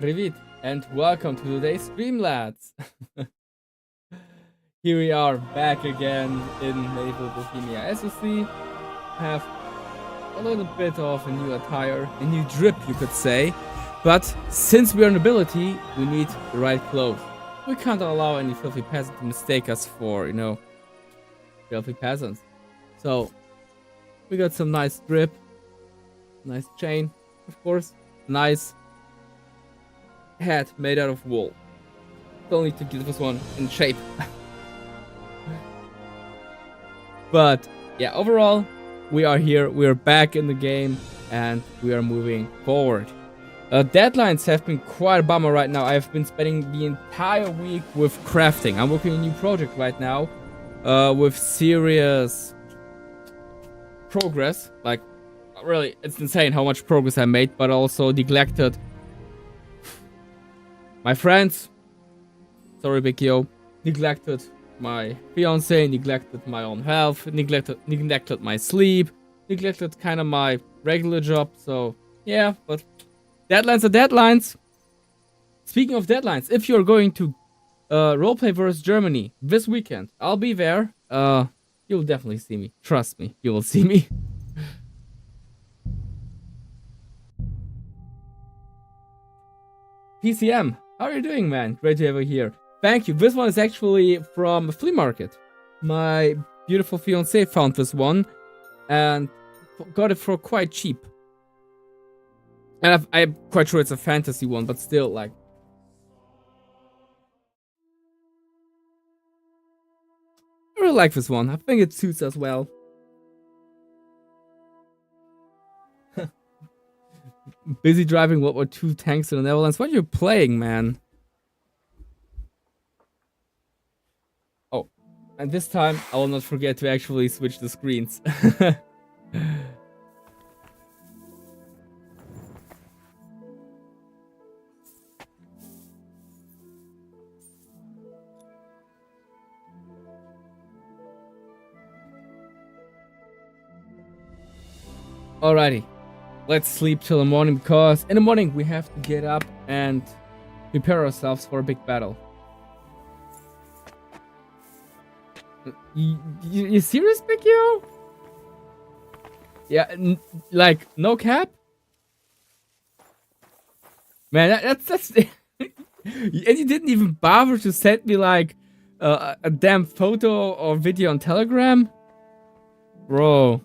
Привit, and welcome to today's stream, lads. Here we are back again in medieval Bohemia. As you see, have a little bit of a new attire, a new drip, you could say. But since we are nobility, we need the right clothes. We can't allow any filthy peasant to mistake us for, filthy peasants. So we got some nice drip, nice chain, of course, nice hat made out of wool. Still need to get this one in shape. But yeah, overall, we are here, we are back in the game, and we are moving forward. Deadlines have been quite a bummer right now. I've been spending the entire week with crafting. I'm working on a new project right now, with serious progress. Like, really, it's insane how much progress I made, but also neglected my friends, sorry Big Yo, neglected my fiance, neglected my own health, neglected my sleep, neglected kind of my regular job. So yeah, but deadlines are deadlines. Speaking of deadlines, if you're going to roleplay vs Germany this weekend, I'll be there. You'll definitely see me. Trust me, you will see me. PCM, how are you doing, man? Great to have you here. Thank you. This one is actually from a flea market. My beautiful fiance found this one and got it for quite cheap. And I'm quite sure it's a fantasy one, but still, like, I really like this one. I think it suits us well. Busy driving World War II tanks in the Netherlands. What are you playing, man? Oh, and this time I will not forget to actually switch the screens. Alrighty, let's sleep till the morning, because in the morning we have to get up and prepare ourselves for a big battle. You serious, Big Yo? Yeah, like, no cap? Man, that's and you didn't even bother to send me, like, a damn photo or video on Telegram? Bro.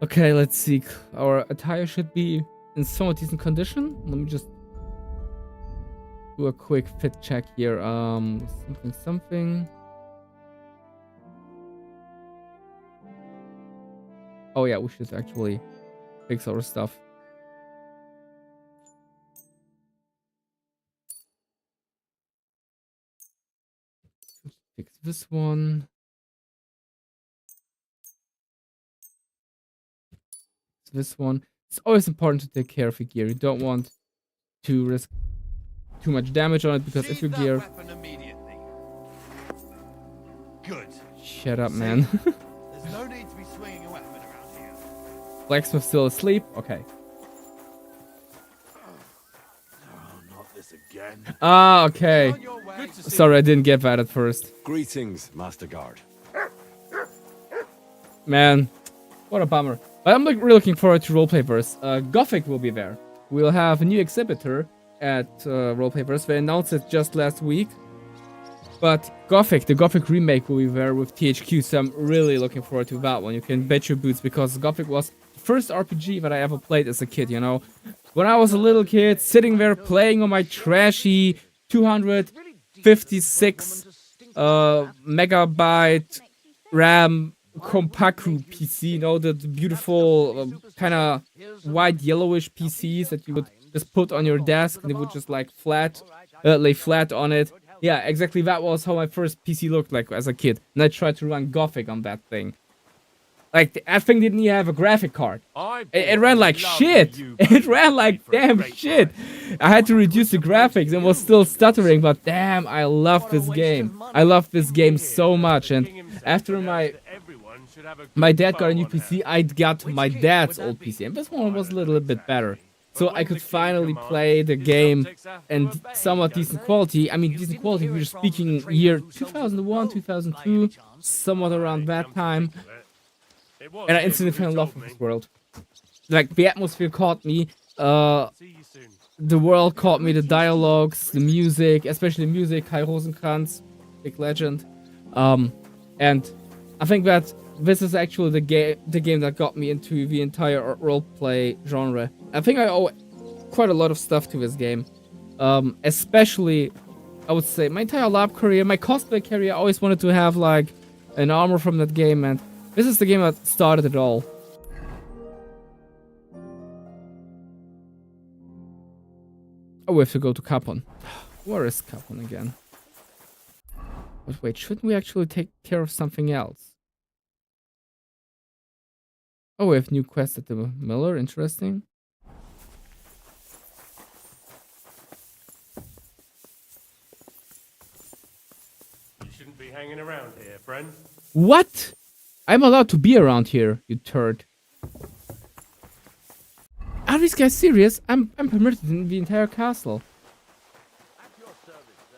Okay, let's see. Our attire should be in somewhat decent condition. Let me just do a quick fit check here. Something. Oh yeah, we should actually fix our stuff. Fix this one. This one. It's always important to take care of your gear. You don't want to risk too much damage on it, because if your gear... Good. Shut up, man. There's no need to be swinging a weapon around here. Blacksmith still asleep? Okay. Oh, not this again. Ah, okay. Sorry, I didn't get that at first. Greetings, Master Guard. Man, what a bummer. But I'm really looking forward to Roleplayverse. Gothic will be there. We'll have a new exhibitor at Roleplayverse. They announced it just last week. But Gothic, the Gothic remake, will be there with THQ, so I'm really looking forward to that one. You can bet your boots, because Gothic was the first RPG that I ever played as a kid, you know? When I was a little kid, sitting there playing on my trashy 256 megabyte RAM Kompaku PC, you know, the beautiful kind of white yellowish PCs that you would just put on your desk and it would just like lay flat on it. Yeah, exactly, that was how my first PC looked like as a kid, and I tried to run Gothic on that thing. Like, that thing didn't even have a graphic card. It ran like shit. It ran like damn shit. I had to reduce the graphics and was still stuttering, but damn, I love this game. I love this game so much, and after my dad got a new PC, I got my dad's old PC, and this one was a little bit better. so I could finally play the game in somewhat decent quality. I mean, decent quality, we're speaking year 2001, 2002, somewhat around that time. And I instantly fell in love with this world. Like, the atmosphere caught me, the world caught me, the dialogues, the music, especially the music, Kai Rosenkranz, big legend. And I think that this is actually the game that got me into the entire roleplay genre. I think I owe quite a lot of stuff to this game. Especially, I would say, my entire lab career, my cosplay career, I always wanted to have, like, an armor from that game, and this is the game that started it all. Oh, we have to go to Capon. Where is Capon again? But wait, shouldn't we actually take care of something else? Oh, we have new quests at the Miller. Interesting. You shouldn't be hanging around here, friend. What? I'm allowed to be around here, you turd. Are these guys serious? I'm permitted in the entire castle. At your service, sir.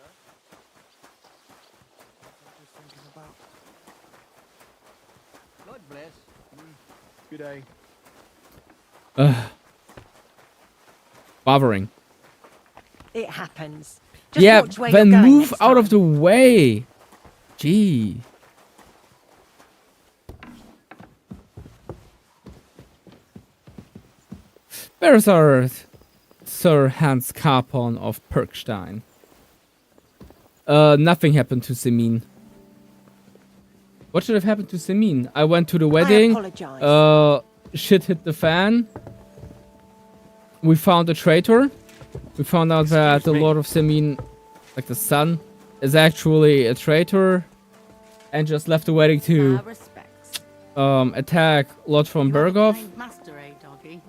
I'm just thinking about. God bless. Good day. Bothering. It happens. Just Yeah, watch where then you're going move next out time. of the way. Gee. Where's our Sir Hans Capon of Perkstein? Nothing happened to Semin. What should have happened to Semin? I went to the wedding. apologize. Shit hit the fan. We found a traitor. We found out that the Lord of Semin, like the son, is actually a traitor, and just left the wedding to Respects. attack Lord von Berghoff. Master, eh, doggy?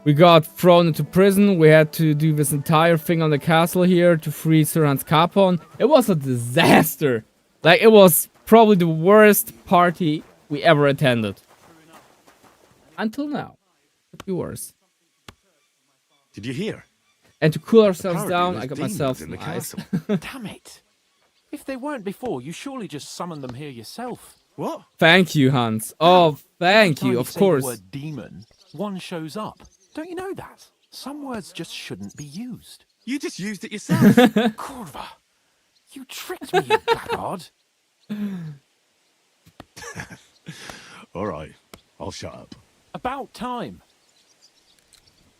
We got thrown into prison. We had to do this entire thing on the castle here to free Sir Hans Capon. It was a disaster. Like, it was probably the worst party we ever attended. Until now. Could be worse. Did you hear? And to cool ourselves Apparently down, there's I got demons myself in some the ice. castle. Damn it. If they weren't before, you surely just summoned them here yourself. What? Thank you, Hans. Oh, thank Every you, time of say course. The word demon, one shows up. Don't you know that? Some words just shouldn't be used. You just used it yourself. Kurva, you tricked me, you blackguard. All right, I'll shut up. About time.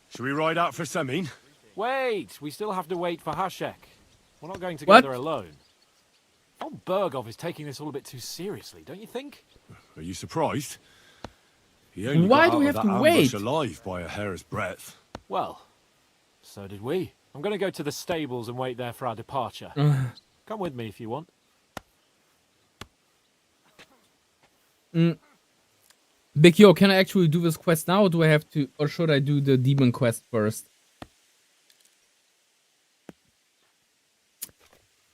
Should we ride out for Semin? Wait, we still have to wait for Hashek. We're not going What? together alone. Von Berghoff is taking this all a bit too seriously, don't you think? Are you surprised? He only Why got do out we of have that to ambush wait? alive by a hair's breadth. Well, so did we. I'm going to go to the stables and wait there for our departure. Come with me if you want. Big Yo, can I actually do this quest now, or do I have to, or should I do the demon quest first?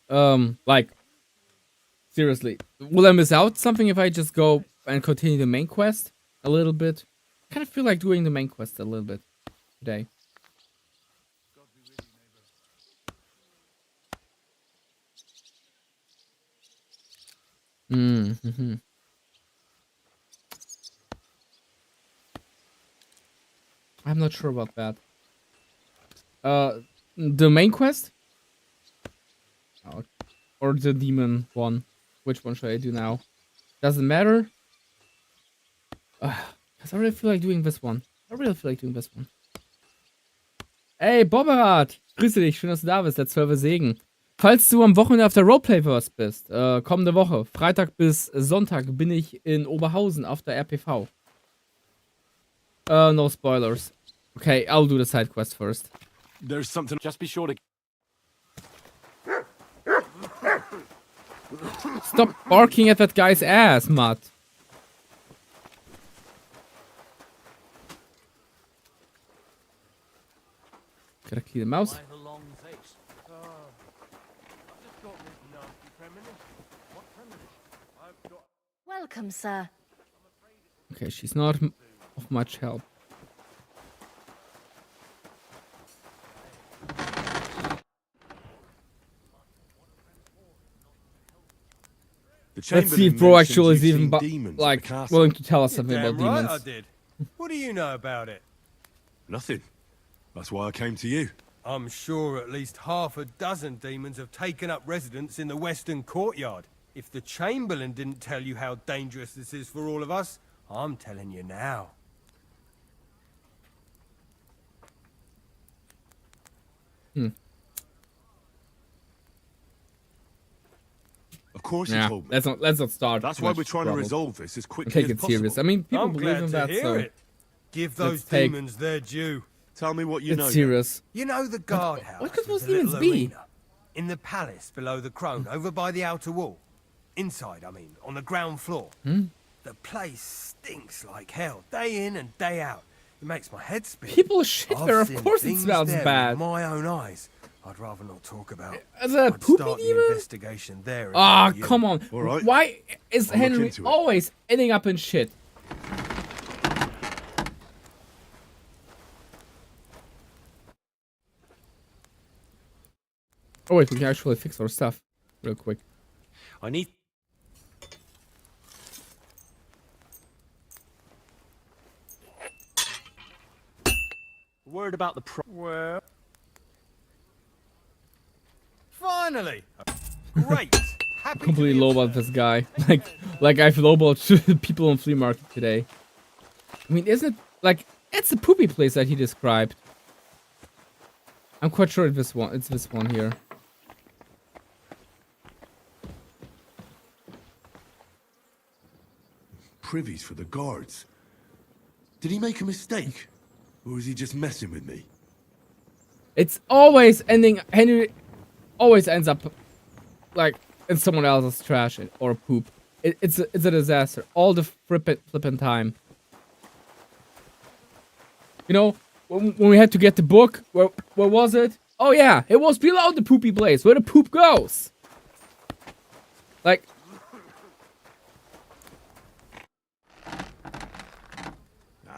Like, seriously, will I miss out something if I just go and continue the main quest a little bit? I kind of feel like doing the main quest a little bit today. Mm-hmm. I'm not sure about that. The main quest? Oh, or the demon one? Which one should I do now? Doesn't matter. Cause I really feel like doing this one. Ey, Bobberat! Grüße dich, schön, dass du da bist, der 12. Segen. Falls du am Wochenende auf der Roleplayverse bist, kommende Woche, Freitag bis Sonntag, bin ich in Oberhausen auf der RPV. No spoilers. Okay, I'll do the side quest first. There's something. Just be sure to... Stop barking at that guy's ass, Matt. Gotta key the mouse. Welcome, sir. Okay, she's not of much help. Let's see if Chamberlain bro mentioned actually is you've even seen demons at the like castle. willing to tell us You're something damn about right demons. I did. What do you know about it? Nothing. That's why I came to you. I'm sure at least half a dozen demons have taken up residence in the western courtyard. If the Chamberlain didn't tell you how dangerous this is for all of us, I'm telling you now. Of course he Yeah, told me. let's not start. That's too why much we're trying to trouble. resolve this as And quickly take as it possible. serious. I mean, people I'm believe glad in to that, hear so it. Give those let's take- demons their due. Tell me what you know. it's then. serious. You know the guardhouse what could with those the little demons be? arena? In the palace below the crone, over by the outer wall. Inside, I mean, on the ground floor. The place stinks like hell, day in and day out. It makes my head spin. People shit I've there. Of seen course it things smells there bad. With my own eyes. I'd rather not talk about. Is that a I'd poopy start the demon? investigation there. if Ah, I were you. come on. All right. Why is I'll look Henry into it. always ending up in shit? Oh wait, we can actually fix our stuff real quick. I need. Word about the Well, finally, great. Happy to Completely be of lowballed service. this guy. Like I've lowballed people on flea market today. I mean, isn't it like it's a poopy place that he described? I'm quite sure it's this one. It's this one here. Privies for the guards. Did he make a mistake? Or is he just messing with me? It's always ending. Henry always ends up like in someone else's trash or poop. It's a disaster all the flippin' time. You know, when we had to get the book, where was it? Oh yeah, it was below the poopy place where the poop goes. Like,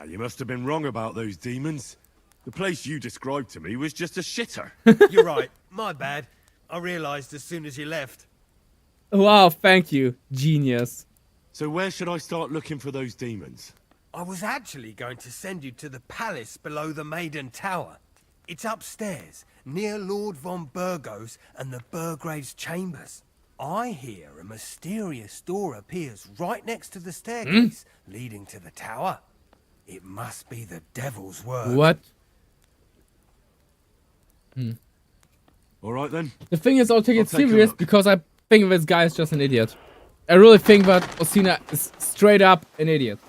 You must have been wrong about those demons. The place you described to me was just a shitter. You're right. My bad. I realised as soon as you left. wow, thank you, genius. So where should I start looking for those demons? I was actually going to send you to the palace below the Maiden Tower. It's upstairs, near Lord von Burgos and the Burgrave's chambers. I hear a mysterious door appears right next to the staircase leading to the tower. It must be the devil's work. What? All right then. The thing is, I'll take I'll it take a serious look. because I think this guy is just an idiot. I really think that Osina is straight up an idiot.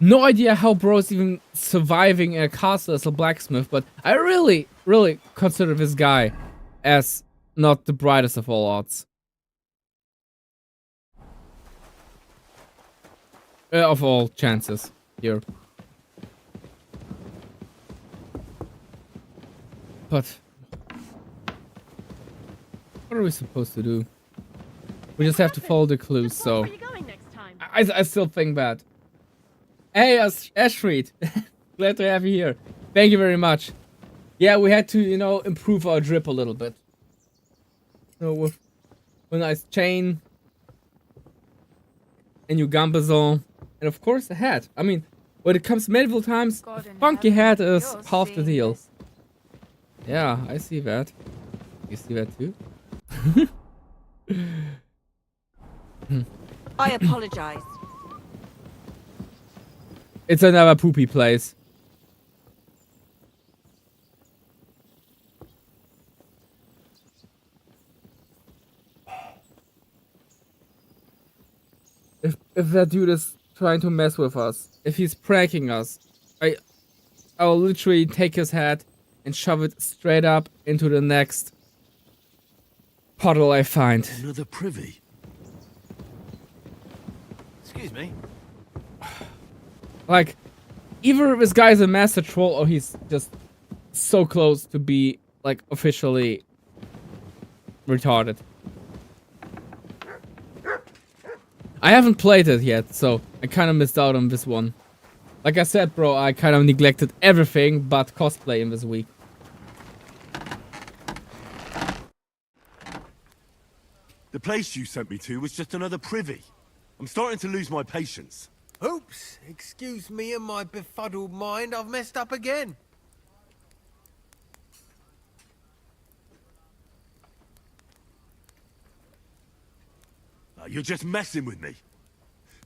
No idea how bro's even surviving in a castle as a blacksmith, but I really, really consider this guy as not the brightest of all odds. Of all chances here. But what are we supposed to do? We just have to follow the clues, so Where are you going next time? I still think that. Hey, Ashfried. Glad to have you here. Thank you very much. Yeah, we had to, you know, improve our drip a little bit. You know, with a nice chain, a new gambazon, and of course a hat. I mean, when it comes to medieval times, a funky hat is half the deal. Yeah, I see that. You see that too? I apologize. It's another poopy place. If that dude is trying to mess with us, if he's pranking us, I'll literally take his head and shove it straight up into the next puddle I find. Another privy. Excuse me. Like, either this guy's a master troll or he's just so close to be, like, officially retarded. I haven't played it yet, so I kind of missed out on this one. Like I said, bro, I kind of neglected everything but cosplay in this week. The The place you sent me to was just another privy. I'm starting to lose my patience. Oops, excuse me and my befuddled mind, I've messed up again. You're just messing with me.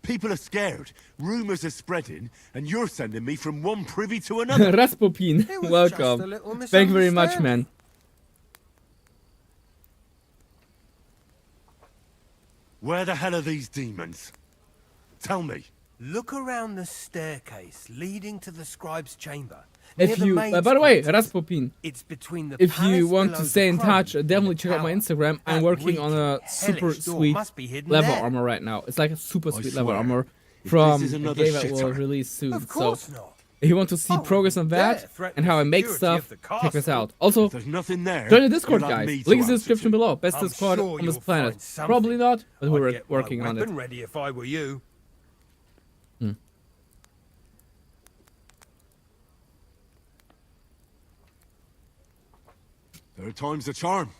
People are scared, rumors are spreading, and you're sending me from one privy to another. Rasputin, It was just a welcome. little Thank you very much, misunderstanding. man. Where the hell are these demons? Tell me. Look around the staircase leading to the scribe's chamber. If Near you, the by the way, maid's quarters. Rasputin, It's between the if you palace want below to the stay in throne touch, and definitely the check out my tower. Instagram. I'm That working on a reeking, super hellish door sweet must be hidden leather there. armor right now. It's like a super I sweet leather swear, armor if from this is a another game that will shitter- release soon. Of So course not. if you want to see I progress on wouldn't dare that threaten and how I the make security of stuff, the check this castle. out. Also, If there's nothing there, join the Discord, you'll have guys. me to Link in the answer description to. below. Best I'm Discord sure on this you'll planet. find something. Probably not, but I'd we're get my working on it. weapon ready if I were you. Third time's a charm.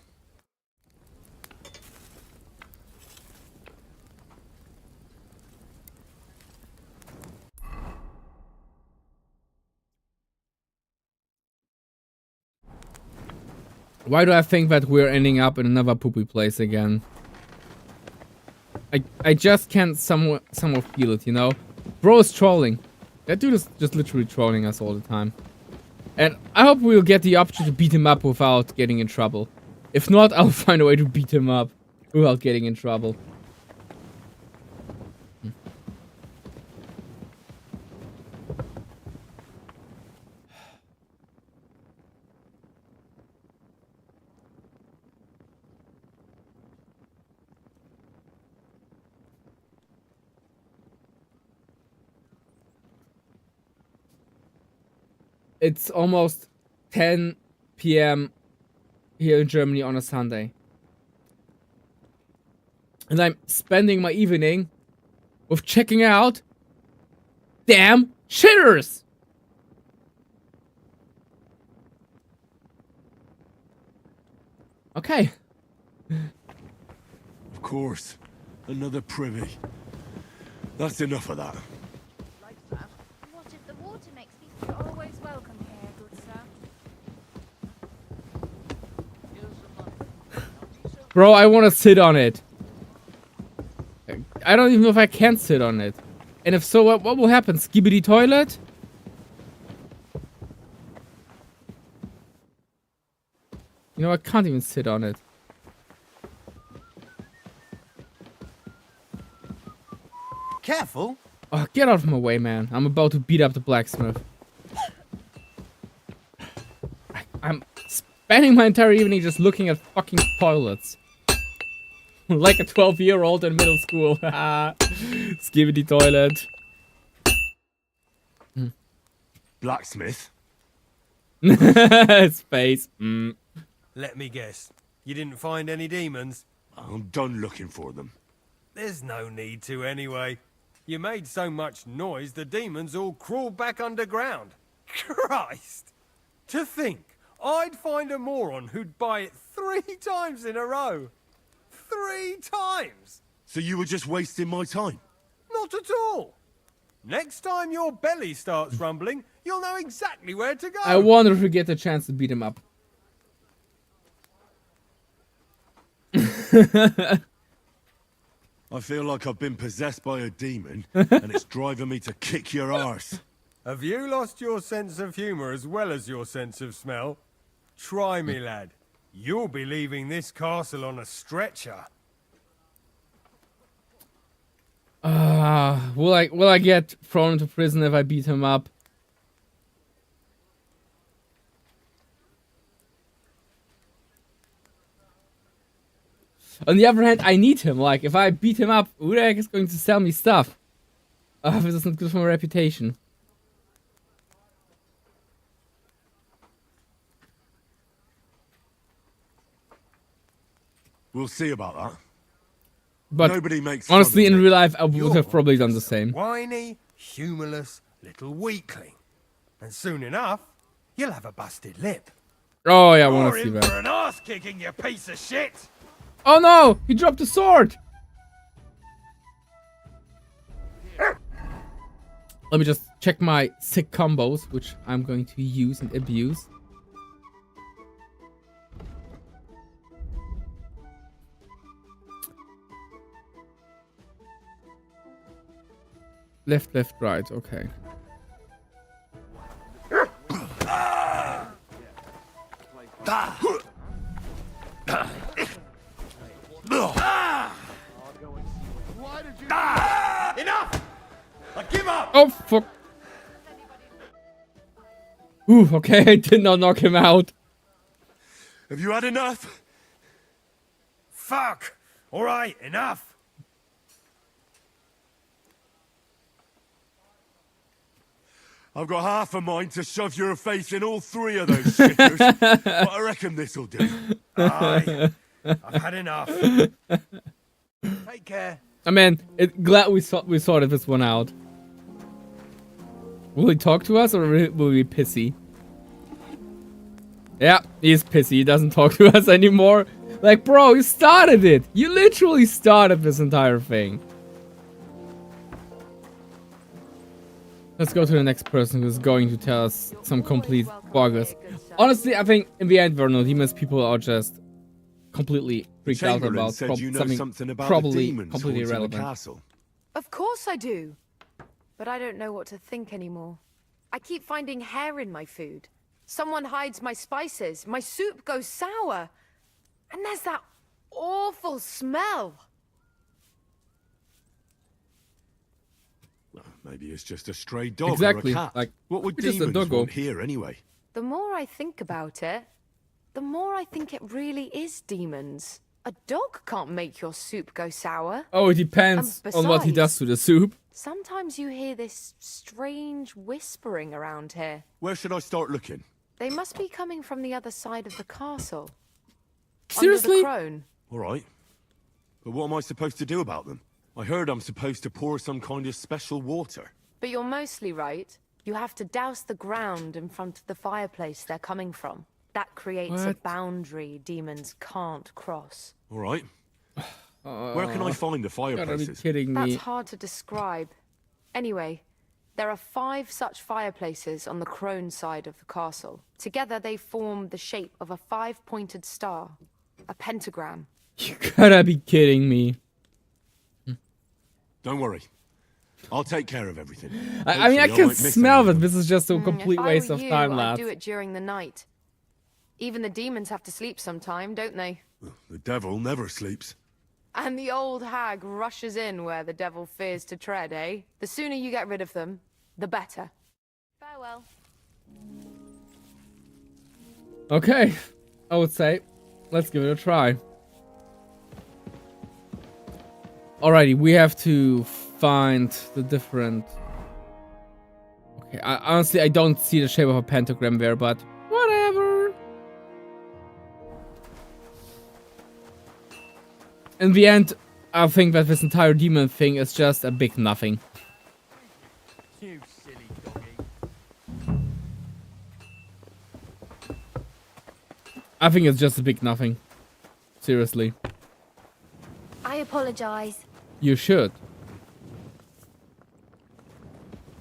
Why do I think that we're ending up in another poopy place again? I just can't somewhat feel it, you know? Bro is trolling. That dude is just literally trolling us all the time. And I hope we'll get the option to beat him up without getting in trouble. If not, I'll find a way to beat him up without getting in trouble. It's almost 10 p.m. here in Germany on a Sunday. And I'm spending my evening with checking out damn shitters. Okay. Of course. Another privy. That's enough of that. Like that. What if the water makes people always welcome here, good sir? Bro, I want to sit on it. I don't even know if I can sit on it. And if so, what will happen? Skibidi toilet? You know, I can't even sit on it. Careful. Oh, get out of my way, man. I'm about to beat up the blacksmith. I'm spending my entire evening just looking at fucking toilets. Like a 12-year-old in middle school. Skibidi toilet. Blacksmith? Space. Let me guess. You didn't find any demons? I'm done looking for them. There's no need to anyway. You made so much noise, the demons all crawled back underground. Christ! To think, I'd find a moron who'd buy it 3 times in a row. 3 times! So you were just wasting my time? Not at all. Next time your belly starts rumbling, you'll know exactly where to go. I wonder if we get the chance to beat him up. I feel like I've been possessed by a demon, and it's driving me to kick your arse. Have you lost your sense of humour as well as your sense of smell? Try me, lad. You'll be leaving this castle on a stretcher. Will I get thrown into prison if I beat him up? On the other hand, I need him. Like, if I beat him up, who the heck is going to sell me stuff? This is not good for my reputation. We'll see about that. But Nobody makes fun honestly, of in me. real life, I would You're have probably done the just a same. Whiny, humourless little weakling. And soon enough, you'll have a busted lip. Oh yeah, I want You're to see in that. for an ass kicking, you piece of shit! Oh no! He dropped the sword! Let me just check my sick combos, which I'm going to use and abuse. Left, left, right. Okay. Enough! I give up! Oh, fuck. Ooh, okay, I did not knock him out. Have you had enough? Fuck! Alright, enough! I've got half a mind to shove your face in all three of those shitters, but I reckon this'll do. Aye, I've had enough. Take care. I mean, glad we sorted this one out. Will he talk to us or will he be pissy? Yeah, he's pissy. He doesn't talk to us anymore. Like, bro, you started it. You literally started this entire thing. Let's go to the next person who's going to tell us some complete bogus. Honestly, I think in the end, Vernal Demons people are just completely freaked out Chamberlain about said you know something about probably the demons completely haunting the irrelevant. castle. Of course I do. But I don't know what to think anymore. I keep finding hair in my food. Someone hides my spices. My soup goes sour. And there's that awful smell. Well, maybe it's just a stray dog Exactly, or a cat. like, What would just a demons doggo. want here anyway? The more I think about it, the more I think it really is demons. A dog can't make your soup go sour. Oh, it depends And on what he does besides- to the soup. Sometimes you hear this strange whispering around here. Where should I start looking? They must be coming from the other side of the castle. Seriously? Under the crone. All right. But what am I supposed to do about them? I heard I'm supposed to pour some kind of special water. But you're mostly right. You have to douse the ground in front of the fireplace they're coming from. That creates a What? boundary demons can't cross. All right. Where can I find the Gotta be fireplaces? kidding That's me. hard to describe. Anyway, there are 5 such fireplaces on the crone side of the castle. Together they form the shape of a 5-pointed star, a pentagram. You gotta be kidding me. Don't worry. I'll take care of everything. I mean, I Hopefully can won't miss smell any that of them. this is just a complete If I waste were of you, time, I'd lads. do it during the night. Even the demons have to sleep sometime, don't they? The devil never sleeps. And the old hag rushes in where the devil fears to tread, eh? The sooner you get rid of them, the better. Farewell. Okay, I would say, let's give it a try. Alrighty, we have to find the different... Okay, honestly, I don't see the shape of a pentagram there, but whatever. In the end, I think that this entire demon thing is just a big nothing. You silly doggy. I think it's just a big nothing. Seriously. I apologize. You should.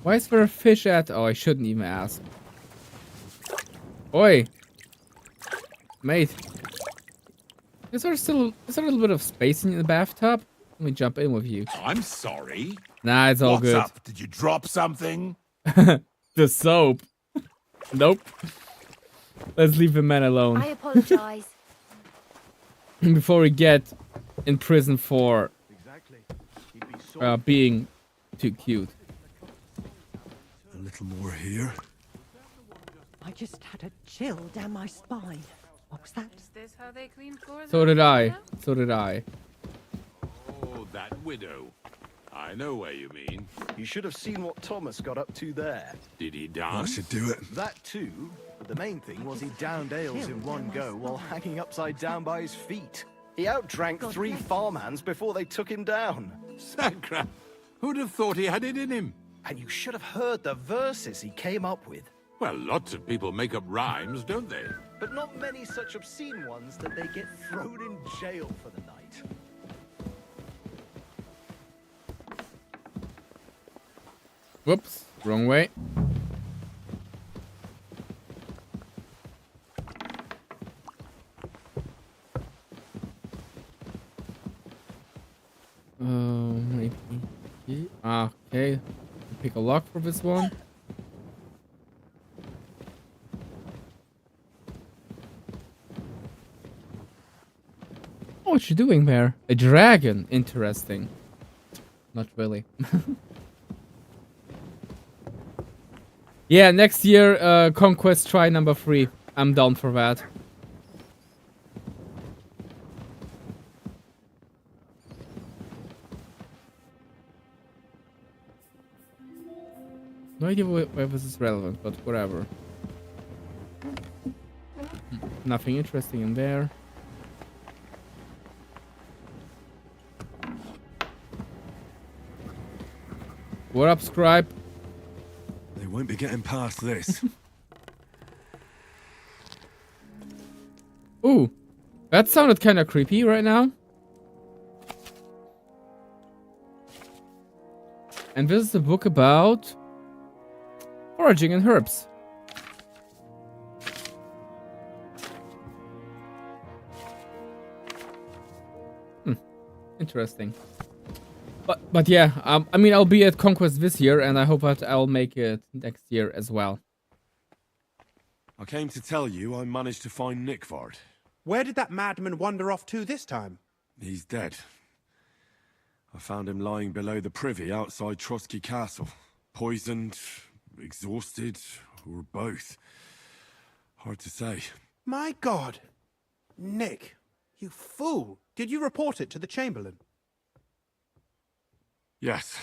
Why is there a fish at? Oh, I shouldn't even ask. Oi. Mate. Is there a little bit of space in the bathtub? Let me jump in with you. I'm sorry. Nah, it's all What's good. up? Did you drop something? The soap. Nope. Let's leave the man alone. I apologize. Before we get in prison for being too cute. A little more here. I just had a chill down my spine. What was that? Is this how they clean floors? So did I. So did I. Oh, that widow. I know where you mean. You should have seen what Thomas got up to there. Did he I dance? should do it. That too, but the main thing was he downed ales in one go while hanging upside down by his feet. He outdrank 3 farmhands before they took him down. Sacra. Who'd have thought he had it in him? And you should have heard the verses he came up with. Well, lots of people make up rhymes, don't they? But not many such obscene ones that they get thrown in jail for the night. Whoops, wrong way. Maybe. Okay. Pick a lock for this one. Oh, what's she doing there? A dragon. Interesting. Not really. Yeah, next year, Conquest try number 3. I'm down for that. No idea why this is relevant, but whatever. Nothing interesting in there. What up, Scribe? They won't be getting past this. Ooh, that sounded kind of creepy right now. And this is a book about foraging and herbs. Interesting. But yeah, I mean, I'll be at Conquest this year, and I hope that I'll make it next year as well. I came to tell you I managed to find Nickvard. Where did that madman wander off to this time? He's dead. I found him lying below the privy outside Trotsky Castle. Poisoned, exhausted, or both. Hard to say. My God! Nick, you fool! Did you report it to the Chamberlain? Yes,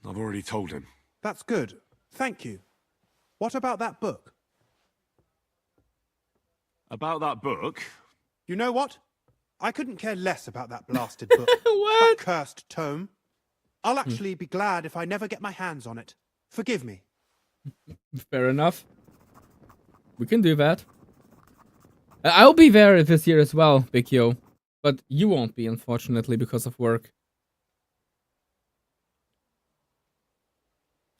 I've already told him. That's good. Thank you. What about that book? About that book? You know what? I couldn't care less about that blasted book. What? That cursed tome. I'll actually be glad if I never get my hands on it. Forgive me. Fair enough. We can do that. I'll be there this year as well, Big Yo. But you won't be, unfortunately, because of work.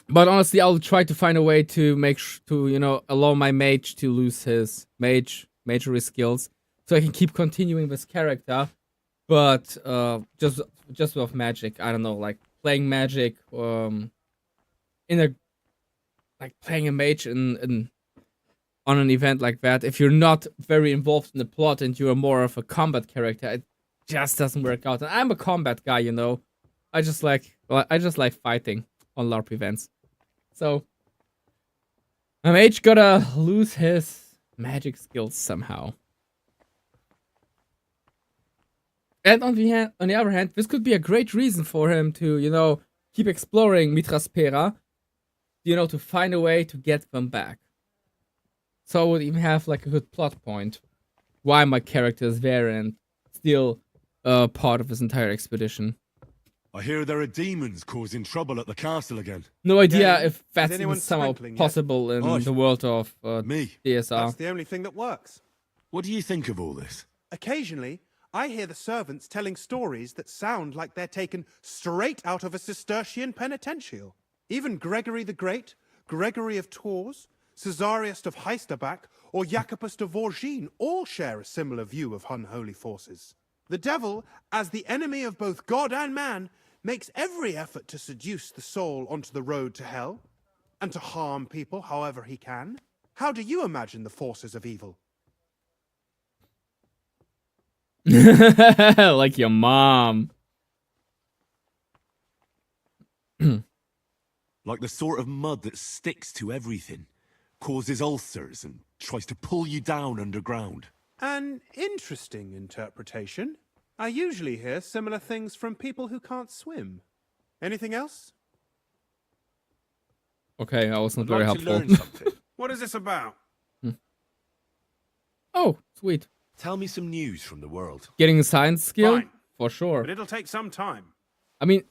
But honestly, I'll try to find a way to allow my mage to lose his magery skills, so I can keep continuing this character, but just with magic. I don't know, like playing magic, playing a mage on an event like that. If you're not very involved in the plot and you're more of a combat character, it just doesn't work out. And I'm a combat guy, you know. I just like fighting on LARP events. So, my mage gotta lose his magic skills somehow. And on the other hand, this could be a great reason for him to, keep exploring Mitraspera, to find a way to get them back. So I would even have like a good plot point why my character is there and still part of this entire expedition. I hear there are demons causing trouble at the castle again. No idea if that's anyone even somehow sprinkling yet? possible in the world of Me. DSR. That's the only thing that works. What do you think of all this? Occasionally, I hear the servants telling stories that sound like they're taken straight out of a Cistercian penitential. Even Gregory the Great, Gregory of Tours, Caesarius of Heisterbach, or Jacobus de Vorgine all share a similar view of unholy forces. The devil, as the enemy of both God and man, makes every effort to seduce the soul onto the road to hell, and to harm people however he can. How do you imagine the forces of evil? Like your mom. Like the sort of mud that sticks to everything, causes ulcers, and tries to pull you down underground. An interesting interpretation. I usually hear similar things from people who can't swim. Anything else? Okay, that was not I'd very like to helpful. learn something. What is this about? Oh, sweet. Tell me some news from the world. Getting a science skill? Fine. For sure. But it'll take some time. I mean,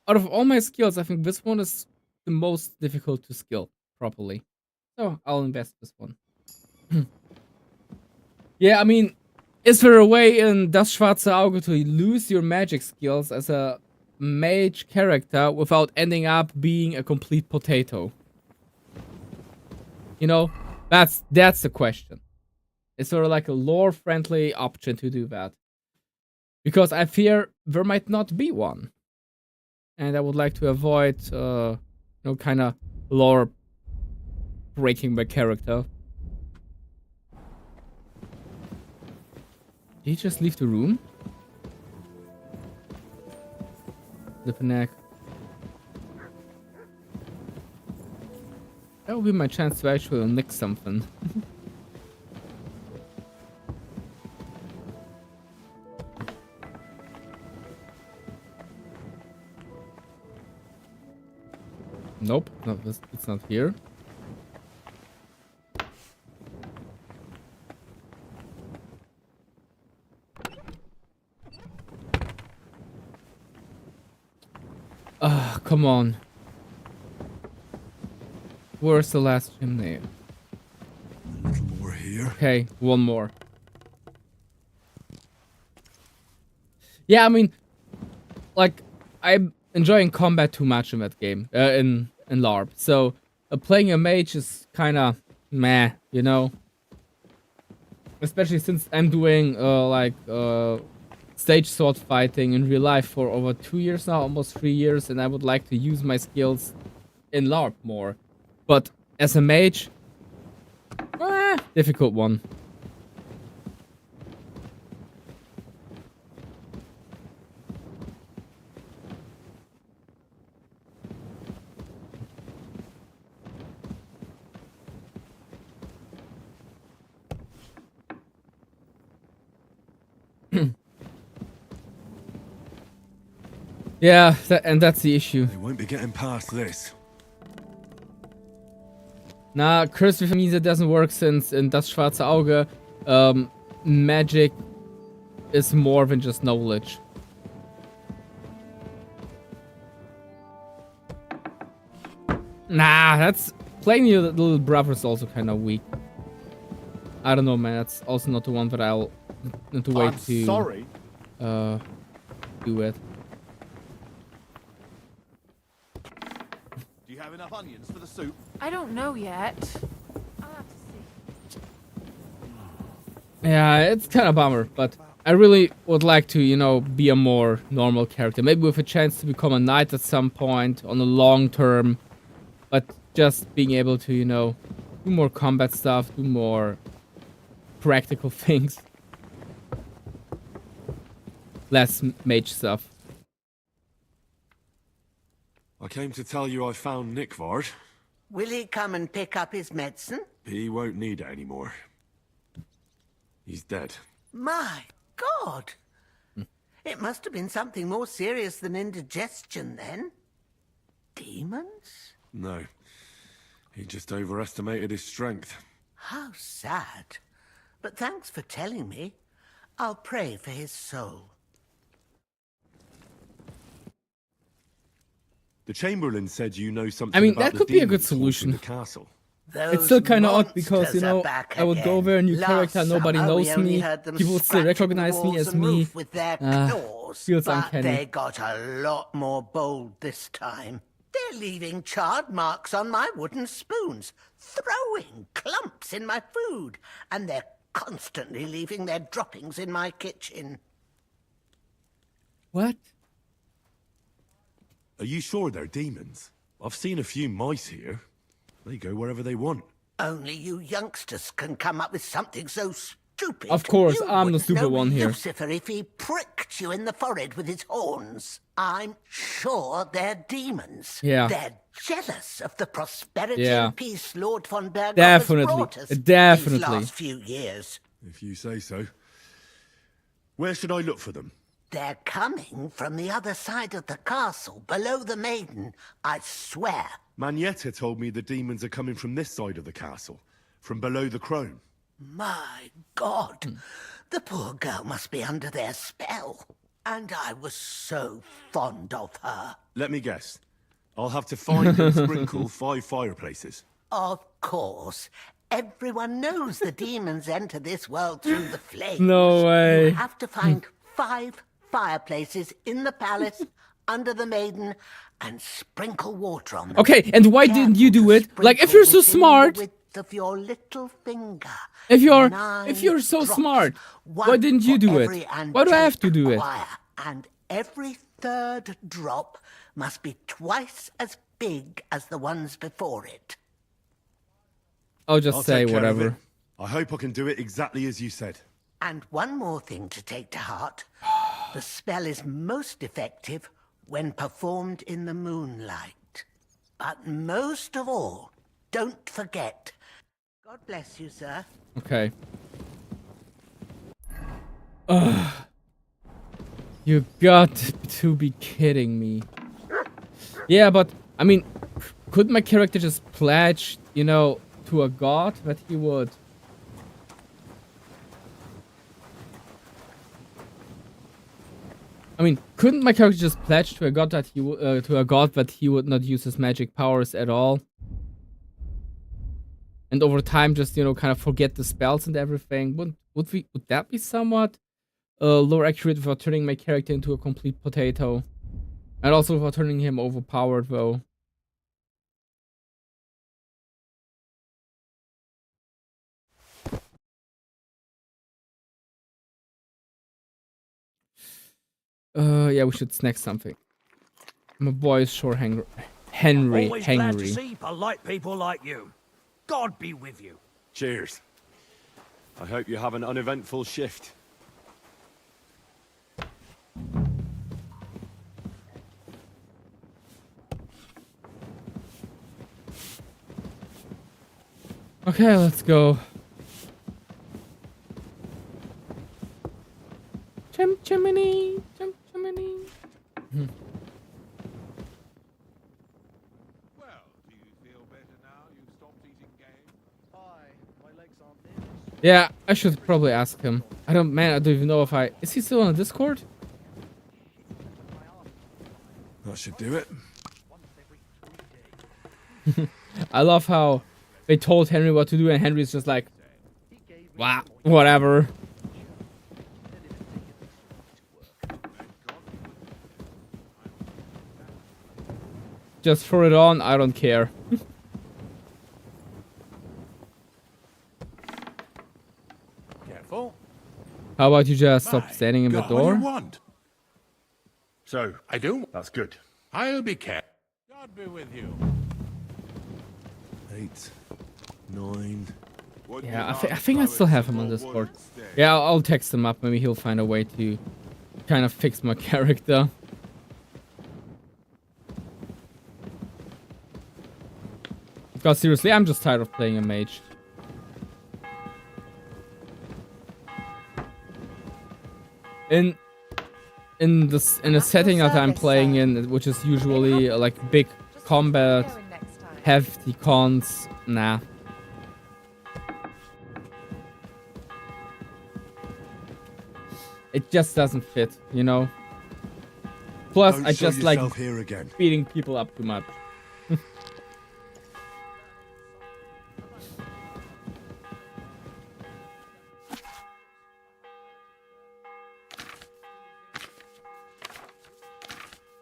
out of all my skills, I think this one is the most difficult to skill properly. So I'll invest this one. Yeah, I mean, is there a way in Das Schwarze Auge to lose your magic skills as a mage character without ending up being a complete potato? You know, that's the question. It's sort of like a lore-friendly option to do that. Because I fear there might not be one. And I would like to avoid, you know, kind of lore breaking my character. Did he just leave the room? Neck. That would be my chance to actually nick something. Nope, no, it's not here. Ah, come on. Where's the last chimney? A little more here. Okay, one more. Yeah, I mean, like, I'm enjoying combat too much in that game, in LARP. So, playing a mage is kind of meh, you know? Especially since I'm doing, stage sword fighting in real life for over 2 years now, almost 3 years, and I would like to use my skills in LARP more. But as a mage, difficult one. Yeah, and that's the issue. They won't be getting past this. Nah, Curse with me that doesn't work since in Das Schwarze Auge, magic is more than just knowledge. Nah, that's playing your little brother is also kind of weak. I don't know, man. That's also not the one that I'll need to wait to. Sorry. Do it. Do you have enough onions for the soup? I don't know yet. I'll have to see. Yeah, it's kind of bummer, but I really would like to, you know, be a more normal character. Maybe with a chance to become a knight at some point on a long term, but just being able to, you know, do more combat stuff, do more practical things. Less mage stuff. I came to tell you I found Nickvard. Will he come and pick up his medicine? He won't need it anymore. He's dead. My God! It must have been something more serious than indigestion, then. Demons? No. He just overestimated his strength. How sad. But thanks for telling me. I'll pray for his soul. The Chamberlain said you know something I mean, about that the could be a good demons haunting solution. the castle. It's still kind of odd because, you know, back I would go again. there, new Last character, nobody summer, we knows only me, heard them people would still scratching the recognize me walls as and me. roof with their claws, Feels but uncanny. they got a lot more bold this time. They're leaving charred marks on my wooden spoons, throwing clumps in my food, and they're constantly leaving their droppings in my kitchen. What? Are you sure they're demons? I've seen a few mice here. They go wherever they want. Only you youngsters can come up with something so stupid. Of course, You I'm the wouldn't stupid know one here. Lucifer if he pricked you in the forehead with his horns. I'm sure they're demons. Yeah. They're jealous of the prosperity Yeah. and peace Lord von Berghoff Definitely. has brought us Definitely. these last few years. If you say so. Where should I look for them? They're coming from the other side of the castle, below the maiden, I swear. Manietta told me the demons are coming from this side of the castle, from below the crone. My God, the poor girl must be under their spell. And I was so fond of her. Let me guess. I'll have to find and sprinkle 5 fireplaces. Of course. Everyone knows the demons enter this world through the flames. No way. You have to find 5 fireplaces in the palace under the maiden and sprinkle water on them. Okay, and why didn't you do it? Like, if you're so smart, The width of your little finger. if you're 9 so drops, smart, why one didn't you for do every it? Why do I have to do it? choir, and every third drop must be twice as big as the ones before it. I'll just say take care of whatever. it. I hope I can do it exactly as you said. And one more thing to take to heart. The spell is most effective when performed in the moonlight. But most of all, don't forget. God bless you, sir. Okay. Ugh. You got to be kidding me. Yeah, but, I mean, could my character just pledge, you know, to a god that he would... I mean, couldn't my character just pledge to a god that he would not use his magic powers at all? And over time, just, you know, kind of forget the spells and everything. Would that be somewhat more accurate without turning my character into a complete potato? And also without turning him overpowered, though. Yeah, we should snack something. My boy is sure Henry. Always glad to see polite people like you. God be with you. Cheers. I hope you have an uneventful shift. Okay, let's go. Chimney. Yeah, I should probably ask him. I don't even know if is he still on the Discord? That should do it. I love how they told Henry what to do and Henry's just like, wow, whatever. Just throw it on, I don't care. Careful. How about you just stop standing in the Got what you door? want. So, I do? That's good. I'll be careful. God be with you. 8, 9. Yeah, I think I still have him on Discord. Yeah, I'll text him up. Maybe he'll find a way to kind of fix my character. Because seriously, I'm just tired of playing a mage. In a setting that I'm playing in, which is usually like big combat, hefty cons, nah. It just doesn't fit, you know. Plus, Don't I show just like yourself here again. beating people up too much.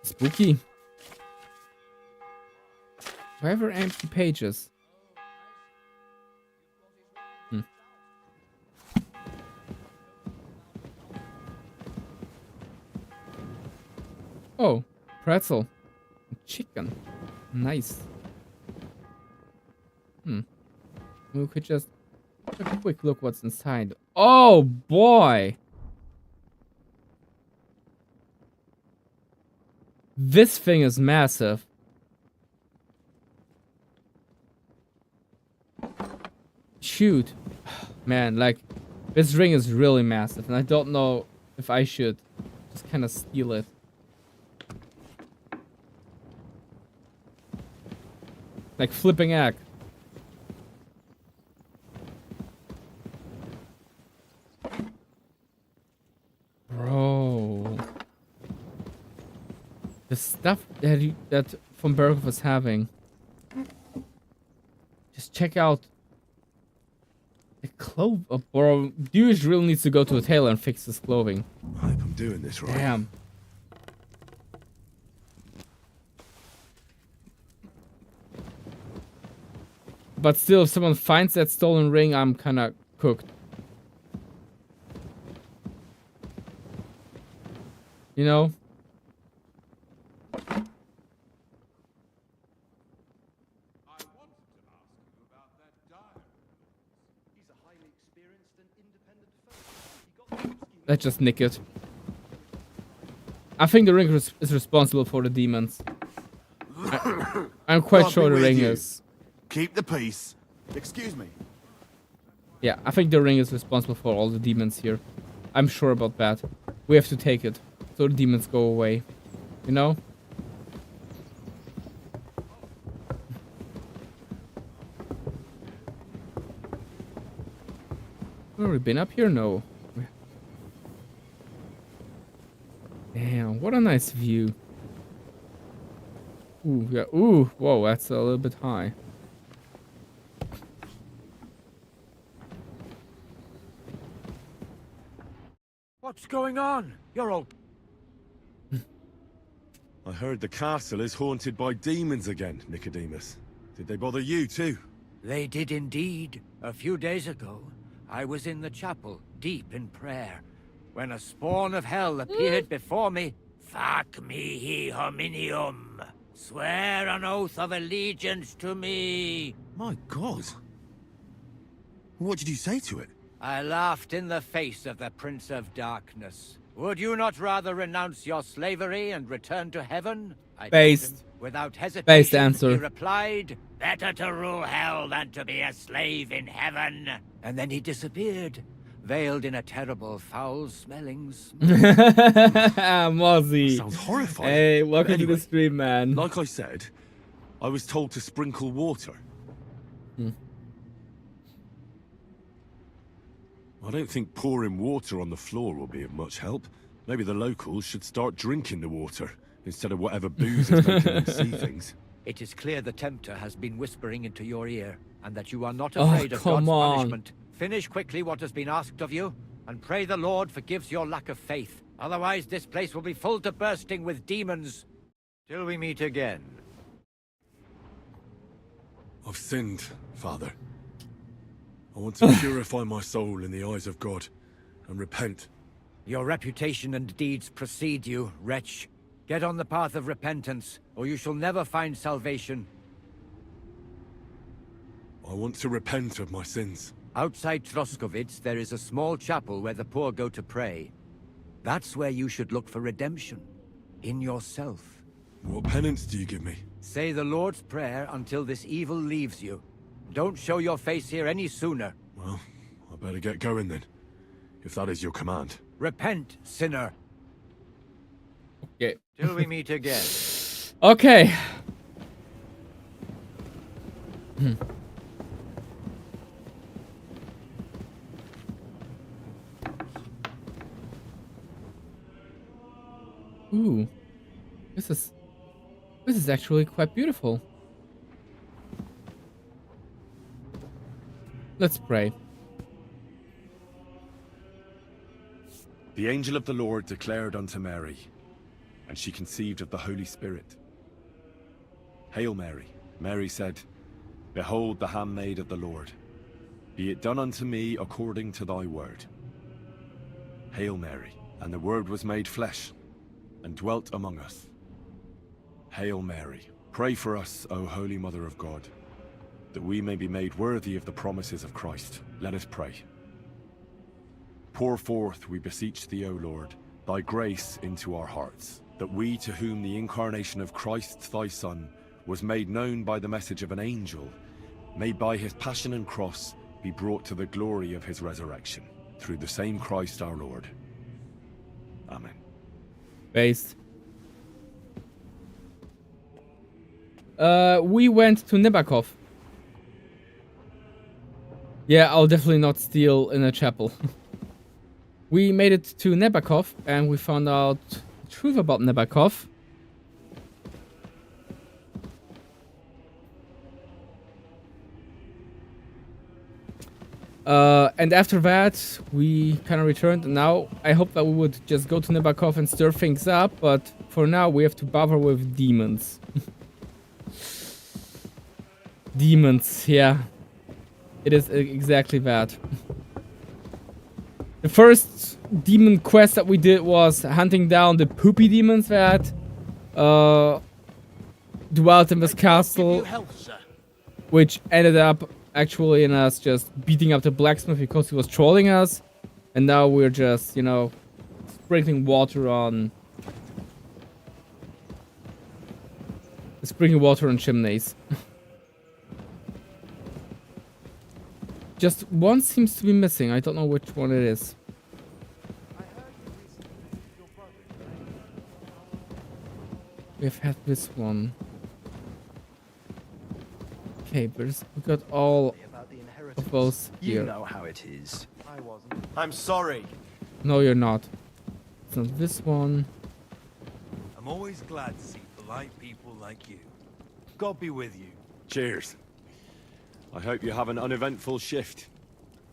Spooky. Do I ever empty pages? Oh, pretzel. Chicken. Nice. We could just take a quick look what's inside. Oh boy! This thing is massive. Shoot. Man, like, this ring is really massive, and I don't know if I should just kind of steal it. Like flipping egg. Bro. The stuff that Von Berg was having. Just check out the clothes. Oh, bro, dude really needs to go to a tailor and fix his clothing. I hope I'm doing this right. Damn. But still, if someone finds that stolen ring, I'm kind of cooked. You know? Let's just nick it. I think the ring is responsible for the demons. I'm quite sure the ring is. Keep the peace. Excuse me. Yeah, I think the ring is responsible for all the demons here. I'm sure about that. We have to take it so the demons go away. You know? Have we been up here? No. Damn, what a nice view. Ooh, yeah. Ooh, whoa, that's a little bit high. What's going on? You're all... I heard the castle is haunted by demons again, Nicodemus. Did they bother you too? They did indeed. A few days ago, I was in the chapel, deep in prayer, when a spawn of hell appeared before me. Fac mihi hominium. Swear an oath of allegiance to me. My God. What did you say to it? I laughed in the face of the Prince of Darkness. Would you not rather renounce your slavery and return to heaven? I Based. told him, without hesitation, Based answer. he replied, better to rule hell than to be a slave in heaven. And then he disappeared, veiled in a terrible, foul-smelling smell. Mozzie. Sounds horrifying. Hey, welcome Anyway, to the stream, man. Like I said, I was told to sprinkle water. I don't think pouring water on the floor will be of much help. Maybe the locals should start drinking the water instead of whatever booze is making them see things. It is clear the Tempter has been whispering into your ear, and that you are not Oh, afraid of come God's on. punishment. Finish quickly what has been asked of you, and pray the Lord forgives your lack of faith. Otherwise, this place will be full to bursting with demons. Till we meet again. I've sinned, Father. I want to purify my soul in the eyes of God and repent. Your reputation and deeds precede you, wretch. Get on the path of repentance, or you shall never find salvation. I want to repent of my sins. Outside Troskovitz, there is a small chapel where the poor go to pray. That's where you should look for redemption. In yourself. What penance do you give me? Say the Lord's Prayer until this evil leaves you. Don't show your face here any sooner. Well, I better get going then, if that is your command. Repent, sinner. Okay. Till we meet again. Okay. Ooh. This is actually quite beautiful. Let's pray. The angel of the Lord declared unto Mary, and she conceived of the Holy Spirit. Hail Mary. Mary said, Behold the handmaid of the Lord. Be it done unto me according to thy word. Hail Mary. And the word was made flesh, and dwelt among us. Hail Mary. Pray for us, O Holy Mother of God, that we may be made worthy of the promises of Christ. Let us pray. Pour forth, we beseech thee, O Lord, thy grace into our hearts, that we, to whom the incarnation of Christ thy Son was made known by the message of an angel, may by his passion and cross be brought to the glory of his resurrection, through the same Christ our Lord. Amen. Based. We went to Nebakov. Yeah, I'll definitely not steal in a chapel. We made it to Nebakov, and we found out the truth about Nebakov. And after that, we kind of returned. And now, I hope that we would just go to Nebakov and stir things up, but for now, we have to bother with demons. Demons, yeah. It is exactly that. The first demon quest that we did was hunting down the poopy demons that dwelt in this castle, which ended up actually in us just beating up the blacksmith because he was trolling us, and now we're just, you know, sprinkling water on chimneys. Just one seems to be missing. I don't know which one it is. We've had this one. Okay, we got all of those here. You know how it is. I wasn't. I'm sorry. No, you're not. It's not this one. I'm always glad to see polite people like you. God be with you. Cheers. I hope you have an uneventful shift.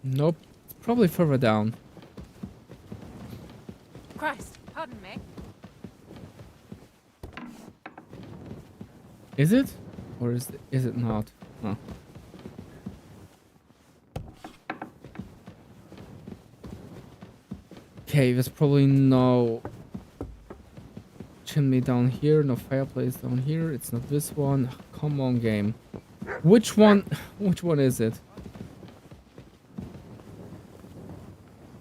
Nope. It's probably further down. Christ, pardon me. Is it? Or is it not? Huh. Okay, there's probably no chimney down here, no fireplace down here. It's not this one. Come on, game. Which one is it?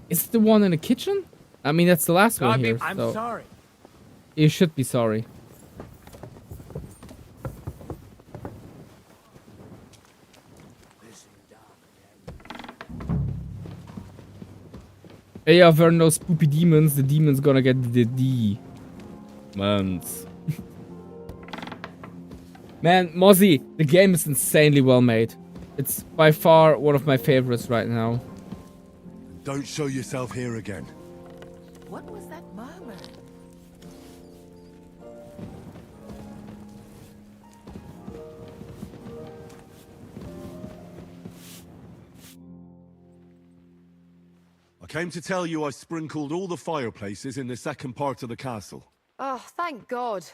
Is it the one in the kitchen? I mean, that's the last one here. I'm so sorry. you should be sorry. Hey, if there are no spoopy demons, the demon's gonna get the demons. Man, Mozzie, the game is insanely well made. It's by far one of my favorites right now. Don't show yourself here again. What was that murmur? I came to tell you I sprinkled all the fireplaces in the second part of the castle. Oh, thank God.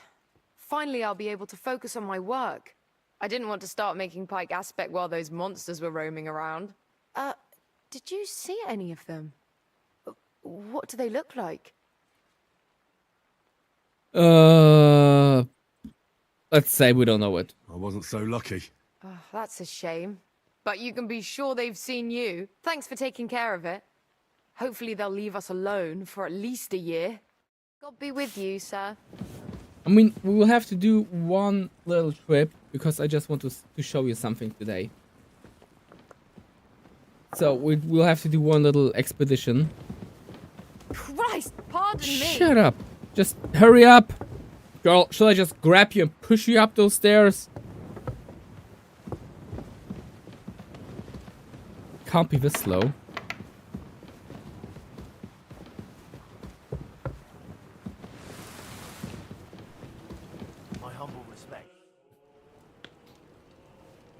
Finally, I'll be able to focus on my work. I didn't want to start making Pike Aspect while those monsters were roaming around. Did you see any of them? What do they look like? Let's say we don't know it. I wasn't so lucky. Oh, that's a shame. But you can be sure they've seen you. Thanks for taking care of it. Hopefully they'll leave us alone for at least a year. God be with you, sir. I mean, we will have to do one little trip because I just want to show you something today. So we'll have to do one little expedition. Christ, pardon me. Shut up. Just hurry up. Girl, should I just grab you and push you up those stairs? Can't be this slow. My humble respect.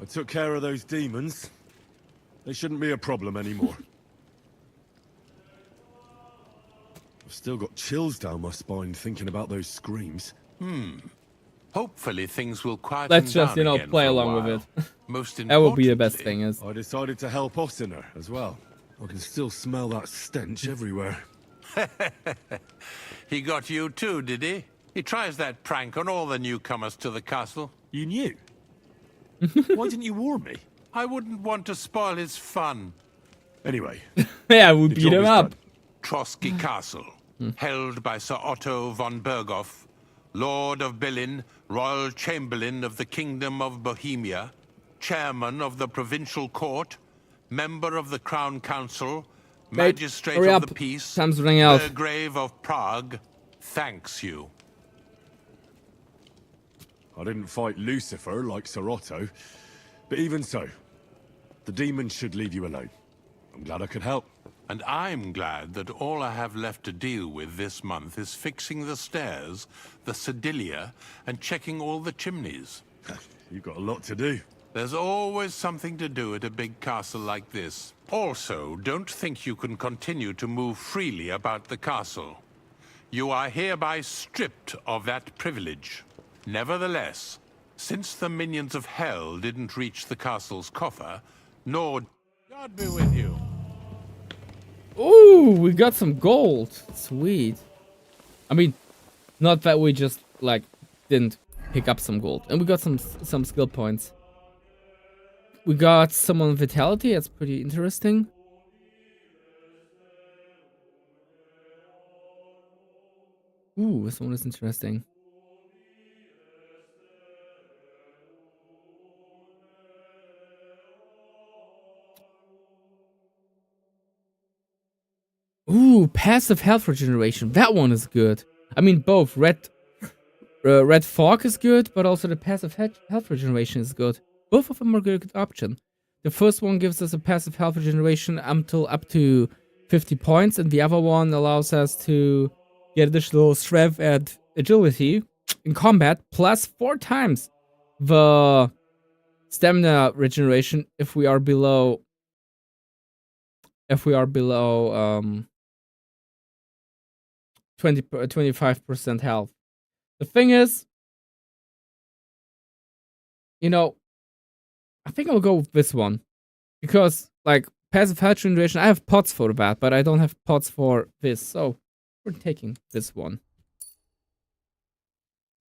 I took care of those demons. They shouldn't be a problem anymore. I've still got chills down my spine thinking about those screams. Hopefully things will quieten Let's just, down you know, again play for a along with while. it. Most That will be the best importantly, thing is. I decided to help Ossiner as well. I can still smell that stench everywhere. He got you too, did he? He tries that prank on all the newcomers to the castle. You knew? Why didn't you warn me? I wouldn't want to spoil his fun. Anyway. Yeah, we the beat job him is up. done. Trotsky Castle, held by Sir Otto von Berghoff, Lord of Billin, Royal Chamberlain of the Kingdom of Bohemia, Chairman of the Provincial Court, Member of the Crown Council, Mate, Magistrate hurry of up. the Peace, Time's running out. Burgrave of Prague, thanks you. I didn't fight Lucifer like Sir Otto, but even so, the demons should leave you alone. I'm glad I could help. And I'm glad that all I have left to deal with this month is fixing the stairs, the sedilia, and checking all the chimneys. You've got a lot to do. There's always something to do at a big castle like this. Also, don't think you can continue to move freely about the castle. You are hereby stripped of that privilege. Nevertheless, since the minions of hell didn't reach the castle's coffer, nor God be with you. Ooh, we got some gold. Sweet. I mean, not that we just like didn't pick up some gold, and we got some skill points. We got some on vitality. That's pretty interesting. Ooh, this one is interesting. Ooh, passive health regeneration. That one is good. I mean, both red fog is good, but also the passive health regeneration is good. Both of them are a good option. The first one gives us a passive health regeneration until up to 50 points, and the other one allows us to get additional strength and agility in combat, plus 4 times the stamina regeneration if we are below 25% health. The thing is, you know, I think I'll go with this one. Because, like, passive health regeneration, I have pots for that, but I don't have pots for this, so we're taking this one.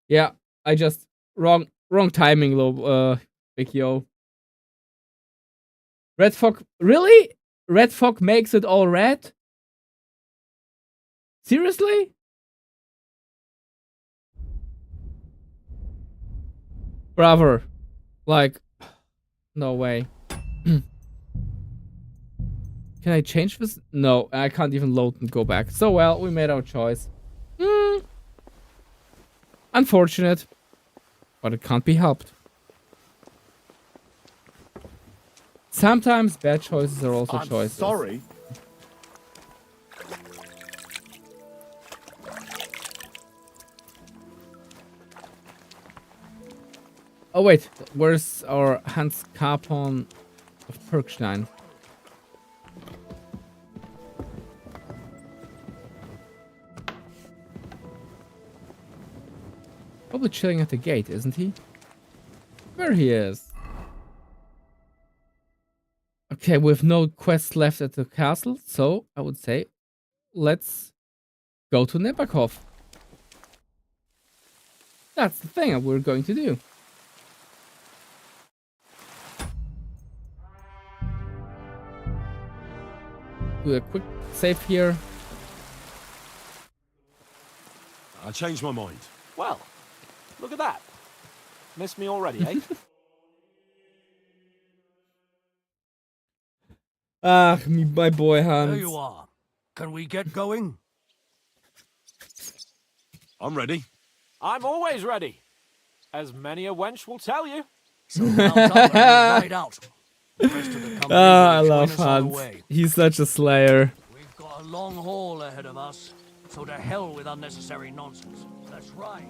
Yeah, I just... Wrong timing, Big Yo. Red fog... Really? Red fog makes it all red? Seriously? Bravo. Like, no way. Can I change this? No, I can't even load and go back. So, well, we made our choice. Unfortunate. But it can't be helped. Sometimes bad choices are also choices. Sorry. Oh wait, where's our Hans Capon of Perkstein? Probably chilling at the gate, isn't he? There he is. Okay, we have no quests left at the castle, so I would say let's go to Nebakov. That's the thing we're going to do. Do a quick save here. I changed my mind. Well, look at that. Missed me already, eh? Ah, my boy Hans. There you are. Can we get going? I'm ready. I'm always ready. As many a wench will tell you. So mount up and we'll ride out. The rest of the company I will love join us on the Hans. way. He's such a slayer. We've got a long haul ahead of us, so to hell with unnecessary nonsense. Let's ride.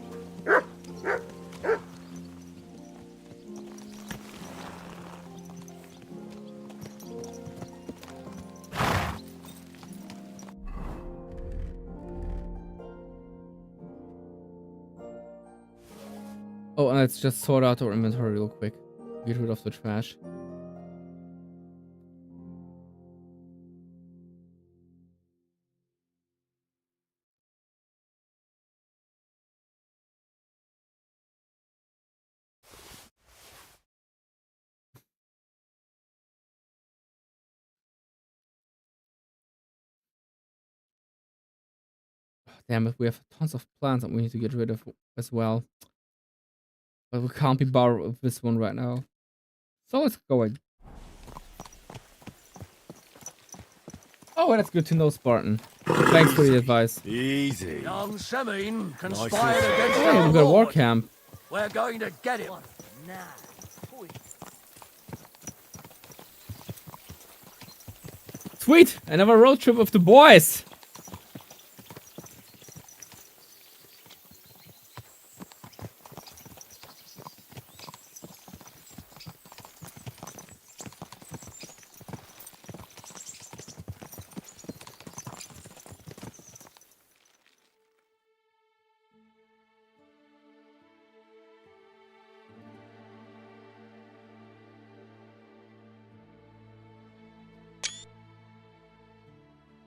Oh, and let's just sort out our inventory real quick. Get rid of the trash. Damn it, we have tons of plants that we need to get rid of as well. But we can't be bothered with this one right now. So let's go in. Oh, that's good to know, Spartan. Thanks for the advice. Easy. Young Semin conspired Nice. against Hey, our we've got a war lord. camp. We're going to get him. Sweet! Another road trip with the boys!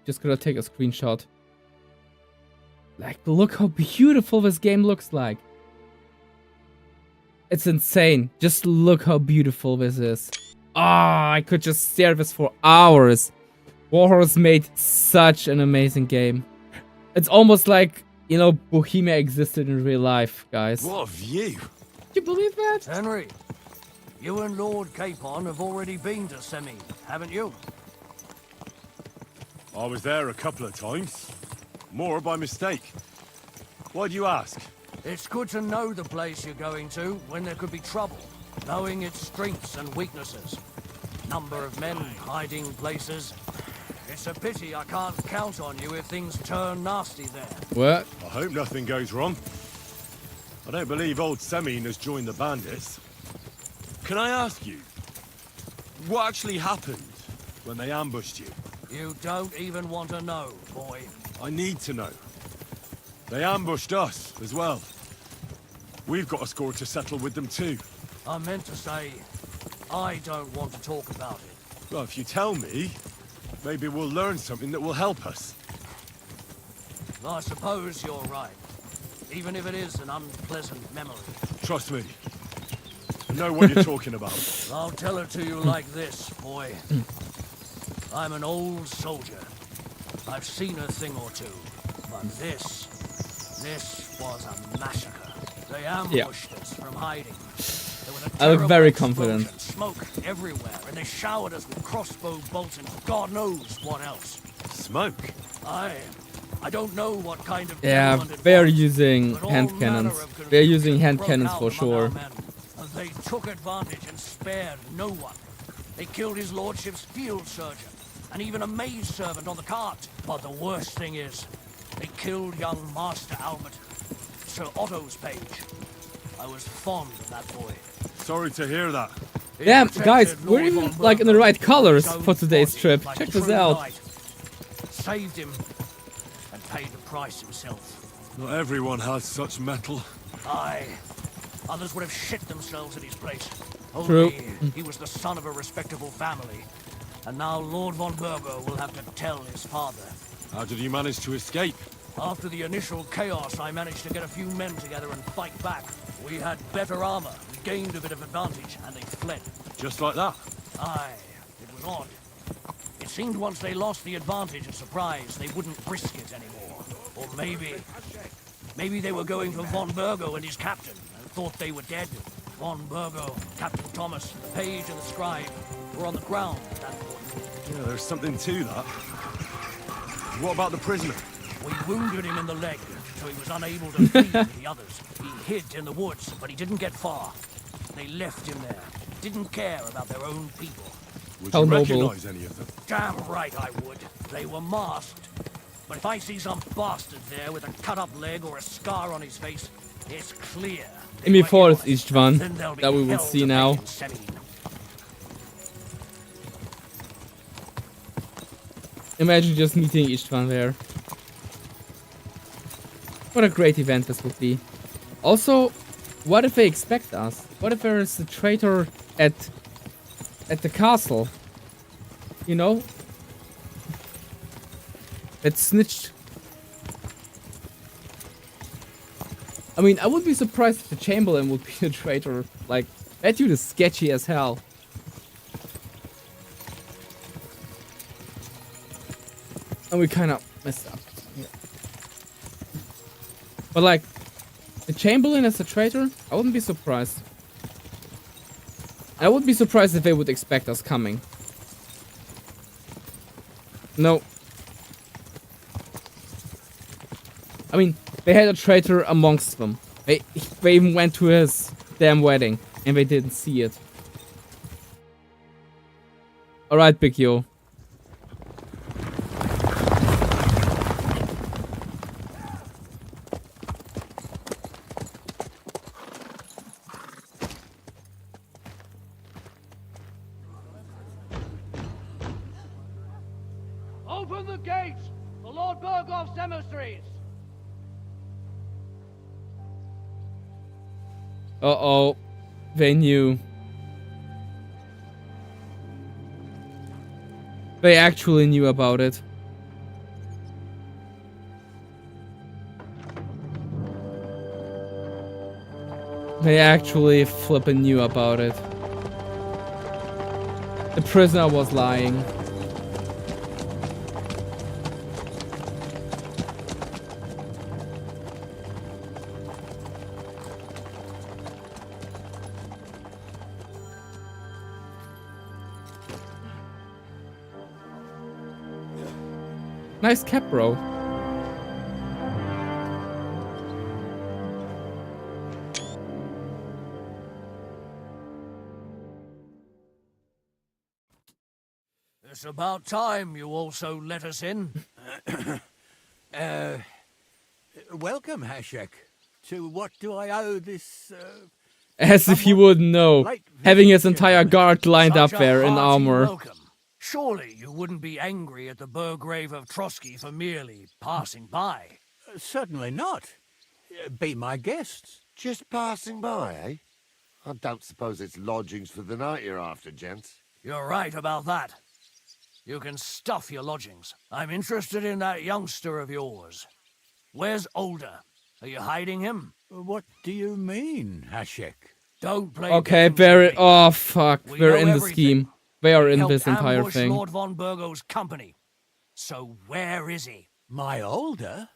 just gonna take a screenshot. Like, look how beautiful this game looks like. It's insane. Just look how beautiful this is. Ah, I could just stare at this for hours. Warhorse made such an amazing game. It's almost like, you know, Bohemia existed in real life, guys. What a view! Do you believe that? Henry, you and Lord Capon have already been to Semin, haven't you? I was there a couple of times. More by mistake. Why do you ask? It's good to know the place you're going to when there could be trouble, knowing its strengths and weaknesses. Number of men hiding places. It's a pity I can't count on you if things turn nasty there. What? I hope nothing goes wrong. I don't believe old Semin has joined the bandits. Can I ask you, what actually happened when they ambushed you? You don't even want to know, boy. I need to know. They ambushed us as well. We've got a score to settle with them too. I meant to say, I don't want to talk about it. Well, if you tell me, maybe we'll learn something that will help us. I suppose you're right. Even if it is an unpleasant memory. Trust me. I know what you're talking about. I'll tell it to you like this, boy. I'm an old soldier. I've seen a thing or two. But this was a massacre. They ambushed us from hiding. There was a I look very terrible confident. explosion, smoke everywhere, and they showered us with crossbow bolts and God knows what else. Smoke? I don't know what kind of Yeah, devilment it they're was, using but all hand manner cannons. of They're using hand broke cannons out for among sure. our men, and they took advantage and spared no one. They killed his lordship's field surgeon, and even a maid servant on the cart. But the worst thing is, they killed young Master Albert, Sir Otto's page. I was fond of that boy. Sorry to hear that. Damn, guys, we're even like in the right colors for today's trip. Check this out. Saved him and paid the price himself. Not everyone has such metal. Aye. Others would have shit themselves in his place. True. Only he was the son of a respectable family. And now Lord von Burgo will have to tell his father. How did you manage to escape? After the initial chaos, I managed to get a few men together and fight back. We had better armor, we gained a bit of advantage, and they fled. Just like that? Aye, it was odd. It seemed once they lost the advantage and surprise, they wouldn't risk it anymore. Or maybe they were going for von Burgo and his captain, and thought they were dead. Von Burgo, Captain Thomas, the page and the scribe were on the ground at that point. Yeah, there's something to that. What about the prisoner? We wounded him in the leg, so he was unable to flee with the others. He hid in the woods, but he didn't get far. They left him there. Didn't care about their own people. Would you recognize any of them? Damn right I would. They were masked. But if I see some bastard there with a cut-up leg or a scar on his face, it's clear. And before it's each one that we will see now. Imagine just meeting each one there. What a great event this would be. Also, what if they expect us? What if there is a traitor at the castle? You know? That snitched. I mean, I wouldn't be surprised if the Chamberlain would be a traitor. Like, that dude is sketchy as hell. And we kind of messed up. Yeah. But like, the Chamberlain as a traitor, I wouldn't be surprised. I wouldn't be surprised if they would expect us coming. No. I mean, they had a traitor amongst them. They even went to his damn wedding, and they didn't see it. Alright, Big Yo. Open the gates! The Lord Burgoff's emissaries! Uh-oh. They knew. They actually knew about it. They actually flippin' knew about it. The prisoner was lying. Nice cap, bro. It's about time you also let us in. Welcome, Hashek. To what do I owe this, As if he wouldn't know, having his entire guard lined up Such a there in hearty armor. welcome. Surely you wouldn't be angry at the Burgrave of Trotsky for merely passing by. Certainly not. Be my guests. Just passing by, eh? I don't suppose it's lodgings for the night you're after, gents. You're right about that. You can stuff your lodgings. I'm interested in that youngster of yours. Where's Older? Are you hiding him? What do you mean, Hashek? Don't play Okay, games very. with me. Oh fuck, We we're know in the everything. scheme. They are He in helped this entire ambush thing. Lord von Burgo's company. So where is he? My Older?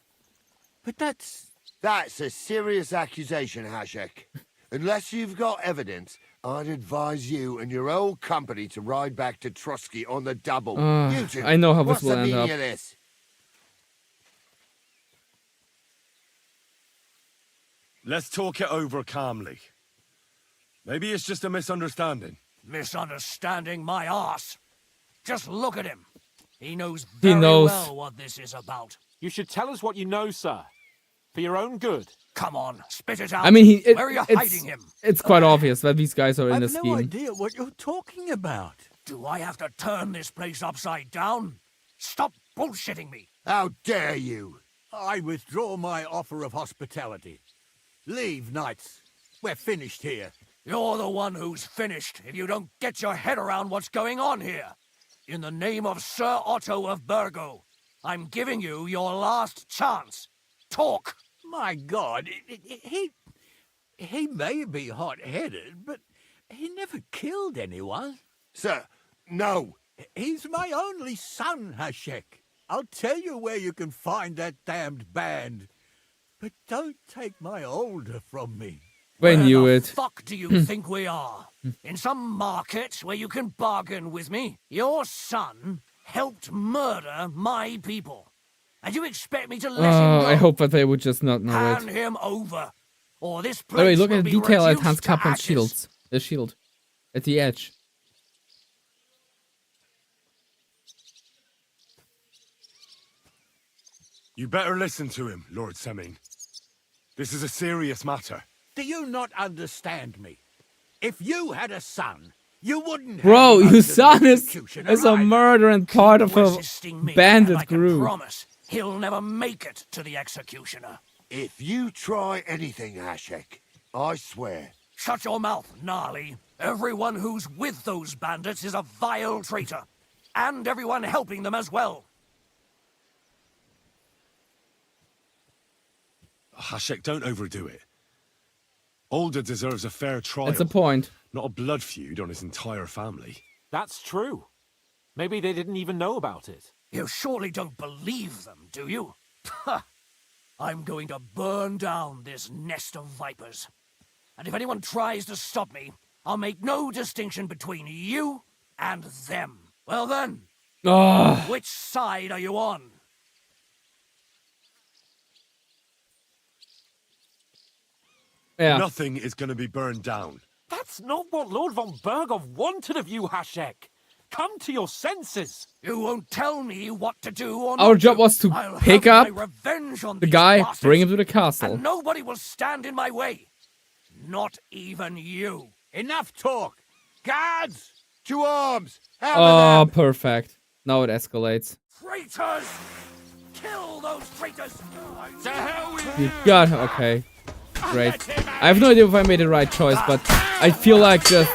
But that's a serious accusation, Hashek. Unless you've got evidence, I'd advise you and your old company to ride back to Trotsky on the double. You two, I know how this what's will the end meaning up. of this? Let's talk it over calmly. Maybe it's just a misunderstanding. Misunderstanding my arse. Just look at him. He knows He very knows. well what this is about. You should tell us what you know, sir. For your own good. Come on, spit it out. I mean, Where are you it's, hiding him? it's quite obvious that these guys are in the I've no scheme. idea what you're talking about. Do I have to turn this place upside down? Stop bullshitting me. How dare you? I withdraw my offer of hospitality. Leave, knights. We're finished here. You're the one who's finished if you don't get your head around what's going on here. In the name of Sir Otto of Burgo, I'm giving you your last chance. Talk. My God, he may be hot-headed, but he never killed anyone. Sir, no. He's my only son, Hashek. I'll tell you where you can find that damned band. But don't take my Older from me. We knew Where it. the fuck do you think we are? In some market where you can bargain with me? Your son helped murder my people. And you expect me to let him go? I hope that they would just not know Hand it. him over, or this By the way, place look will at the be detail at reduced Hans to Kaplan's ashes. shields. The shield. At the edge. You better listen to him, Lord Semin. This is a serious matter. Do you not understand me? If you had a son, you wouldn't Bro, have him your under son the is executioner a either. murderer and part of a Resisting me, and bandit I can group. promise he'll never make it to the executioner. If you try anything, Hashek, I swear. Shut your mouth, Gnarly. Everyone who's with those bandits is a vile traitor. And everyone helping them as well. Hashek, don't overdo it. Older deserves a fair trial. That's the point. Not a blood feud on his entire family. That's true. Maybe they didn't even know about it. You surely don't believe them, do you? Ha! I'm going to burn down this nest of vipers. And if anyone tries to stop me, I'll make no distinction between you and them. Well then, which side are you on? Yeah. Nothing is going to be burned down. That's not what Lord von Burgov wanted of you, Hashek. Come to your senses. You won't tell me what to do or Our not job do. was to I'll pick have up my revenge on the these guy, bastards, bring him to the castle. and nobody will stand in my way. Not even you. Enough talk. Guards, to arms. Oh, perfect. Now it escalates. Traitors! Kill those traitors! To hell with You got okay. Great. I have no idea if I made the right choice, but I feel like just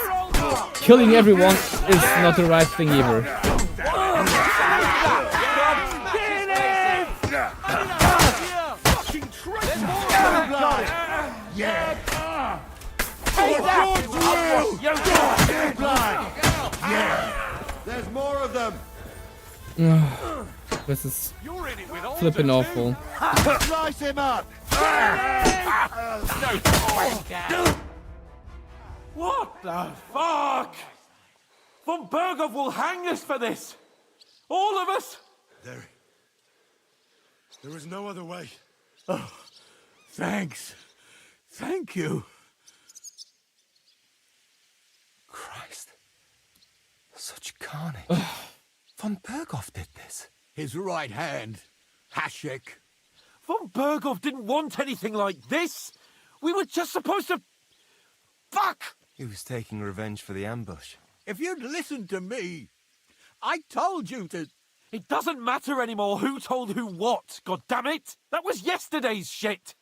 killing everyone is not the right thing either. There's more of them. This is flipping awful. Slice him up. What the fuck? Von Berghoff will hang us for this. All of us. There is no other way. Oh, thanks. Thank you. Christ. Such carnage. Von Berghoff did this. His right hand, Hashek. Von Berghoff didn't want anything like this. We were just supposed to... Fuck! He was taking revenge for the ambush. If you'd listened to me, I told you to... It doesn't matter anymore who told who what, God damn it! That was yesterday's shit!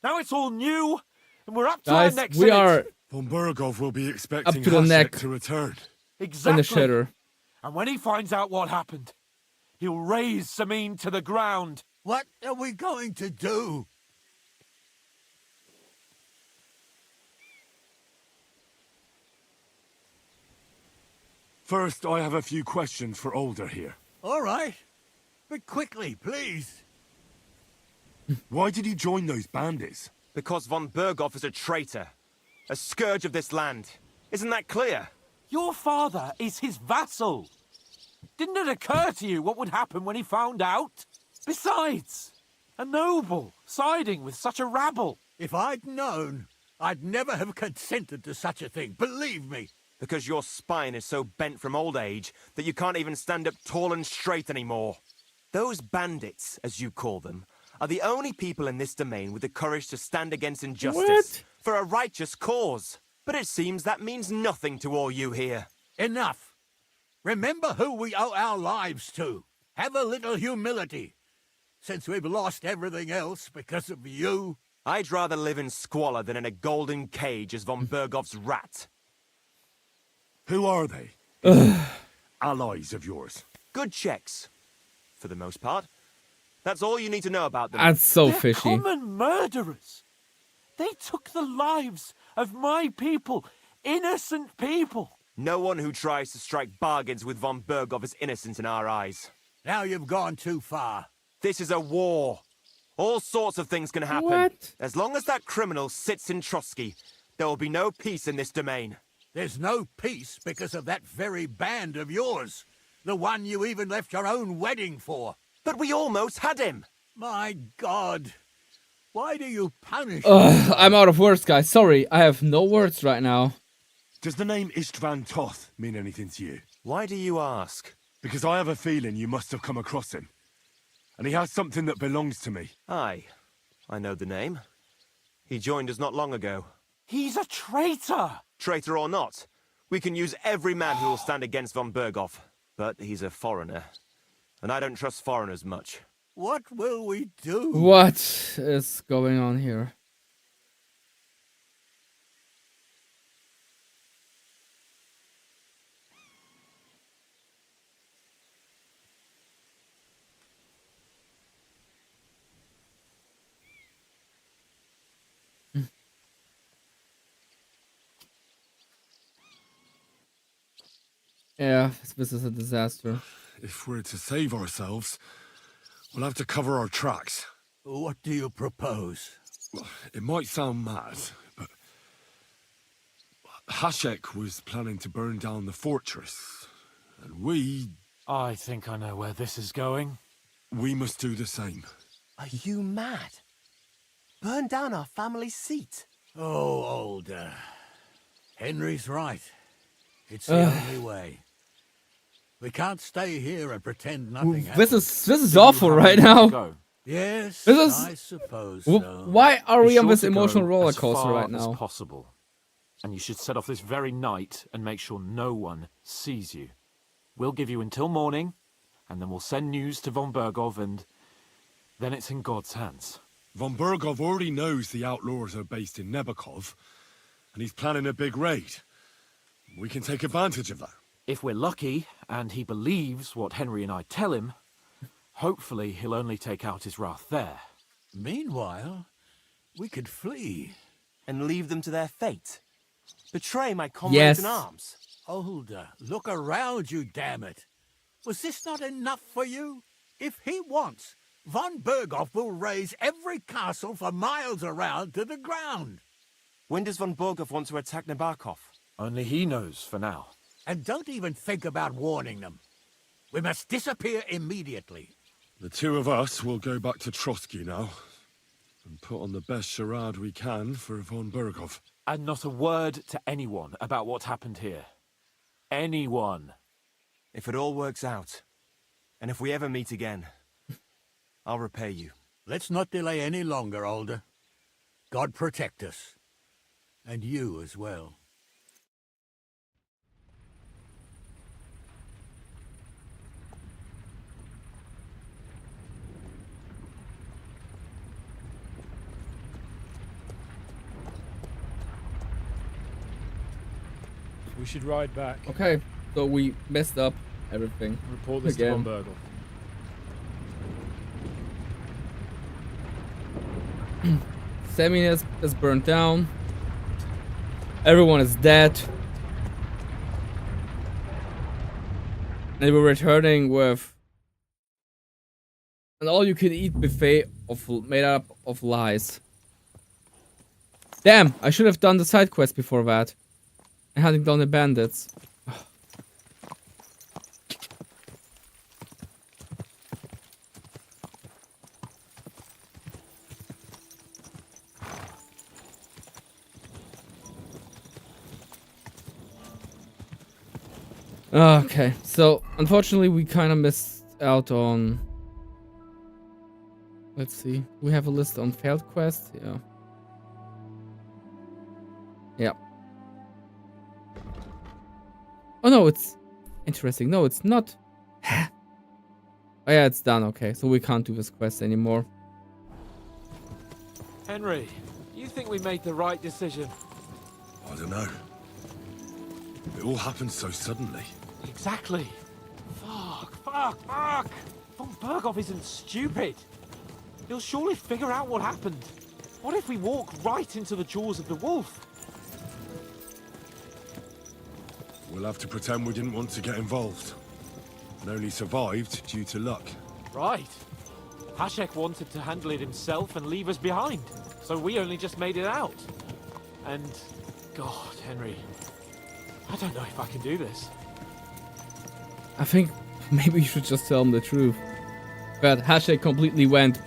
Now it's all new, and we're up to our necks we are Von Berghoff will be expecting up to the neck to return. Exactly. in the shitter. And when he finds out what happened, he'll raise Semin to the ground. What are we going to do? First, I have a few questions for Older here. All right. But quickly, please. Why did you join those bandits? Because von Berghoff is a traitor. A scourge of this land. Isn't that clear? Your father is his vassal. Didn't it occur to you what would happen when he found out? Besides, a noble siding with such a rabble. If I'd known, I'd never have consented to such a thing, believe me. Because your spine is so bent from old age that you can't even stand up tall and straight anymore. Those bandits, as you call them, are the only people in this domain with the courage to stand against injustice for a righteous cause. But it seems that means nothing to all you here. Enough. Remember who we owe our lives to. Have a little humility. Since we've lost everything else because of you. I'd rather live in squalor than in a golden cage as von Berghoff's rat. Who are they? Allies of yours? Good checks, for the most part. That's all you need to know about them. That's so They're fishy. common murderers. They took the lives of my people, innocent people. No one who tries to strike bargains with von Berghoff is innocent in our eyes. Now you've gone too far. This is a war. All sorts of things can happen. What? As long as that criminal sits in Trotsky, there will be no peace in this domain. There's no peace because of that very band of yours. The one you even left your own wedding for. But we almost had him. My God. Why do you punish I'm out of words, guys. Sorry, I have no words right now. Does the name Istvan Toth mean anything to you? Why do you ask? Because I have a feeling you must have come across him. And he has something that belongs to me. Aye, I know the name. He joined us not long ago. He's a traitor. Traitor or not, we can use every man who will stand against von Berghoff. But he's a foreigner, and I don't trust foreigners much. What will we do? What is going on here? Yeah, this is a disaster. If we're to save ourselves, we'll have to cover our tracks. What do you propose? Well, it might sound mad, but Hashek was planning to burn down the fortress, and we... I think I know where this is going. We must do the same. Are you mad? Burn down our family seat. Oh, Older. Henry's right. It's the only way. We can't stay here and pretend nothing happened. This is awful right now. Yes, This is. I suppose so. Why are we Be on sure this to emotional go roller as coaster far right as now? possible. And you should set off this very night and make sure no one sees you. We'll give you until morning, and then we'll send news to von Berghoff, and then it's in God's hands. Von Berghoff already knows the outlaws are based in Nebakov, and he's planning a big raid. We can take advantage of that. If we're lucky, and he believes what Henry and I tell him, hopefully he'll only take out his wrath there. Meanwhile, we could flee. And leave them to their fate. Betray my comrades in Yes. arms? Older, look around you, damn it. Was this not enough for you? If he wants, von Berghoff will raise every castle for miles around to the ground. When does von Berghoff want to attack Nabokov? Only he knows for now. And don't even think about warning them. We must disappear immediately. The two of us will go back to Trotsky now and put on the best charade we can for von Berghoff. And not a word to anyone about what happened here. Anyone. If it all works out, and if we ever meet again, I'll repay you. Let's not delay any longer, Older. God protect us. And you as well. We should ride back. Okay, so we messed up everything. Report this again. to von Berghoff. Semin is burnt down. Everyone is dead. And we're returning with an all-you-can-eat buffet made up of lies. Damn! I should have done the side quest before that. And hunting down the bandits. Okay, so unfortunately we kind of missed out on... Let's see, we have a list on failed quests, yeah. Yeah. Oh no, it's... Interesting, no it's not. Oh yeah, it's done, okay, so we can't do this quest anymore. Henry, you think we made the right decision? I don't know. It all happened so suddenly. Exactly. Fuck. Von Berghoff isn't stupid. He'll surely figure out what happened. What if we walk right into the jaws of the wolf? We'll have to pretend we didn't want to get involved. And only survived due to luck. Right. Hashek wanted to handle it himself and leave us behind. So we only just made it out. And... God, Henry. I don't know if I can do this. I think maybe you should just tell him the truth. But Hashek completely went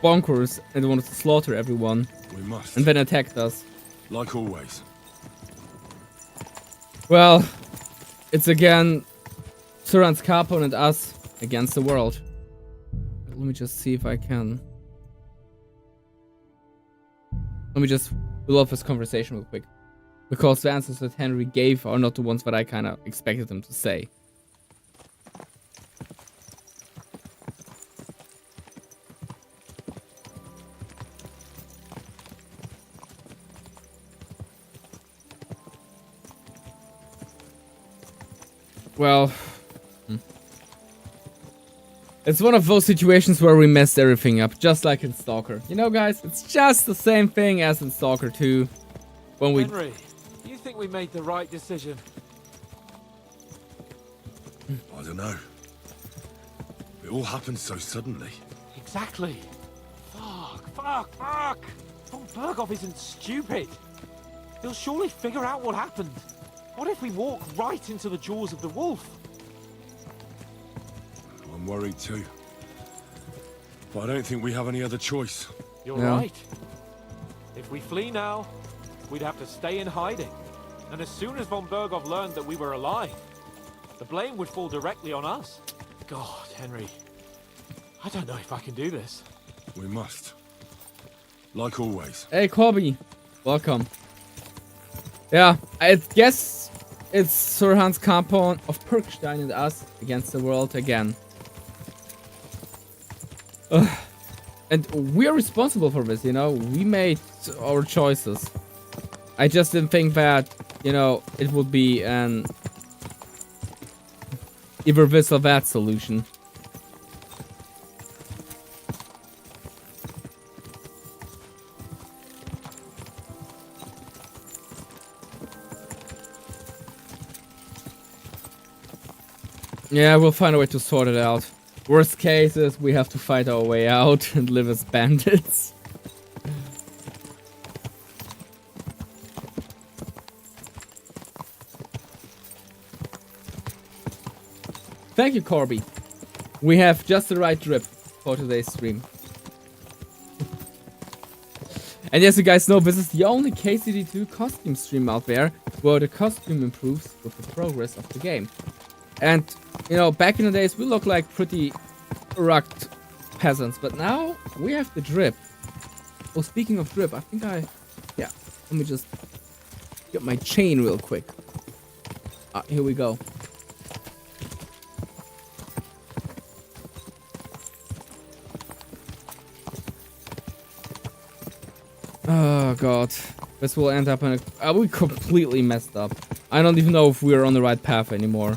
bonkers and wanted to slaughter everyone. We must. And then attacked us. Like always. Well, it's again Suran's Capon and us against the world. Let me just see if I can. Let me just pull off this conversation real quick. Because the answers that Henry gave are not the ones that I kind of expected him to say. Well, it's one of those situations where we messed everything up, just like in Stalker. You know, guys, it's just the same thing as in Stalker 2. When we... Henry, you think we made the right decision? I don't know. It all happened so suddenly. Exactly. Fuck. Von Berghoff isn't stupid. He'll surely figure out what happened. What if we walk right into the jaws of the wolf? I'm worried too. But I don't think we have any other choice. You're right. If we flee now, we'd have to stay in hiding. And as soon as von Berghoff learned that we were alive, the blame would fall directly on us. God, Henry. I don't know if I can do this. We must. Like always. Hey, Corby. Welcome. Yeah, I guess it's Sir Hans Capon of Perkstein and us against the world again. And we're responsible for this, you know? We made our choices. I just didn't think that, you know, it would be an either this or that solution. Yeah, we'll find a way to sort it out. Worst case is we have to fight our way out and live as bandits. Thank you, Corby. We have just the right drip for today's stream. And as you guys know, this is the only KCD2 costume stream out there where the costume improves with the progress of the game. And, you know, back in the days we looked like pretty rugged peasants, but now we have the drip. Oh, speaking of drip, I think yeah, let me just get my chain real quick. Here we go. Oh god, this will end up in a... we completely messed up. I don't even know if we're on the right path anymore.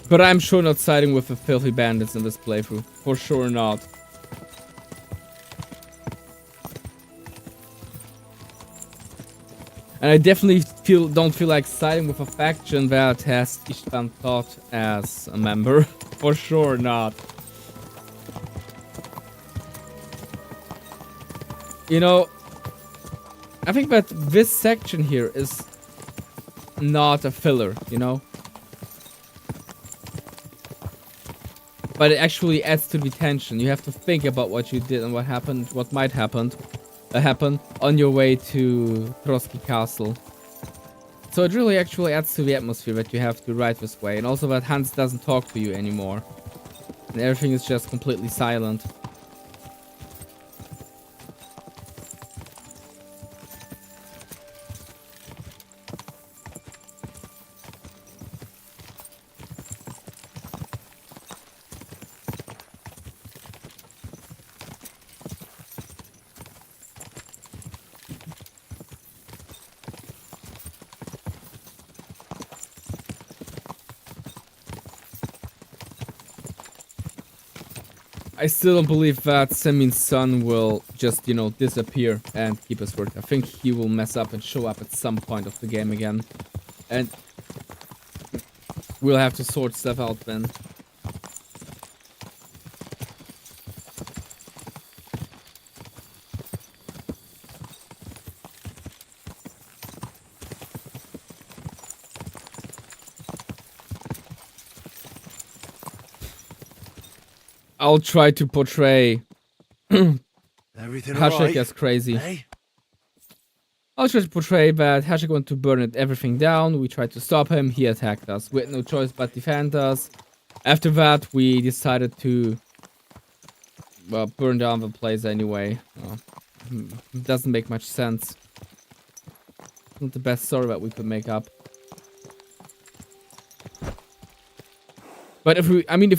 But I'm sure not siding with the filthy bandits in this playthrough. For sure not. And I definitely don't feel like siding with a faction that has Istvan Thought as a member. For sure not. You know, I think that this section here is not a filler, you know? But it actually adds to the tension. You have to think about what you did and what happened, what might happen on your way to Troski Castle. So it really actually adds to the atmosphere that you have to ride this way. And also that Hans doesn't talk to you anymore. And everything is just completely silent. I still don't believe that Semin's son will just, you know, disappear and keep his word. I think he will mess up and show up at some point of the game again. And we'll have to sort stuff out then. I'll try to portray Everything Hashik alright? as crazy. Hey? I'll try to portray that Hashik wanted to burn everything down. We tried to stop him. He attacked us. We had no choice but defend us. After that, we decided to burn down the place anyway. It doesn't make much sense. Not the best story that we could make up. But if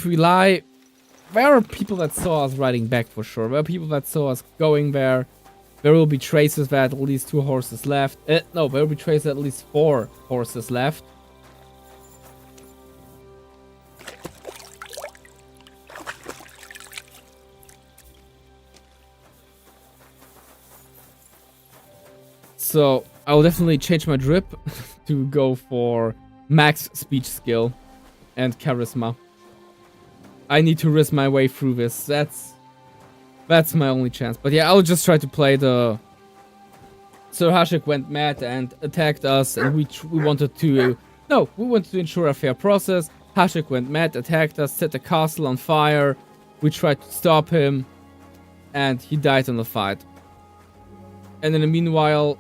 we lie, there are people that saw us riding back for sure. There are people that saw us going there. There will be traces that at least 2 horses left. No, there will be traces that at least 4 horses left. So I'll definitely change my drip to go for max speech skill and charisma. I need to risk my way through this. That's my only chance. But yeah, I'll just try to play the... So Hashik went mad and attacked us, and we wanted to... No, we wanted to ensure a fair process. Hashik went mad, attacked us, set the castle on fire. We tried to stop him, and he died in the fight. And in the meanwhile,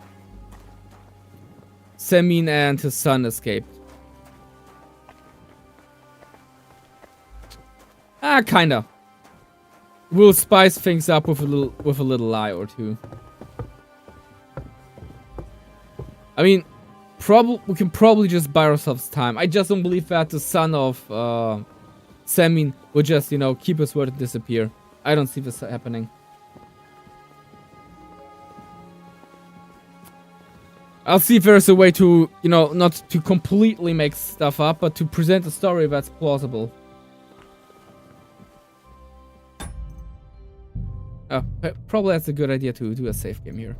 Semin and his son escaped. Kinda. We'll spice things up with a little lie or two. I mean, we can probably just buy ourselves time. I just don't believe that the son of Semin will just, you know, keep his word and disappear. I don't see this happening. I'll see if there's a way to, you know, not to completely make stuff up, but to present a story that's plausible. Probably that's a good idea to do a safe game here.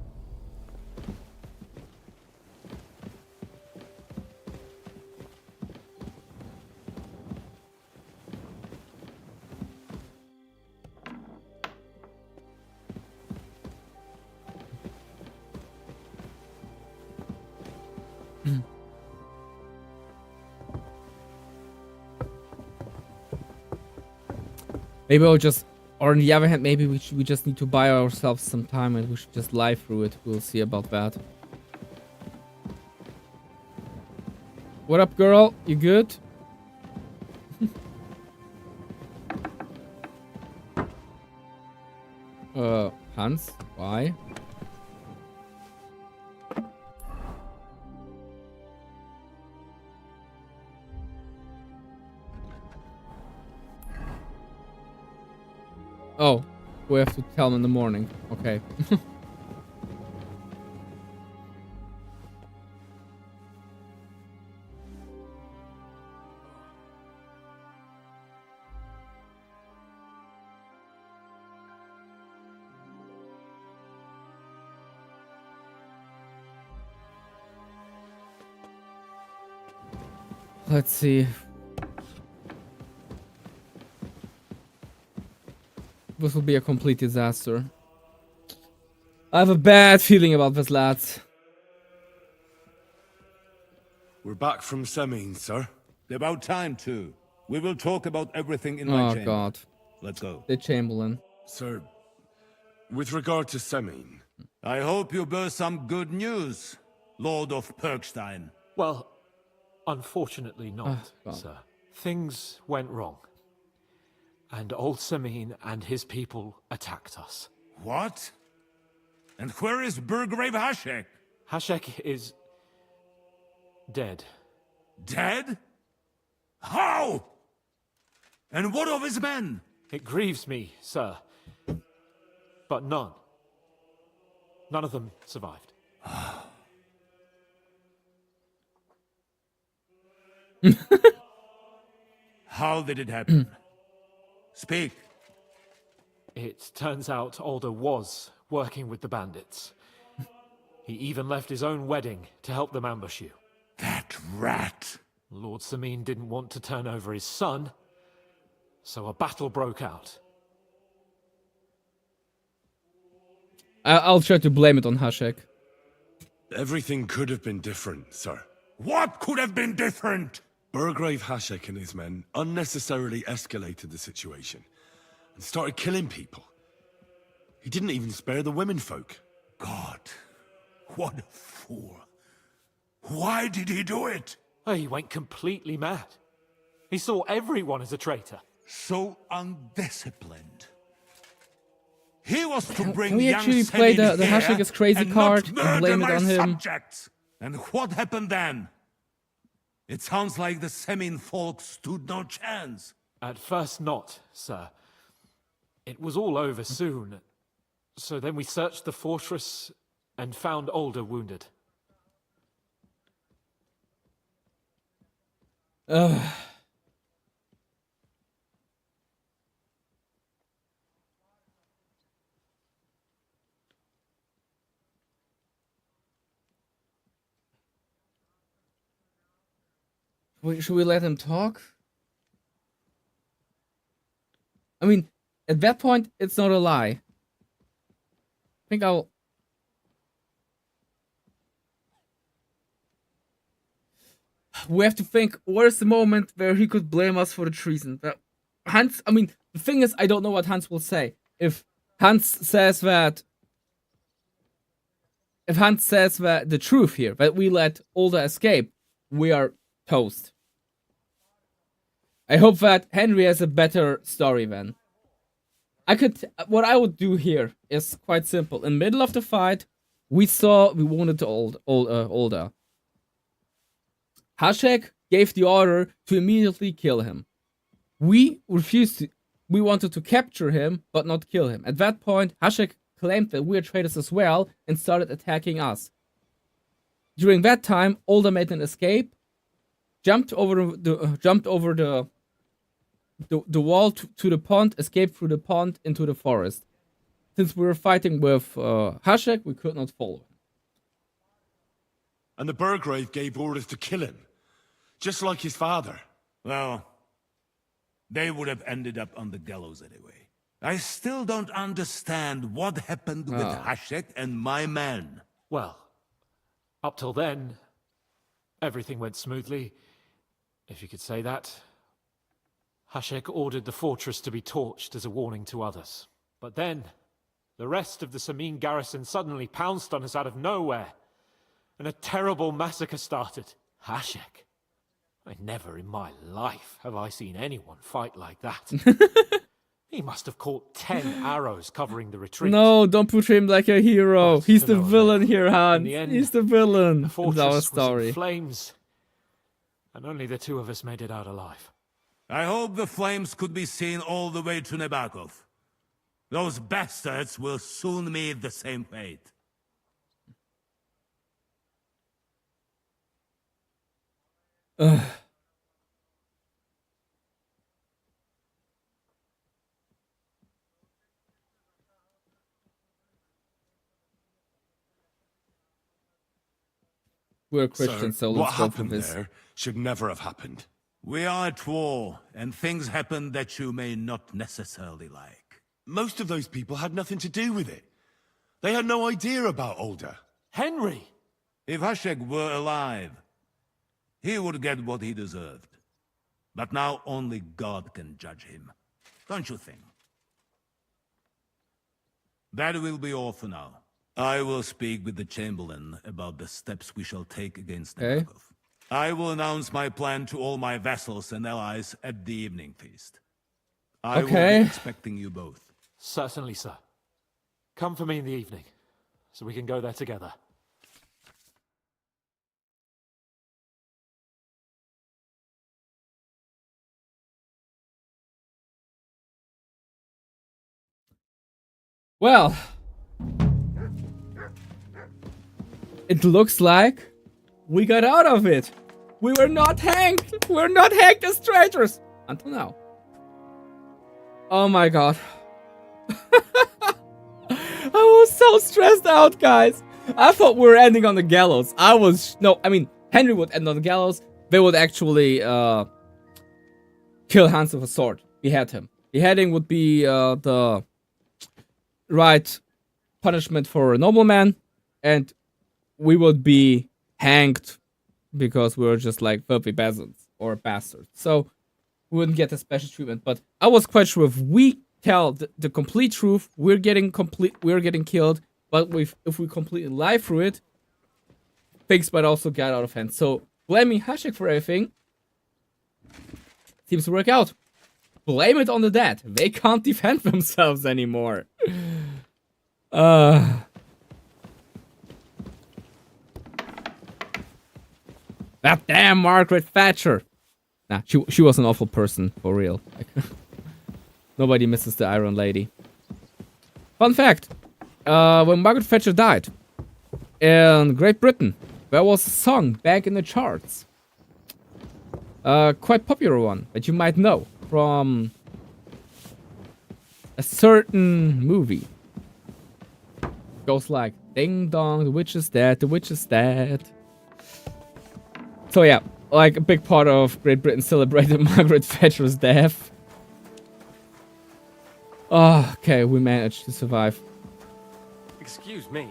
Maybe I'll just, or on the other hand, maybe we just need to buy ourselves some time and we should just lie through it. We'll see about that. What up, girl? You good? Hans? Why? Oh, we have to tell him in the morning. Okay. Let's see. This will be a complete disaster. I have a bad feeling about this, lads. We're back from Semin, sir. About time, too. We will talk about everything in my chamber. Oh, God. Let's go. The Chamberlain. Sir, with regard to Semin... I hope you bear some good news, Lord of Perkstein. Well, unfortunately not, God. sir. Things went wrong. And old Semin and his people attacked us. What? And where is Burgrave Hashek? Hashek is... dead. Dead? How? And what of his men? It grieves me, sir. But none. None of them survived. How did it happen? Speak. It turns out Alder was working with the bandits. He even left his own wedding to help them ambush you. That rat! Lord Semin didn't want to turn over his son, so a battle broke out. I'll try to blame it on Hashek. Everything could have been different, sir. What could have been different? Burgrave Hashek and his men unnecessarily escalated the situation and started killing people. He didn't even spare the womenfolk. God, what a fool. Why did he do it? Oh, he went completely mad. He saw everyone as a traitor. So undisciplined. He was to bring Can we young actually play Semin the here Hashek is crazy and card not and blame it murder on my him? subjects? And what happened then? It sounds like the Semin folk stood no chance. At first not, sir. It was all over soon. So then we searched the fortress and found Alder wounded. Should we let him talk? I mean, at that point, it's not a lie. I think I'll... We have to think, where's the moment where he could blame us for the treason? But Hans, I mean, the thing is, I don't know what Hans will say. If Hans says that the truth here, that we let Alder escape, we are toast. I hope that Henry has a better story then. What I would do here is quite simple. In the middle of the fight, we wanted to Alder. Hashek gave the order to immediately kill him. We wanted to capture him, but not kill him. At that point, Hashek claimed that we are traitors as well and started attacking us. During that time, Alder made an escape, jumped over the wall to the pond, escaped through the pond into the forest. Since we were fighting with Hashek, we could not follow him. And the Burgrave gave orders to kill him, just like his father. Well, they would have ended up on the gallows anyway. I still don't understand what happened with Hashek and my men. Well, up till then, Everything went smoothly, if you could say that. Hashek ordered the fortress to be torched as a warning to others. But then, the rest of the Semin garrison suddenly pounced on us out of nowhere, and a terrible massacre started. Hashek. Never in my life have I seen anyone fight like that. He must have caught 10 arrows covering the retreat. No, don't portray him like a hero. But He's to the no villain avail. here, In Hans. the end, He's the villain the in fortress our was story. in flames, and only the two of us made it out alive. I hope the flames could be seen all the way to Nebakov. Those bastards will soon meet the same fate. Ugh. We're Christians, so what let's go for happened this. there should never have happened. We are at war, and things happen that you may not necessarily like. Most of those people had nothing to do with it. They had no idea about Older. Henry! If Hashek were alive, he would get what he deserved. But now only God can judge him. Don't you think? That will be all for now. I will speak with the Chamberlain about the steps we shall take against Nebakov. I will announce my plan to all my vassals and allies at the evening feast. I will be expecting you both. Certainly, sir. Come for me in the evening, so we can go there together. Well, it looks like we got out of it. We were not hanged. We're not hanged as traitors. Until now. Oh my god. I was so stressed out, guys. I thought we were ending on the gallows. Henry would end on the gallows. They would actually kill Hans with a sword. Behead him. Beheading would be the right punishment for a nobleman, and we would be hanged because we were just like filthy peasants or bastards. So we wouldn't get a special treatment. But I was quite sure if we tell the complete truth, we're getting killed. But if we completely lie through it, things might also get out of hand. So blaming Hashek for everything seems to work out. Blame it on the dead. They can't defend themselves anymore. That damn Margaret Thatcher. Nah, she was an awful person, for real. Like, nobody misses the Iron Lady. Fun fact. When Margaret Thatcher died, in Great Britain, there was a song back in the charts. Quite popular one that you might know from a certain movie. Goes like, ding dong, the witch is dead, the witch is dead. So yeah, like a big part of Great Britain celebrated Margaret Thatcher's death. Oh, okay, we managed to survive. Excuse me.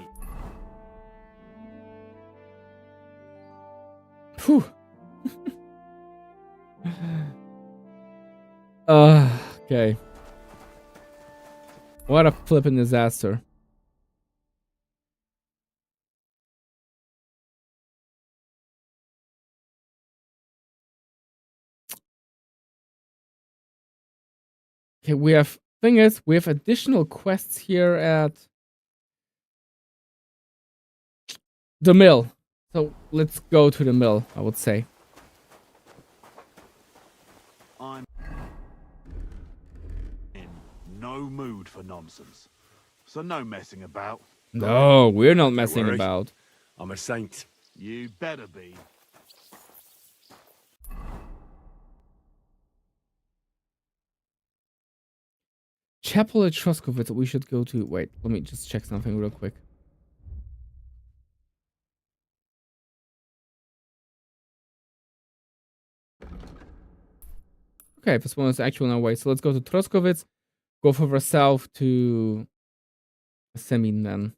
Whew. Okay. What a flippin' disaster. Okay, we have additional quests here at the mill. So let's go to the mill, I would say. I'm in no mood for nonsense. So no messing about. No, we're not messing about. I'm a saint. You better be. Chapel at Troskovitz we should go to. Wait, let me just check something real quick. Okay, this one is actually on our way. So let's go to Troskovitz, go further south to Semin then.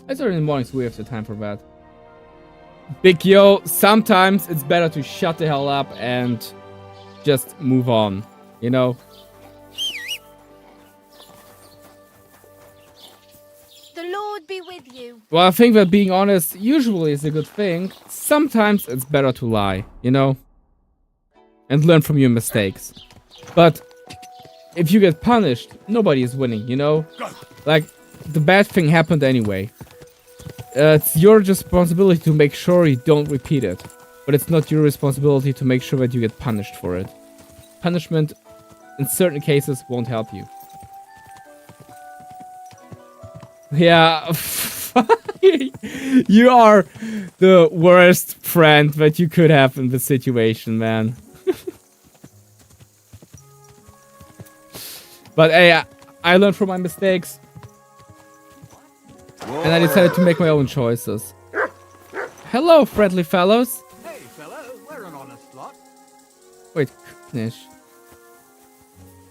It's early in the morning, so we have the time for that. Big yo, sometimes it's better to shut the hell up and just move on, you know? The Lord be with you. Well, I think that being honest usually is a good thing. Sometimes it's better to lie, you know? And learn from your mistakes. But if you get punished, nobody is winning, you know? Like, the bad thing happened anyway. It's your responsibility to make sure you don't repeat it. But it's not your responsibility to make sure that you get punished for it. Punishment, in certain cases, won't help you. Yeah, you are the worst friend that you could have in this situation, man. But hey, I learned from my mistakes. And I decided to make my own choices. Hello, friendly fellows. Hey, fellow, we're an honest lot. Wait, Nish.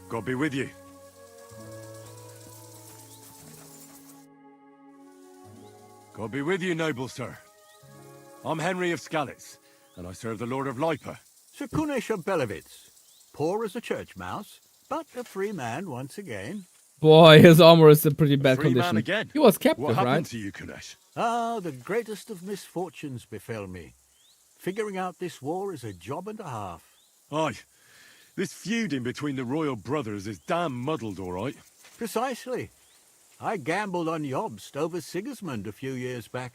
God be with you. God be with you, noble sir. I'm Henry of Skalitz, and I serve the Lord of Lipa. Sir Kunesh of Belevitz. Poor as a church mouse, but a free man once again. Boy, his armor is in pretty bad Free man condition. again? He was captive, What happened right? to you, Kunesh? Ah, the greatest of misfortunes befell me. Figuring out this war is a job and a half. Aye. This feuding between the royal brothers is damn muddled, all right. Precisely. I gambled on Jobst over Sigismund a few years back.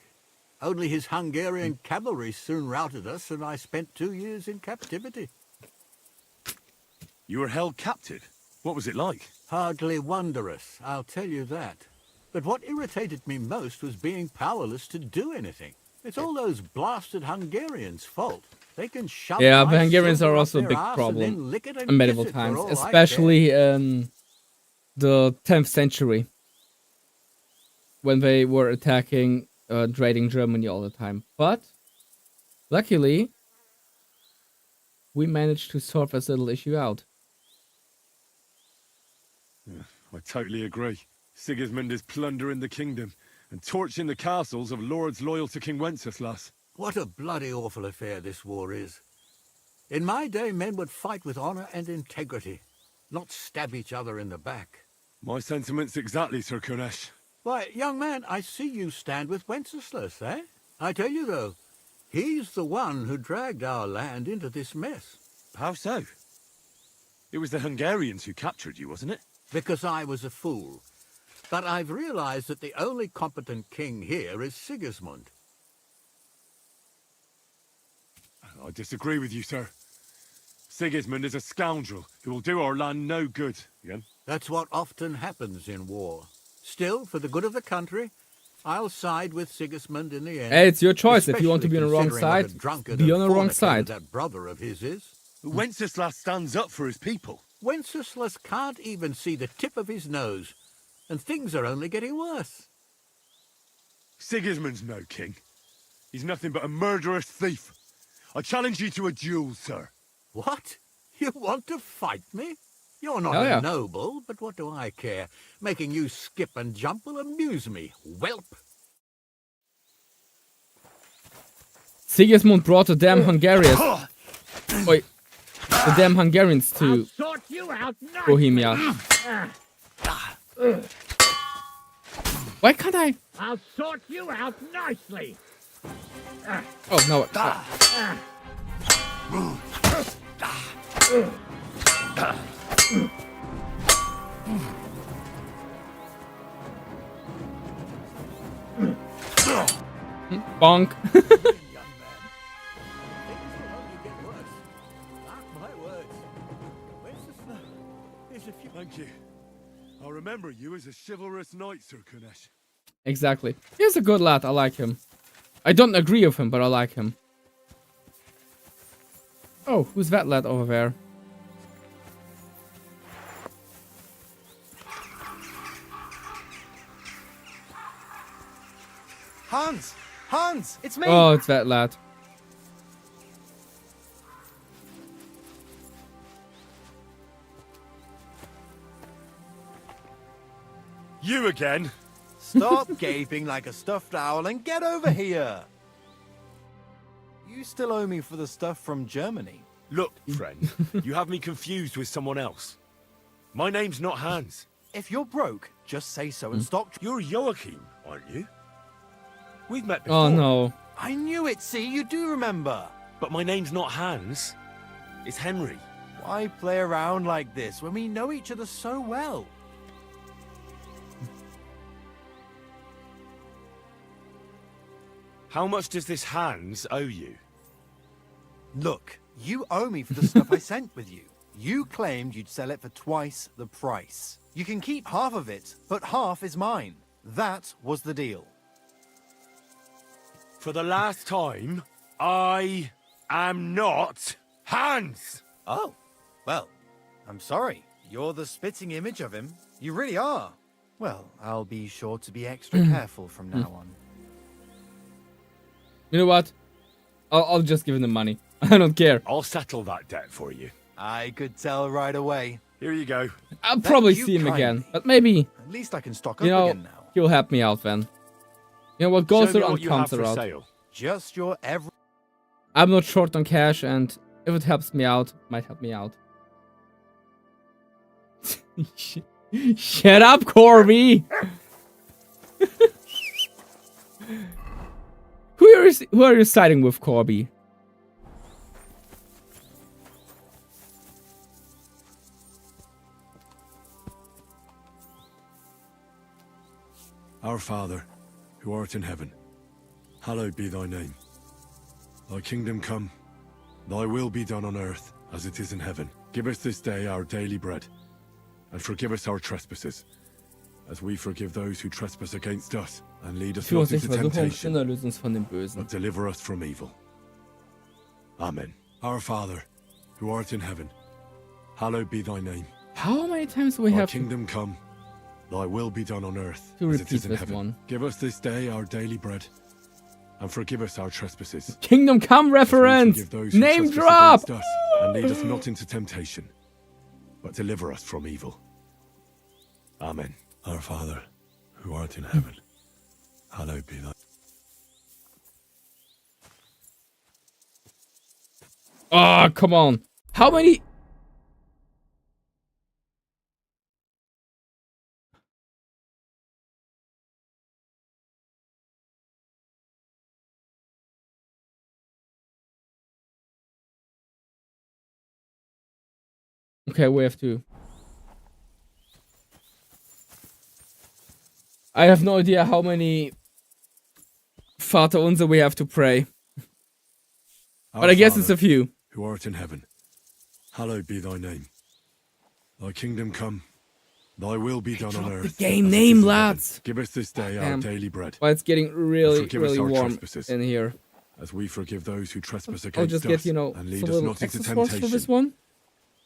Only his Hungarian cavalry soon routed us, and I spent 2 years in captivity. You were held captive? What was it like? Hardly wondrous, I'll tell you that. But what irritated me most was being powerless to do anything. It's all those blasted Hungarians' fault. They can shove Yeah, my the Hungarians silver are up also a their big arse and problem then lick it and in medieval kiss it for times, all I care. especially in the 10th century, when they were attacking, raiding Germany all the time. But luckily, we managed to sort this little issue out. I totally agree. Sigismund is plundering the kingdom and torching the castles of lords loyal to King Wenceslas. What a bloody awful affair this war is. In my day, men would fight with honor and integrity, not stab each other in the back. My sentiments exactly, Sir Kunesh. Why, young man, I see you stand with Wenceslas, eh? I tell you, though, he's the one who dragged our land into this mess. How so? It was the Hungarians who captured you, wasn't it? Because I was a fool. But I've realized that the only competent king here is Sigismund. I disagree with you, sir. Sigismund is a scoundrel who will do our land no good. Again? That's what often happens in war. Still, for the good of the country, I'll side with Sigismund in the end. Hey, it's your choice. If you want to be on the wrong side, be on the wrong side. That brother of his is. Wenceslas stands up for his people. Wenceslas can't even see the tip of his nose, and things are only getting worse. Sigismund's no king. He's nothing but a murderous thief. I challenge you to a duel, sir. What? You want to fight me? You're not a noble, but what do I care? Making you skip and jump will amuse me, whelp. Sigismund brought the damn Hungarians. Wait, the damn Hungarians to Bohemia. Why can't I? I'll sort you out nicely. Oh no! Bonk. Thank you. I'll remember you as a chivalrous knight, Sir Kunesh. Exactly. He's a good lad. I like him. I don't agree with him, but I like him. Oh, who's that lad over there? Hans! Hans! It's me! Oh, it's that lad. You again? Stop gaping like a stuffed owl and get over here. You still owe me for the stuff from Germany. Look, friend, you have me confused with someone else. My name's not Hans. If you're broke, just say so and stop. You're Joachim, aren't you? We've met before. Oh no. I knew it, see, you do remember. But my name's not Hans. It's Henry. Why play around like this when we know each other so well? How much does this Hans owe you? Look, you owe me for the stuff I sent with you. You claimed you'd sell it for twice the price. You can keep half of it, but half is mine. That was the deal. For the last time, I am not Hans! Oh, well, I'm sorry. You're the spitting image of him. You really are. Well, I'll be sure to be extra careful from now on. You know what? I'll just give him the money. I don't care. I'll settle that debt for you. I could tell right away. Here you go. I'll probably see him again, but maybe, At least I can stock you up know, again now. he'll help me out then. You know what goes Show me around what you have comes for around. sale. Just your every... I'm not short on cash, and if it helps me out, it might help me out. Shut up, Corby! Who are you siding with, Corby? Our Father, who art in heaven, hallowed be thy name. Thy kingdom come, thy will be done on earth as it is in heaven. Give us this day our daily bread, and forgive us our trespasses, as we forgive those who trespass against us. And lead us not into temptation, but deliver us from evil. Amen. Our Father, who art in heaven, hallowed be thy name. How many times do we Thy have kingdom come, thy will be done on earth to as it repeat is in this heaven. one? Give us this day our daily bread, and forgive us our trespasses. Kingdom Come reference! Name drop! Us, and lead us not into temptation, but deliver us from evil. Amen. Our Father, who art in heaven, hallowed be thy... Oh, come on. How many... Okay, we have to... I have no idea how many Vater Unser we have to pray. But I guess it's a few. Who art in heaven, hallowed be thy name. Thy kingdom come, thy will be done on earth. The game name, lads. Give us this day our daily bread. Well, it's getting really, really warm in here. As we forgive those who trespass against us. I'll just get, you know, and lead some us little not into accessories for temptation, this one.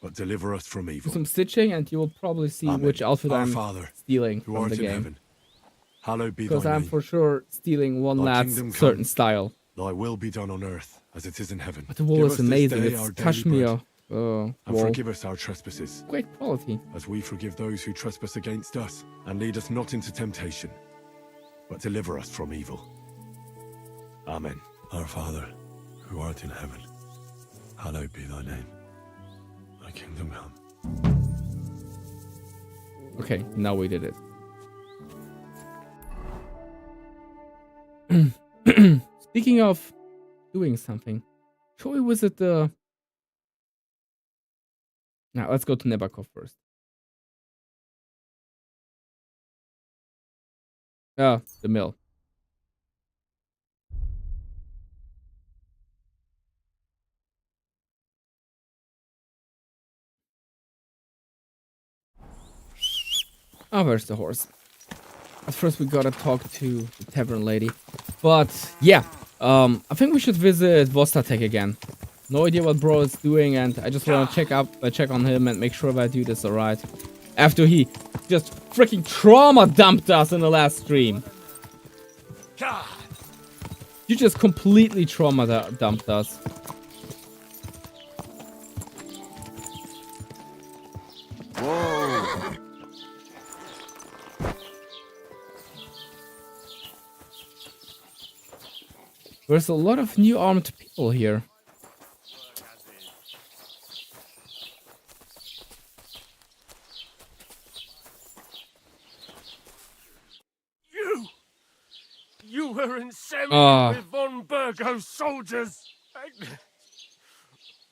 but deliver us from evil. Some stitching, and you will probably see Amen. which outfit Our I'm Father, stealing who from art the in game. heaven, hallowed be Because thy I'm name. for sure stealing one Thy lad's kingdom come, certain style. Thy will be done on earth as it is in heaven. But the wall Give is us this amazing. day It's our daily cashmere. bread, and wall. forgive us our trespasses. Great quality. As we forgive those who trespass against us. And lead us not into temptation, but deliver us from evil. Amen. Our Father, who art in heaven, hallowed be thy name. Thy kingdom come. Okay, now we did it. Speaking of doing something, shall we visit the... Now, let's go to Nebakov first. Ah, the mill. Oh, where's the horse? At first we gotta talk to the tavern lady. But, yeah. I think we should visit Vostatek again. No idea what bro is doing, and I just wanna check on him and make sure that dude is alright. After he just freaking trauma dumped us in the last stream. You just completely trauma dumped us. Whoa. There's a lot of new armed people here. You were in Semin with von Burgo's soldiers.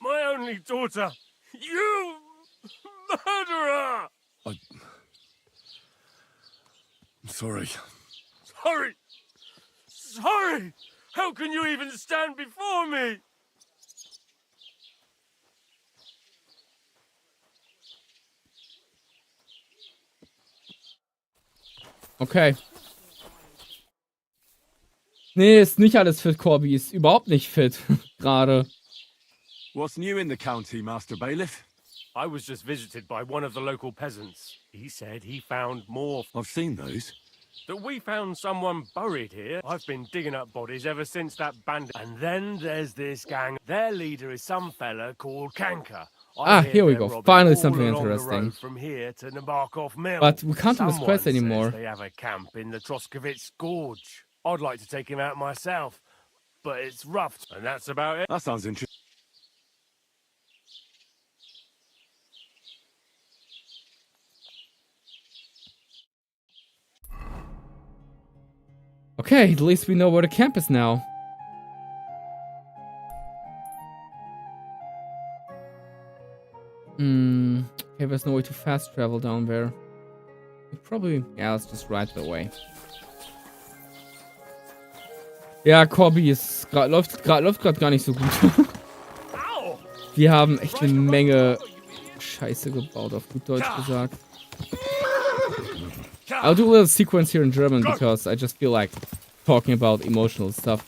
My only daughter. You murderer! I'm sorry. Sorry! Sorry! How can you even stand before me? Okay. Nee, ist nicht alles fit, Corby. Ist überhaupt nicht fit. Gerade. What's new in the county, Master Bailiff? I was just visited by one of the local peasants. He said he found more. I've seen those. That we found someone buried here. I've been digging up bodies ever since that bandit. And then there's this gang. Their leader is some fella called Kanka. Here we go. Finally something interesting. From here to Nabarkov Mill. But we can't do this quest Someone anymore. says they have a camp in the Troskovitz Gorge. I'd like to take him out myself, but it's rough, and that's about it. That sounds interesting. Okay, at least we know where the camp is now. Okay, there's no way to fast travel down there. Probably, yeah, let's just ride the way. Ja, Corby ist läuft gerade gar nicht so gut. Wir haben echt eine Menge Scheiße gebaut, auf gut Deutsch gesagt. I'll do a little sequence here in German because I just feel like talking about emotional stuff.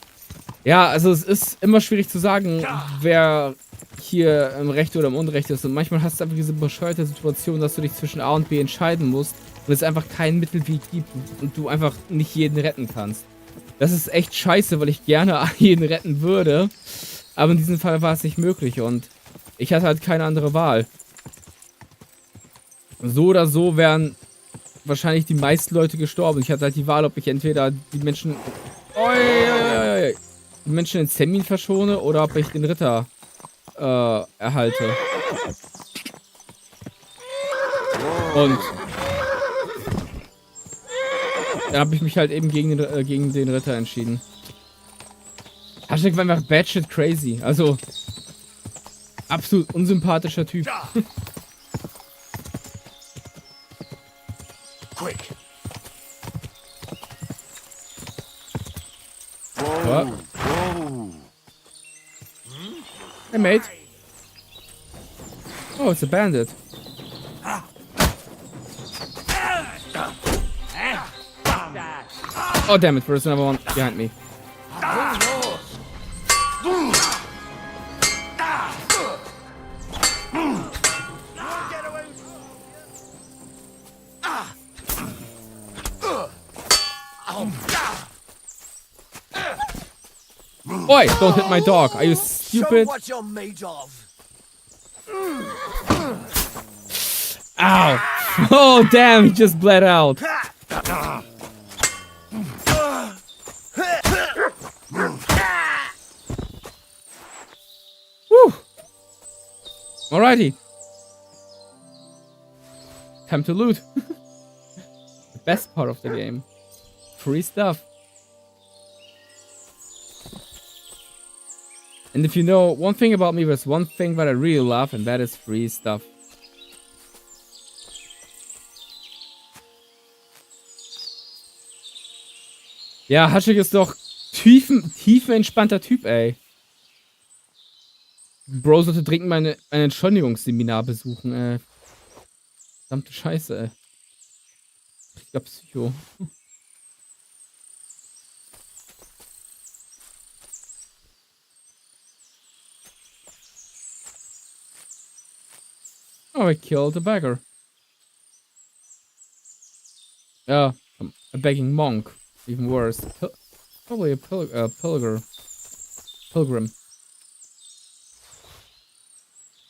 Ja, also es ist immer schwierig zu sagen, wer hier im Recht oder im Unrecht ist. Und manchmal hast du einfach diese bescheuerte Situation, dass du dich zwischen A und B entscheiden musst und es einfach keinen Mittelweg gibt und du einfach nicht jeden retten kannst. Das ist echt scheiße, weil ich gerne jeden retten würde. Aber in diesem Fall war es nicht möglich und ich hatte halt keine andere Wahl. So oder so wären wahrscheinlich die meisten Leute gestorben. Ich hatte halt die Wahl, ob ich entweder die Menschen... die Menschen in Semin verschone oder ob ich den Ritter erhalte. Und dann habe ich mich halt eben gegen den Ritter entschieden. Hashtag war einfach batshit crazy. Also absolut unsympathischer Typ. Quick. Whoa. Whoa. Hey, mate. Oh, it's a bandit. Oh, damn it. There's another one behind me. Oi, don't hit my dog. Are you stupid? Show what you're made of. Ow. Oh, damn. He just bled out. Whew. Alrighty. Time to loot. The best part of the game. Free stuff. And if you know one thing about me, there's one thing that I really love, and that is free stuff. Ja, Haschik ist doch tiefenentspannter Typ, ey. Bro sollte dringend ein Entschuldigungsseminar besuchen, ey. Verdammte Scheiße, ey. Richtiger Psycho. Oh, I killed a beggar. Yeah, a begging monk. Even worse. Probably a pilgrim.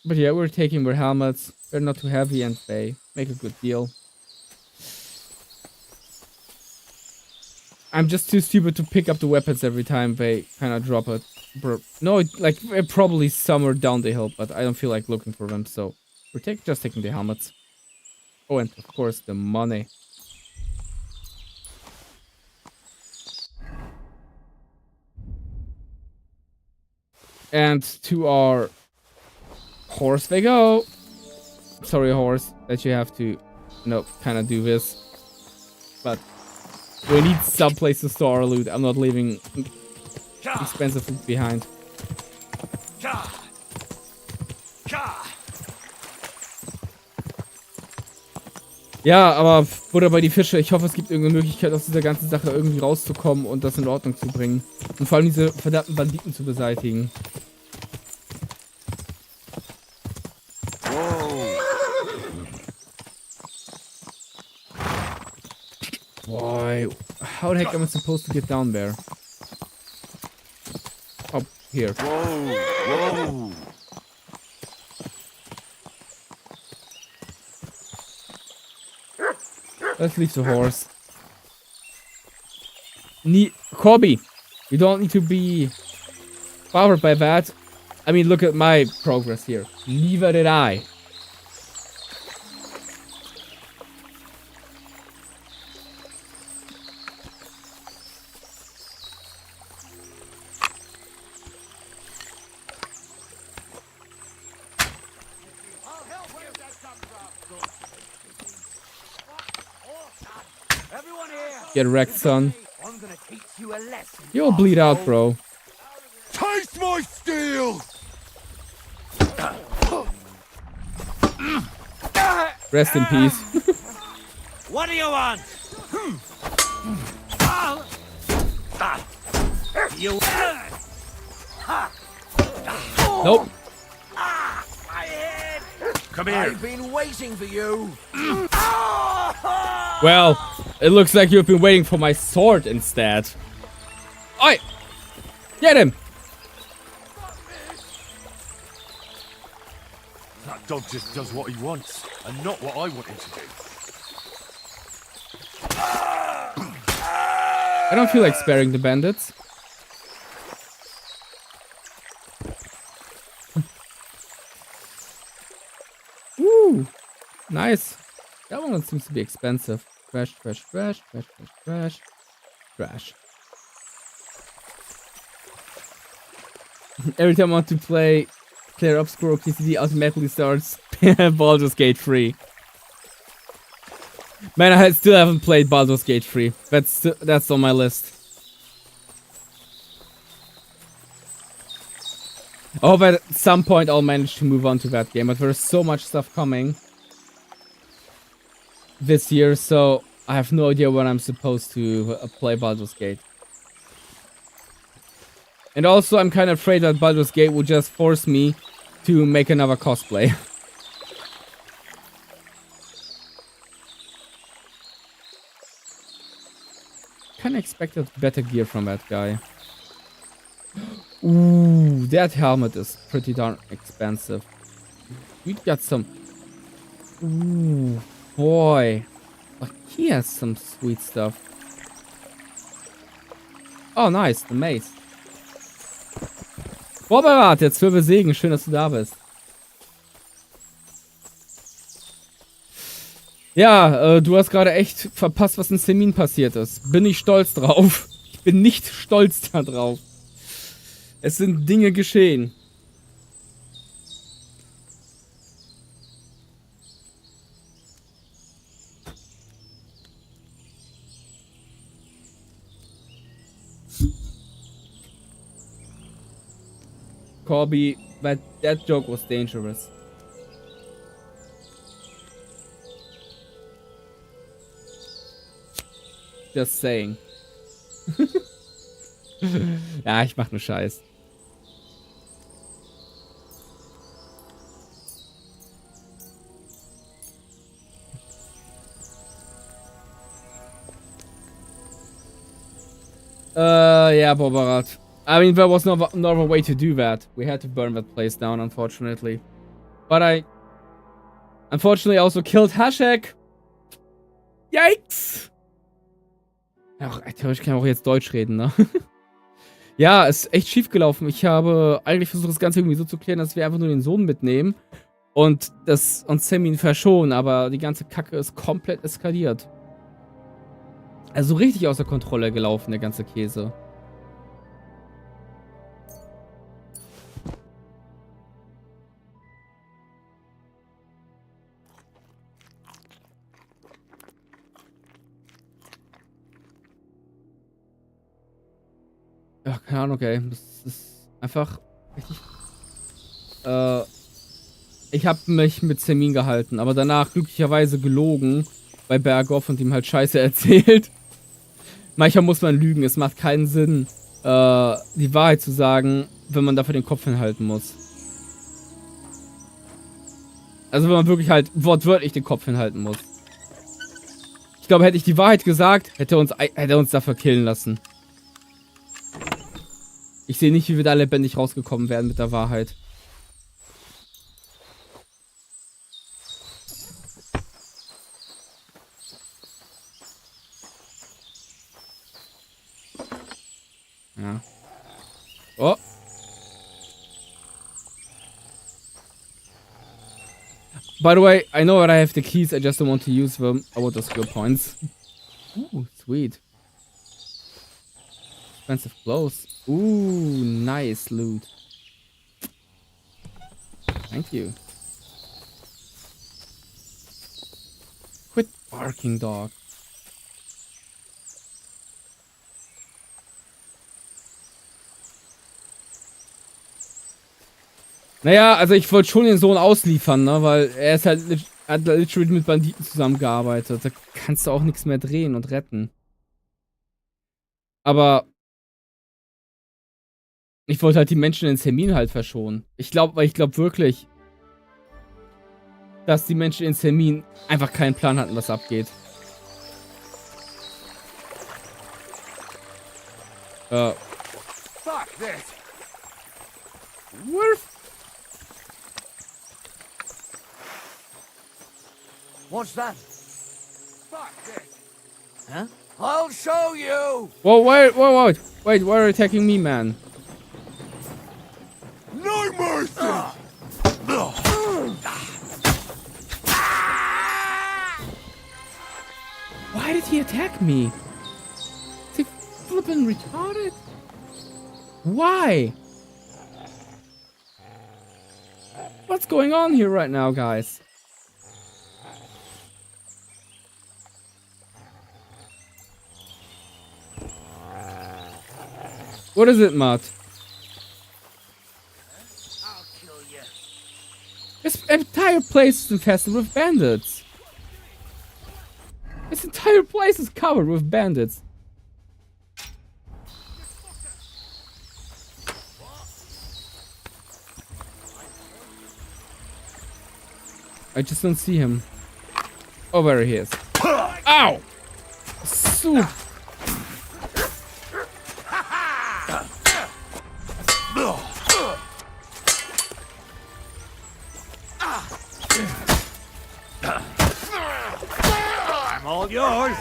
But yeah, we're taking their helmets. They're not too heavy and they make a good deal. I'm just too stupid to pick up the weapons every time they kind of drop it. No, like, probably somewhere down the hill, but I don't feel like looking for them, so we're just taking the helmets. Oh, and of course, the money. And to our horse they go. Sorry, horse, that you have to, kind of do this. But we need some place to store our loot. I'm not leaving expensive loot behind. Ja, aber Butter bei die Fische. Ich hoffe, es gibt irgendeine Möglichkeit, aus dieser ganzen Sache irgendwie rauszukommen und das in Ordnung zu bringen. Und vor allem diese verdammten Banditen zu beseitigen. Boy, how the heck am I supposed to get down there? Up here. Whoa! Let's leave the horse. Corby, you don't need to be bothered by that. I mean, look at my progress here. Neither did I. Get wrecked, son. You'll bleed out, bro. Taste my steel! Rest in peace. What do you want? You. Nope. Come here. I've been waiting for you. Well, it looks like you've been waiting for my sword instead. Oi! Get him! That dog just does what he wants, and not what I want him to do. I don't feel like sparing the bandits. Ooh, nice. That one seems to be expensive. Trash, trash, trash, trash, trash, trash, trash. Every time I want to play Clear Obscure PCD, automatically starts Baldur's Gate 3. Man, I still haven't played Baldur's Gate 3. That's on my list. I hope at some point I'll manage to move on to that game, but there's so much stuff coming this year, so I have no idea when I'm supposed to play Baldur's Gate. And also, I'm kind of afraid that Baldur's Gate will just force me to make another cosplay. Kinda expected better gear from that guy. Ooh, that helmet is pretty darn expensive. We got some... Ooh, boy. Like, he has some sweet stuff. Oh, nice, the mace. Vorbereitet jetzt für Segen. Schön, dass du da bist. Ja, du hast gerade echt verpasst, was in Semin passiert ist. Bin ich stolz drauf. Ich bin nicht stolz da drauf. Es sind Dinge geschehen. Corby, that joke was dangerous. Just saying. Ja, ich mach nur Scheiß. Yeah, Bobarat. I mean, there was no other way to do that. We had to burn that place down, unfortunately. But I... unfortunately also killed Hashek. Yikes! Ja, theoretisch kann ich auch jetzt Deutsch reden, ne? Ja, ist echt schief gelaufen. Ich habe eigentlich versucht, das Ganze irgendwie so zu klären, dass wir einfach nur den Sohn mitnehmen und Semin verschonen, aber die ganze Kacke ist komplett eskaliert. Also richtig außer Kontrolle gelaufen, der ganze Käse. Ja, keine Ahnung, ey. Das ist einfach richtig. Ich habe mich mit Semin gehalten, aber danach glücklicherweise gelogen bei Berghoff und ihm halt Scheiße erzählt. Manchmal muss man lügen, es macht keinen Sinn, die Wahrheit zu sagen, wenn man dafür den Kopf hinhalten muss. Also wenn man wirklich halt wortwörtlich den Kopf hinhalten muss. Ich glaube, hätte ich die Wahrheit gesagt, hätte er uns dafür killen lassen. Ich sehe nicht, wie wir da lebendig rausgekommen wären mit der Wahrheit. Ja. Oh. By the way, I know that I have the keys, I just don't want to use them. I want the skill points. Ooh, sweet. Expensive clothes. Ooh, nice loot. Thank you. Quit barking, dog. Naja, also ich wollte schon den Sohn ausliefern, ne, weil er ist halt hat literally mit Banditen zusammengearbeitet. Da kannst du auch nichts mehr drehen und retten. Aber ich wollte halt die Menschen in Semin halt verschonen. Ich glaube wirklich, dass die Menschen in Semin einfach keinen Plan hatten, was abgeht. Fuck this. What's that? Fuck this. Huh? I'll show you! Whoa, wait, why are you attacking me, man? No mercy! Why did he attack me? Is he flipping retarded? Why? What's going on here right now, guys? What is it, Matt? I'll kill you. This entire place is infested with bandits. This entire place is covered with bandits. I just don't see him. Oh, there he is. Ow! Soup! I'm all yours.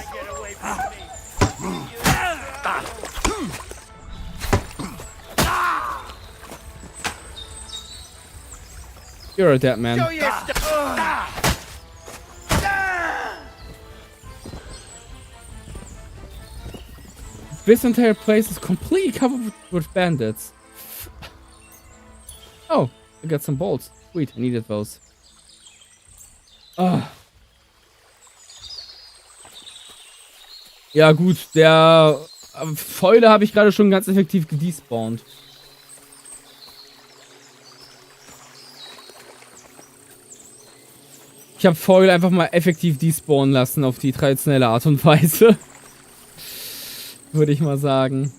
You're a dead man. Show your This entire place is completely covered with bandits. Oh, I got some bolts. Sweet, I needed those. Ah. Ja gut, der Fäule habe ich gerade schon ganz effektiv gedespawnt. Ich habe Foil einfach mal effektiv despawnen lassen auf die traditionelle Art und Weise. Würde ich mal sagen.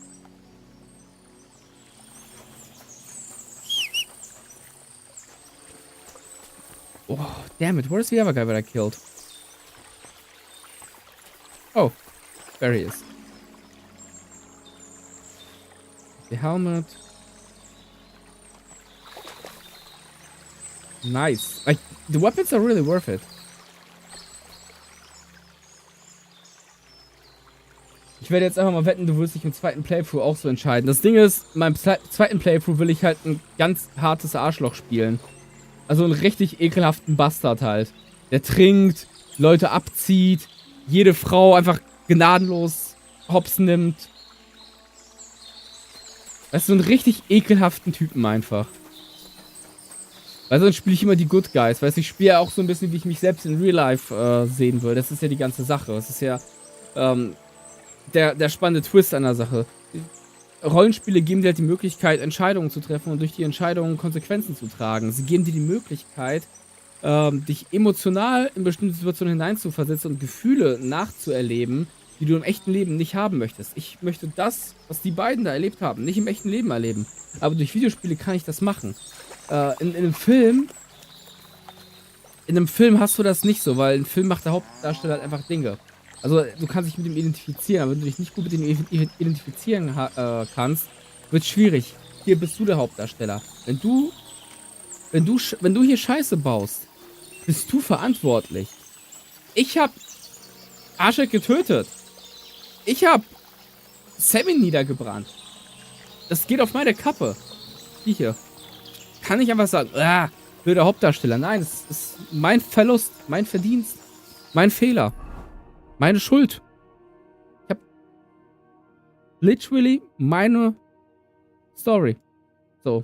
Oh, damn it. Where's the other guy that I killed? Oh, there he is. The helmet. Nice. Like, the weapons are really worth it. Ich werde jetzt einfach mal wetten, du wirst dich im zweiten Playthrough auch so entscheiden. Das Ding ist, in meinem zweiten Playthrough will ich halt ein ganz hartes Arschloch spielen. Also einen richtig ekelhaften Bastard halt. Der trinkt, Leute abzieht, jede Frau einfach gnadenlos hops nimmt. Weißt du, einen richtig ekelhaften Typen einfach. Weil sonst spiele ich immer die Good Guys. Weißt du, ich spiele ja auch so ein bisschen, wie ich mich selbst in Real Life sehen würde. Das ist ja die ganze Sache. Das ist ja der spannende Twist an der Sache. Rollenspiele geben dir halt die Möglichkeit, Entscheidungen zu treffen und durch die Entscheidungen Konsequenzen zu tragen. Sie geben dir die Möglichkeit, dich emotional in bestimmte Situationen hineinzuversetzen und Gefühle nachzuerleben, die du im echten Leben nicht haben möchtest. Ich möchte das, was die beiden da erlebt haben, nicht im echten Leben erleben. Aber durch Videospiele kann ich das machen. In einem Film hast du das nicht so, weil ein Film macht der Hauptdarsteller halt einfach Dinge. Also du kannst dich mit ihm identifizieren, aber wenn du dich nicht gut mit ihm identifizieren kannst, wird es schwierig. Hier bist du der Hauptdarsteller. Wenn du hier Scheiße baust, bist du verantwortlich. Ich hab Arschek getötet. Ich hab Semin niedergebrannt. Das geht auf meine Kappe. Die hier. Kann ich einfach sagen, blöder Hauptdarsteller. Nein, es ist mein Verlust, mein Verdienst, mein Fehler. Meine Schuld. Ich hab literally meine Story. So.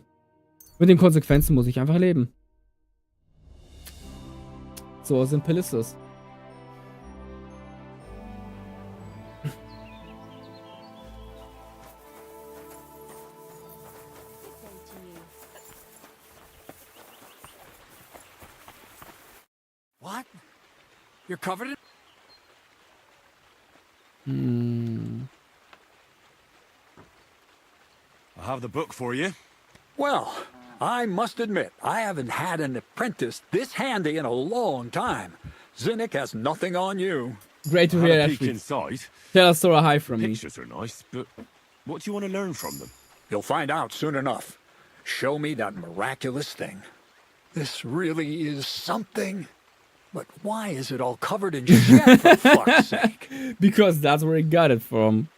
Mit den Konsequenzen muss ich einfach leben. So simpel ist es. What? You're covered in... I have the book for you. Well, I must admit, I haven't had an apprentice this handy in a long time. Zinnik has nothing on you. Great to hear that. Peek inside. Tell us a hi from me. Pictures are nice, but what do you want to learn from them? You'll find out soon enough. Show me that miraculous thing. This really is something. But why is it all covered in shit, for fuck's sake? Because that's where he got it from.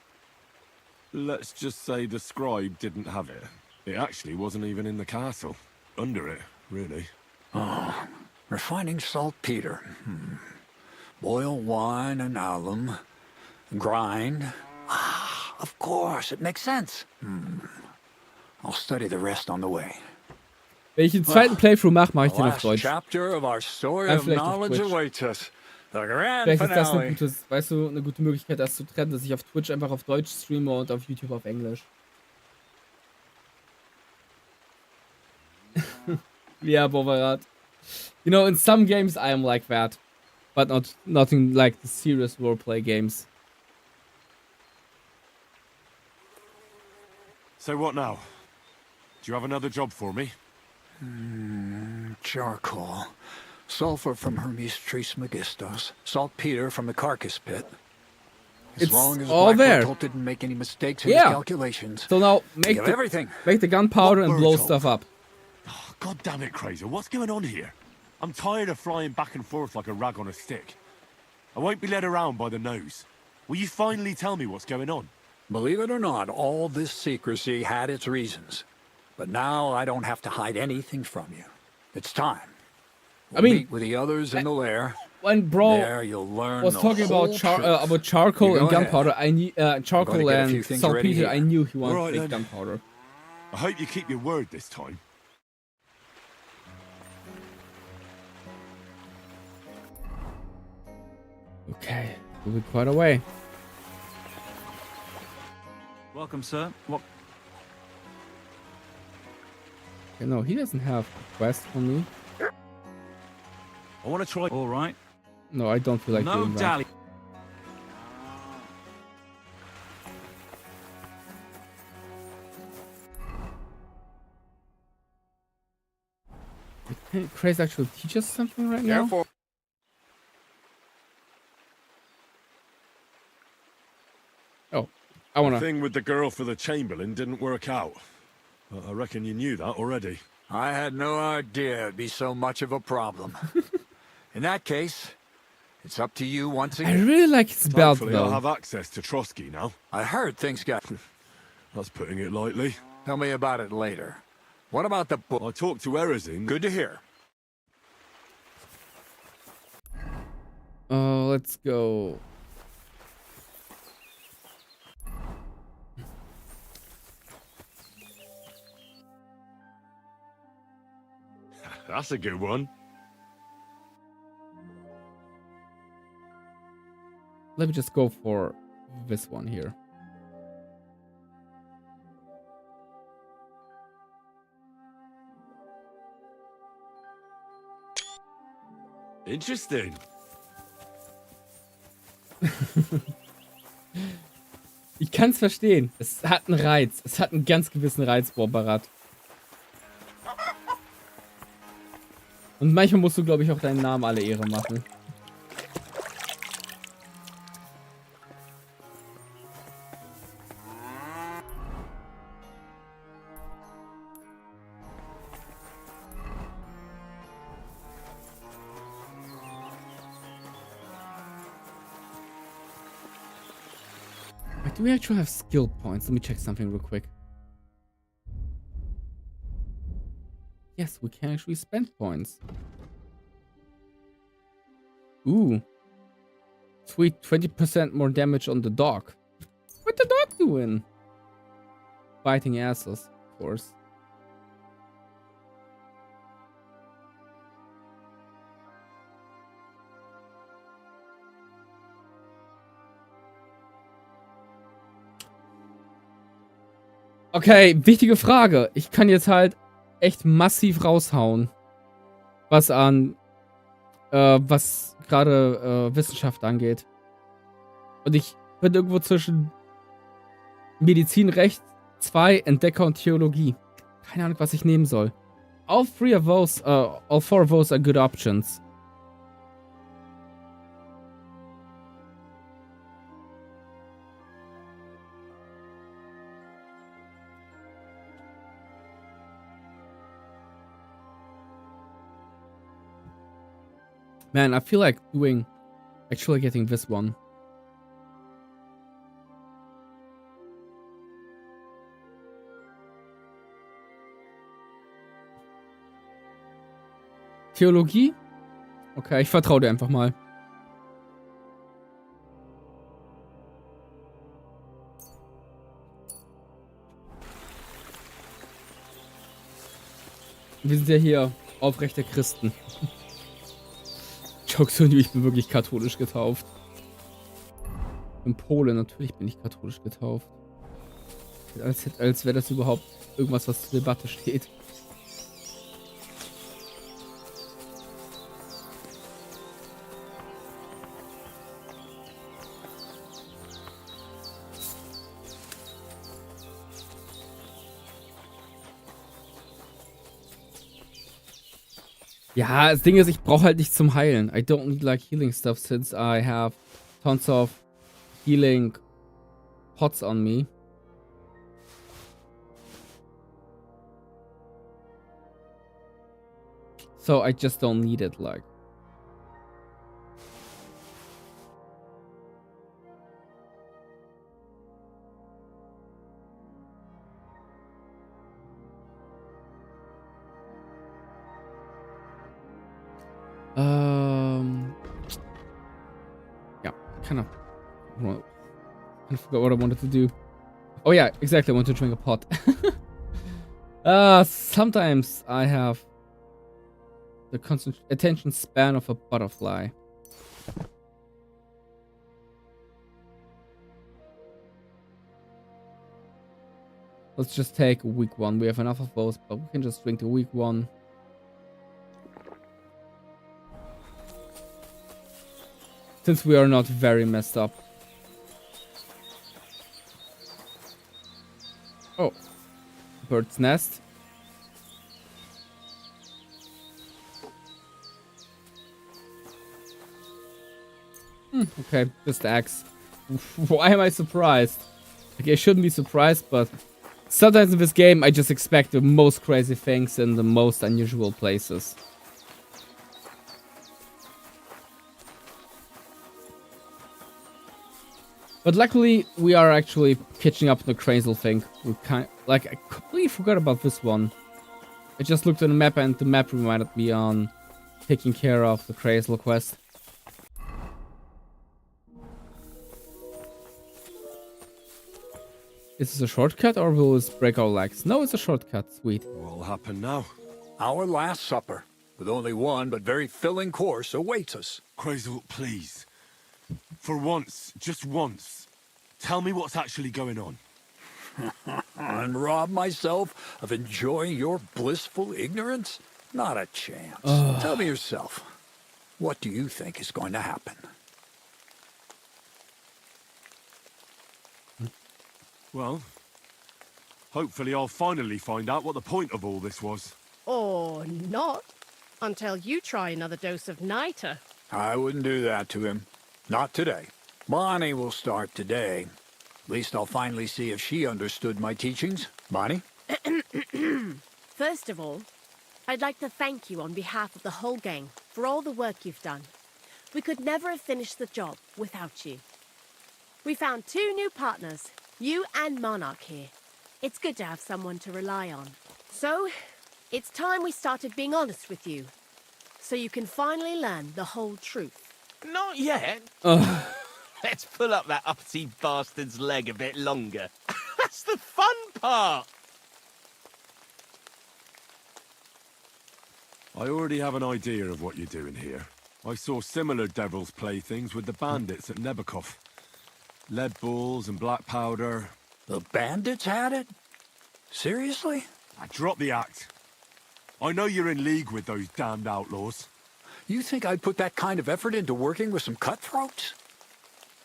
Let's just say the scribe didn't have it. It actually wasn't even in the castle. Under it, really. Oh, refining saltpeter. Boil wine and alum. Grind. Ah, of course, it makes sense. I'll study the rest on the way. Wenn ich den zweiten Playthrough mache, mache ich den auf Deutsch. Chapter of our story of knowledge awaits us. The grand Vielleicht ist das finale. eine gute, weißt du, eine gute Möglichkeit, das zu trennen, dass ich auf Twitch einfach auf Deutsch streame und auf YouTube auf Englisch. Yeah, Bovarat. You know, in some games I am like that, but nothing like the serious roleplay games. So what now? Do you have another job for me? Charcoal. Sulfur from Hermes Trismegistos. Saltpeter from the carcass pit. As long as all there. Black didn't make any mistakes in his calculations. So now make the gunpowder and blow stuff up. Oh, God damn it, Crazer. What's going on here? I'm tired of flying back and forth like a rag on a stick. I won't be led around by the nose. Will you finally tell me what's going on? Believe it or not, all this secrecy had its reasons. But now I don't have to hide anything from you. It's time. We'll meet with the others in the lair. When bro there you'll learn was talking about charcoal and gunpowder, I need charcoal and saltpeter. I knew he wanted to make gunpowder. I hope you keep your word this time. Okay, moving quite away. Welcome, sir. What? Okay, no, he doesn't have a quest for me. I want to try. All right. No, I don't feel like doing that. Dally. Can Craze actually teach us something right now? Oh, I wanna. The thing with the girl for the Chamberlain didn't work out. I reckon you knew that already. I had no idea it'd be so much of a problem. In that case, It's up to you once I again. really like his belt, Thankfully, I'll though. have access to Trotsky now. I heard things got... That's putting it lightly. Tell me about it later. What about the book? I talked to Erizin. Good to hear. Oh, let's go. That's a good one. Let me just go for this one here. Interesting. Ich kann es verstehen. Es hat einen Reiz. Es hat einen ganz gewissen Reiz, Borbarat. Und manchmal musst du, glaube ich, auch deinen Namen alle Ehre machen. Do we actually have skill points? Let me check something real quick. Yes, we can actually spend points. Ooh. Sweet, 20% more damage on the dog. What the dog doing? Biting asses, of course. Okay, wichtige Frage. Ich kann jetzt halt echt massiv raushauen. Was an, was gerade Wissenschaft angeht. Und ich bin irgendwo zwischen Medizin, Recht, 2, Entdecker und Theologie. Keine Ahnung, was ich nehmen soll. All four of those are good options. Man, I feel like actually getting this one. Theologie? Okay, ich vertraue dir einfach mal. Wir sind ja hier aufrechte Christen. Jokes on you, ich bin wirklich katholisch getauft. In Polen, natürlich bin ich katholisch getauft. Als wäre das überhaupt irgendwas, was zur Debatte steht. Ja, das Ding ist, ich brauche halt nichts zum Heilen. I don't need like healing stuff since I have tons of healing pots on me. So I just don't need it, like. Yeah, kind of forgot what I wanted to do. Oh yeah, exactly, I want to drink a pot. Sometimes I have the constant attention span of a butterfly. Let's just take a weak one. We have enough of those, but we can just drink the weak one. Since we are not very messed up. Oh. Bird's nest. Okay, just axe. Why am I surprised? Okay, I shouldn't be surprised, but sometimes in this game I just expect the most crazy things in the most unusual places. But luckily, we are actually catching up on the Crazel thing. I completely forgot about this one. I just looked at the map and the map reminded me on taking care of the Crazel quest. Is this a shortcut or will this break our legs? No, it's a shortcut. Sweet. What'll happen now? Our last supper, with only one but very filling course, awaits us. Crazel, please. For once, just once, tell me what's actually going on. And rob myself of enjoying your blissful ignorance? Not a chance. Tell me yourself. What do you think is going to happen? Well, hopefully I'll finally find out what the point of all this was. Or not, until you try another dose of niter. I wouldn't do that to him. Not today. Bonnie will start today. At least I'll finally see if she understood my teachings. Bonnie? First of all, I'd like to thank you on behalf of the whole gang for all the work you've done. We could never have finished the job without you. We found 2 new partners, you and Monarch here. It's good to have someone to rely on. So, it's time we started being honest with you, so you can finally learn the whole truth. Not yet. Let's pull up that uppity bastard's leg a bit longer. That's the fun part. I already have an idea of what you're doing here. I saw similar devil's playthings with the bandits at Nebakov. Lead balls and black powder. The bandits had it? Seriously? I drop the act. I know you're in league with those damned outlaws. You think I'd put that kind of effort into working with some cutthroats?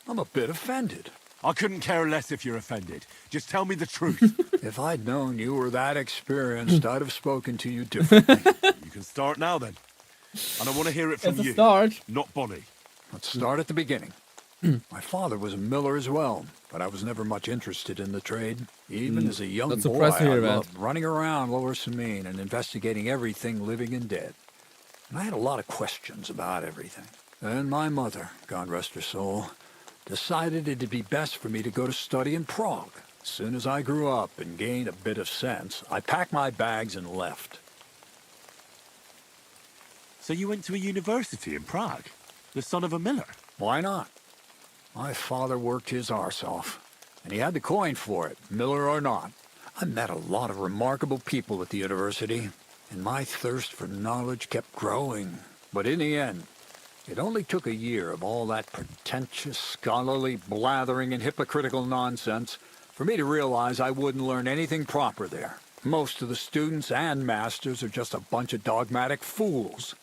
I'm a bit offended. I couldn't care less if you're offended. Just tell me the truth. If I'd known you were that experienced, I'd have spoken to you differently. You can start now, then. And I want to hear it from you, not Bonnie. Let's start at the beginning. My father was a miller as well, but I was never much interested in the trade. Even as a young boy, I loved running around Lower Semin and investigating everything living and dead. And I had a lot of questions about everything. Then my mother, God rest her soul, decided it'd be best for me to go to study in Prague. As soon as I grew up and gained a bit of sense, I packed my bags and left. So you went to a university in Prague? The son of a miller? Why not? My father worked his arse off, and he had the coin for it, miller or not. I met a lot of remarkable people at the university, and my thirst for knowledge kept growing. But in the end, it only took a year of all that pretentious, scholarly blathering and hypocritical nonsense for me to realize I wouldn't learn anything proper there. Most of the students and masters are just a bunch of dogmatic fools.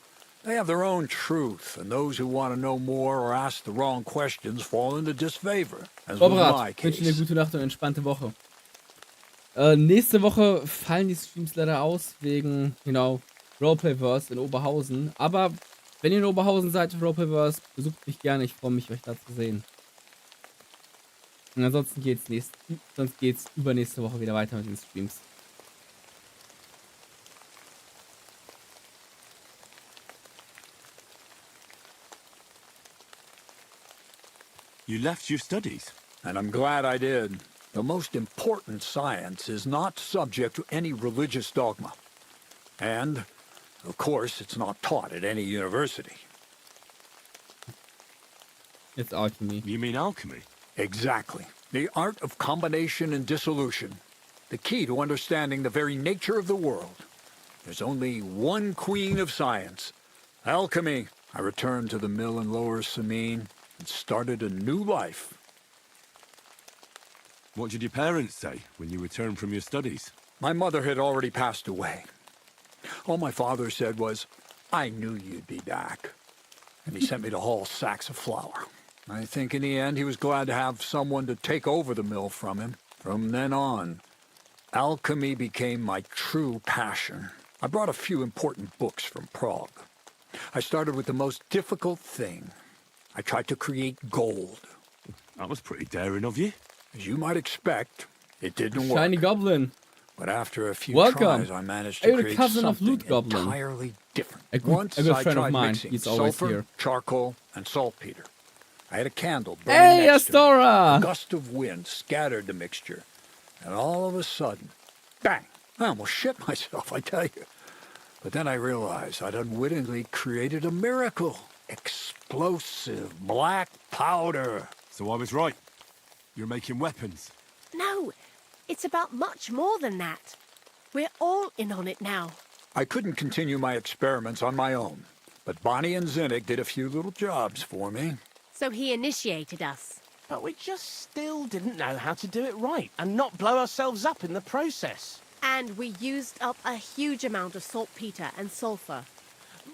They have their own truth, and those who want to know more or ask the wrong questions fall into disfavor, as was my Ich wünsche case. dir eine gute Nacht und entspannte Woche. Nächste Woche fallen die Streams leider aus, wegen, Roleplayverse in Oberhausen. Aber wenn ihr in Oberhausen seid, Roleplayverse, besucht mich gerne. Ich freue mich, euch da zu sehen. Und ansonsten geht's übernächste Woche wieder weiter mit den Streams. You left your studies. And I'm glad I did. The most important science is not subject to any religious dogma. And, of course, it's not taught at any university. It's alchemy. You mean alchemy? Exactly. The art of combination and dissolution. The key to understanding the very nature of the world. There's only one queen of science. Alchemy. I returned to the mill in Lower Semin and started a new life. What did your parents say when you returned from your studies? My mother had already passed away. All my father said was, "I knew you'd be back." And he sent me to haul sacks of flour. I think in the end he was glad to have someone to take over the mill from him. From then on, alchemy became my true passion. I brought a few important books from Prague. I started with the most difficult thing. I tried to create gold. That was pretty daring of you. As you might expect, it didn't work. Shiny Goblin. But after a few Welcome. tries, I managed Are to you the create cousin of something Loot Goblin? entirely different. A good Once friend I of tried mine. mixing He's always sulfur, here. charcoal, and saltpeter. I had a candle burning Hey, next to me. Astora! A gust of wind scattered the mixture, and all of a sudden, bang! I almost shit myself, I tell you. But then I realized I'd unwittingly created a miracle. Explosive black powder. So I was right. You're making weapons. No, it's about much more than that. We're all in on it now. I couldn't continue my experiments on my own, but Bonnie and Zinnik did a few little jobs for me. So he initiated us. But we just still didn't know how to do it right and not blow ourselves up in the process. And we used up a huge amount of saltpeter and sulfur.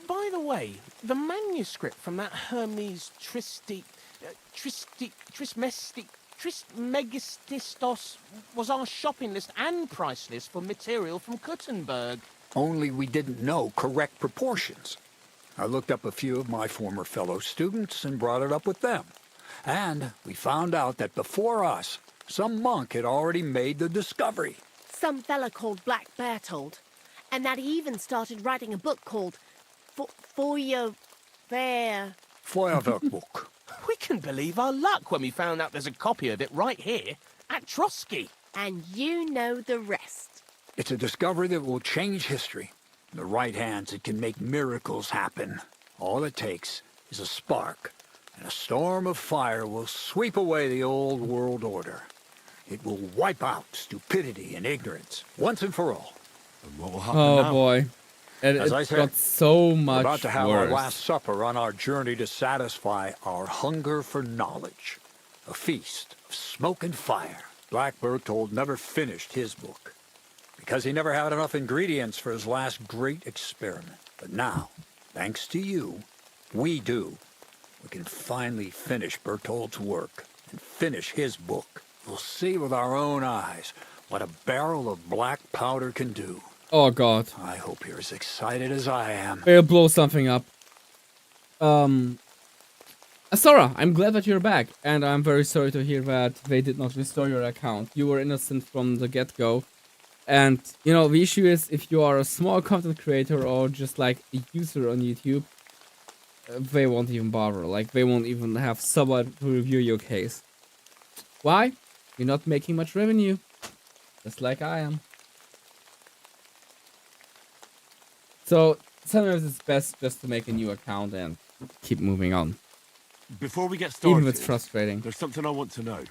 By the way, the manuscript from that Hermes Trismegistos was our shopping list and price list for material from Kuttenberg. Only we didn't know correct proportions. I looked up a few of my former fellow students and brought it up with them. And we found out that before us, some monk had already made the discovery. Some fella called Black Bertold. And that he even started writing a book called Feuerwerkbuch. We can believe our luck when we found out there's a copy of it right here at Trotsky. And you know the rest. It's a discovery that will change history. In the right hands, it can make miracles happen. All it takes is a spark, and a storm of fire will sweep away the old world order. It will wipe out stupidity and ignorance, once and for all. And what will happen Oh now? boy. And As I it said, got so We're much about to have worse. our last supper on our journey to satisfy our hunger for knowledge. A feast of smoke and fire. Black Bertold never finished his book, because he never had enough ingredients for his last great experiment. But now, thanks to you, we do. We can finally finish Bertold's work and finish his book. We'll see with our own eyes what a barrel of black powder can do. Oh god. I hope you're as excited as I am. It'll blow something up. Astora, I'm glad that you're back, and I'm very sorry to hear that they did not restore your account. You were innocent from the get-go. And, you know, the issue is, if you are a small content creator or just like a user on YouTube, they won't even bother. Like, they won't even have someone to review your case. Why? You're not making much revenue. Just like I am. So, sometimes it's best just to make a new account and keep moving on. Before we get started, Even if it's frustrating. There's something I want to know.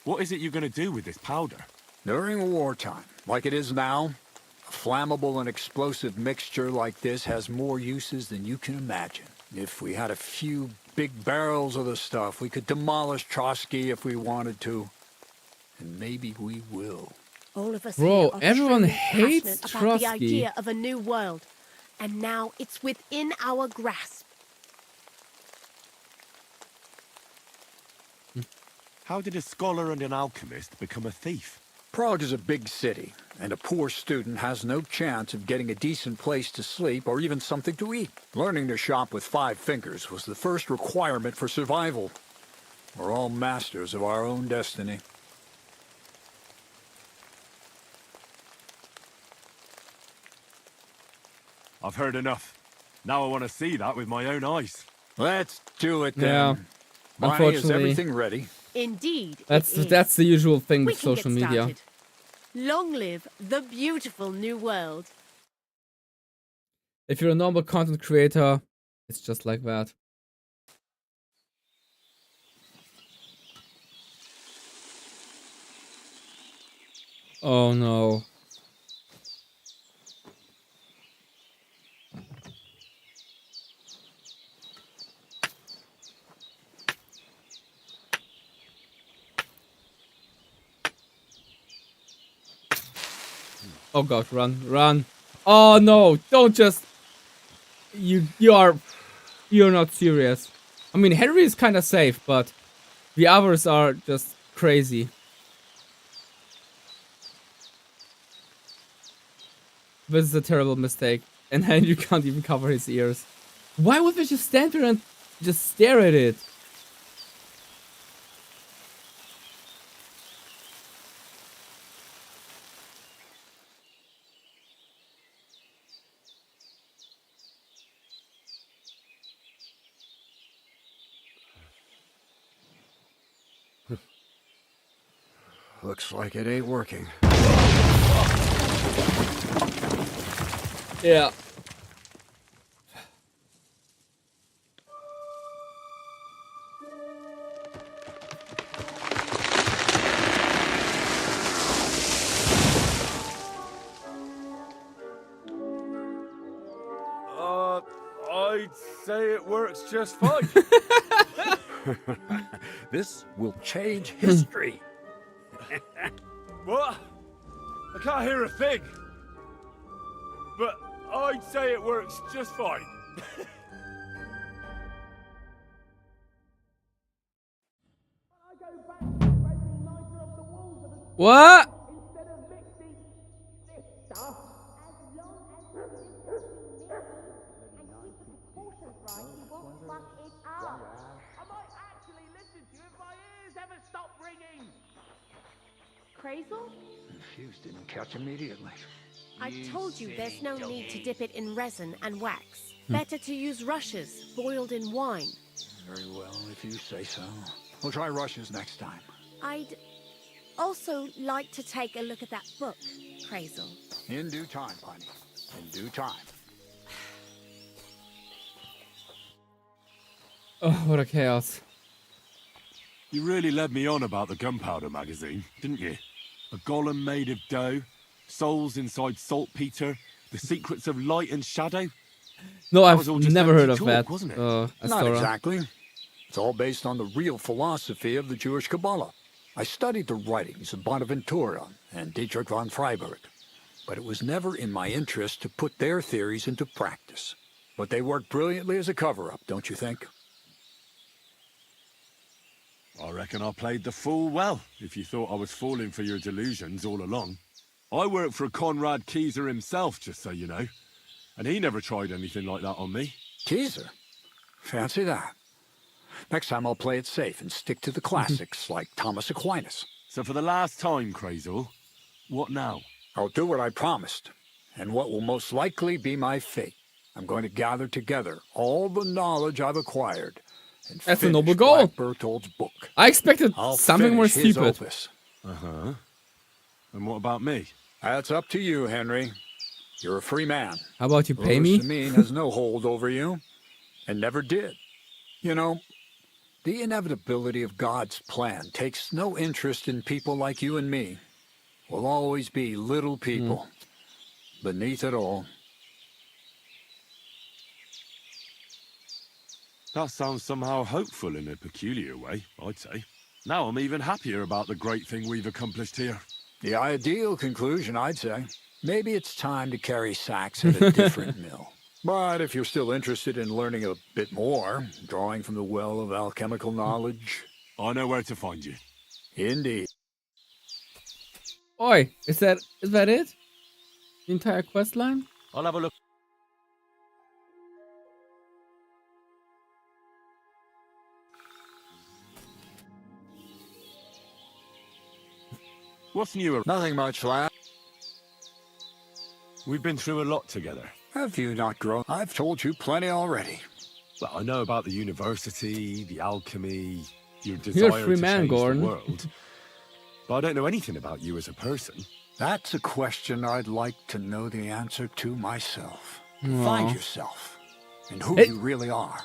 What is it you're going to do with this powder? During wartime, like it is now, a flammable and explosive mixture like this has more uses than you can imagine. If we had a few big barrels of the stuff, we could demolish Trotsky if we wanted to. And maybe we will. All of us Bro, here are everyone truly hates passionate about the Trotsky. idea of a new world. And now it's within our grasp. How did a scholar and an alchemist become a thief? Prague is a big city, and a poor student has no chance of getting a decent place to sleep or even something to eat. Learning to shop with 5 fingers was the first requirement for survival. We're all masters of our own destiny. I've heard enough. Now I want to see that with my own eyes. Let's do it then. Yeah. Bonnie, is Unfortunately, everything ready? Indeed, that's it is. that's the usual thing We with can social get media. started. Long live the beautiful new world. If you're a normal content creator, it's just like that. Oh no. Oh god, run, run. Oh no, don't just... You're not serious. I mean, Henry is kind of safe, but the others are just crazy. This is a terrible mistake. And then you can't even cover his ears. Why would they just stand there and just stare at it? Looks like it ain't working. Yeah. I'd say it works just fine. This will change history. What? I can't hear a thing. But I'd say it works just fine. What? Crazel? The fuse didn't catch immediately. I told you there's no need to dip it in resin and wax. Better to use rushes, boiled in wine. Very well, if you say so. We'll try rushes next time. I'd also like to take a look at that book, Crazel. In due time, Bunny. In due time. Oh, what a chaos. You really led me on about the gunpowder magazine, didn't you? A golem made of dough, souls inside saltpeter, the secrets of light and shadow. No, That I've was all just never heard empty of talk, that. wasn't it? Not Astora. exactly. It's all based on the real philosophy of the Jewish Kabbalah. I studied the writings of Bonaventura and Dietrich von Freiburg, but it was never in my interest to put their theories into practice. But they work brilliantly as a cover-up, don't you think? I reckon I played the fool well, if you thought I was falling for your delusions all along. I worked for Conrad Kieser himself, just so you know. And he never tried anything like that on me. Kieser? Fancy that. Next time I'll play it safe and stick to the classics like Thomas Aquinas. So for the last time, Crazel, what now? I'll do what I promised, and what will most likely be my fate. I'm going to gather together all the knowledge I've acquired and That's a finish noble goal. Black Berthold's book. I expected I'll something more finish his stupid. opus. Uh-huh. And what about me? That's up to you, Henry. You're a free man. How about you pay me? Semin has no hold over you, and never did. You know, the inevitability of God's plan takes no interest in people like you and me. We'll always be little people beneath it all. That sounds somehow hopeful in a peculiar way, I'd say. Now I'm even happier about the great thing we've accomplished here. The ideal conclusion, I'd say. Maybe it's time to carry sacks at a different mill. But if you're still interested in learning a bit more, drawing from the well of alchemical knowledge... I know where to find you. Indeed. Oi, is that it? The entire quest line? I'll have a look. What's new? Nothing much, lad. We've been through a lot together. Have you not grown? I've told you plenty already. Well, I know about the university, the alchemy, your You're a desire free to man, change Gordon. the world. But I don't know anything about you as a person. That's a question I'd like to know the answer to myself. Aw. Find yourself and who It- you really are.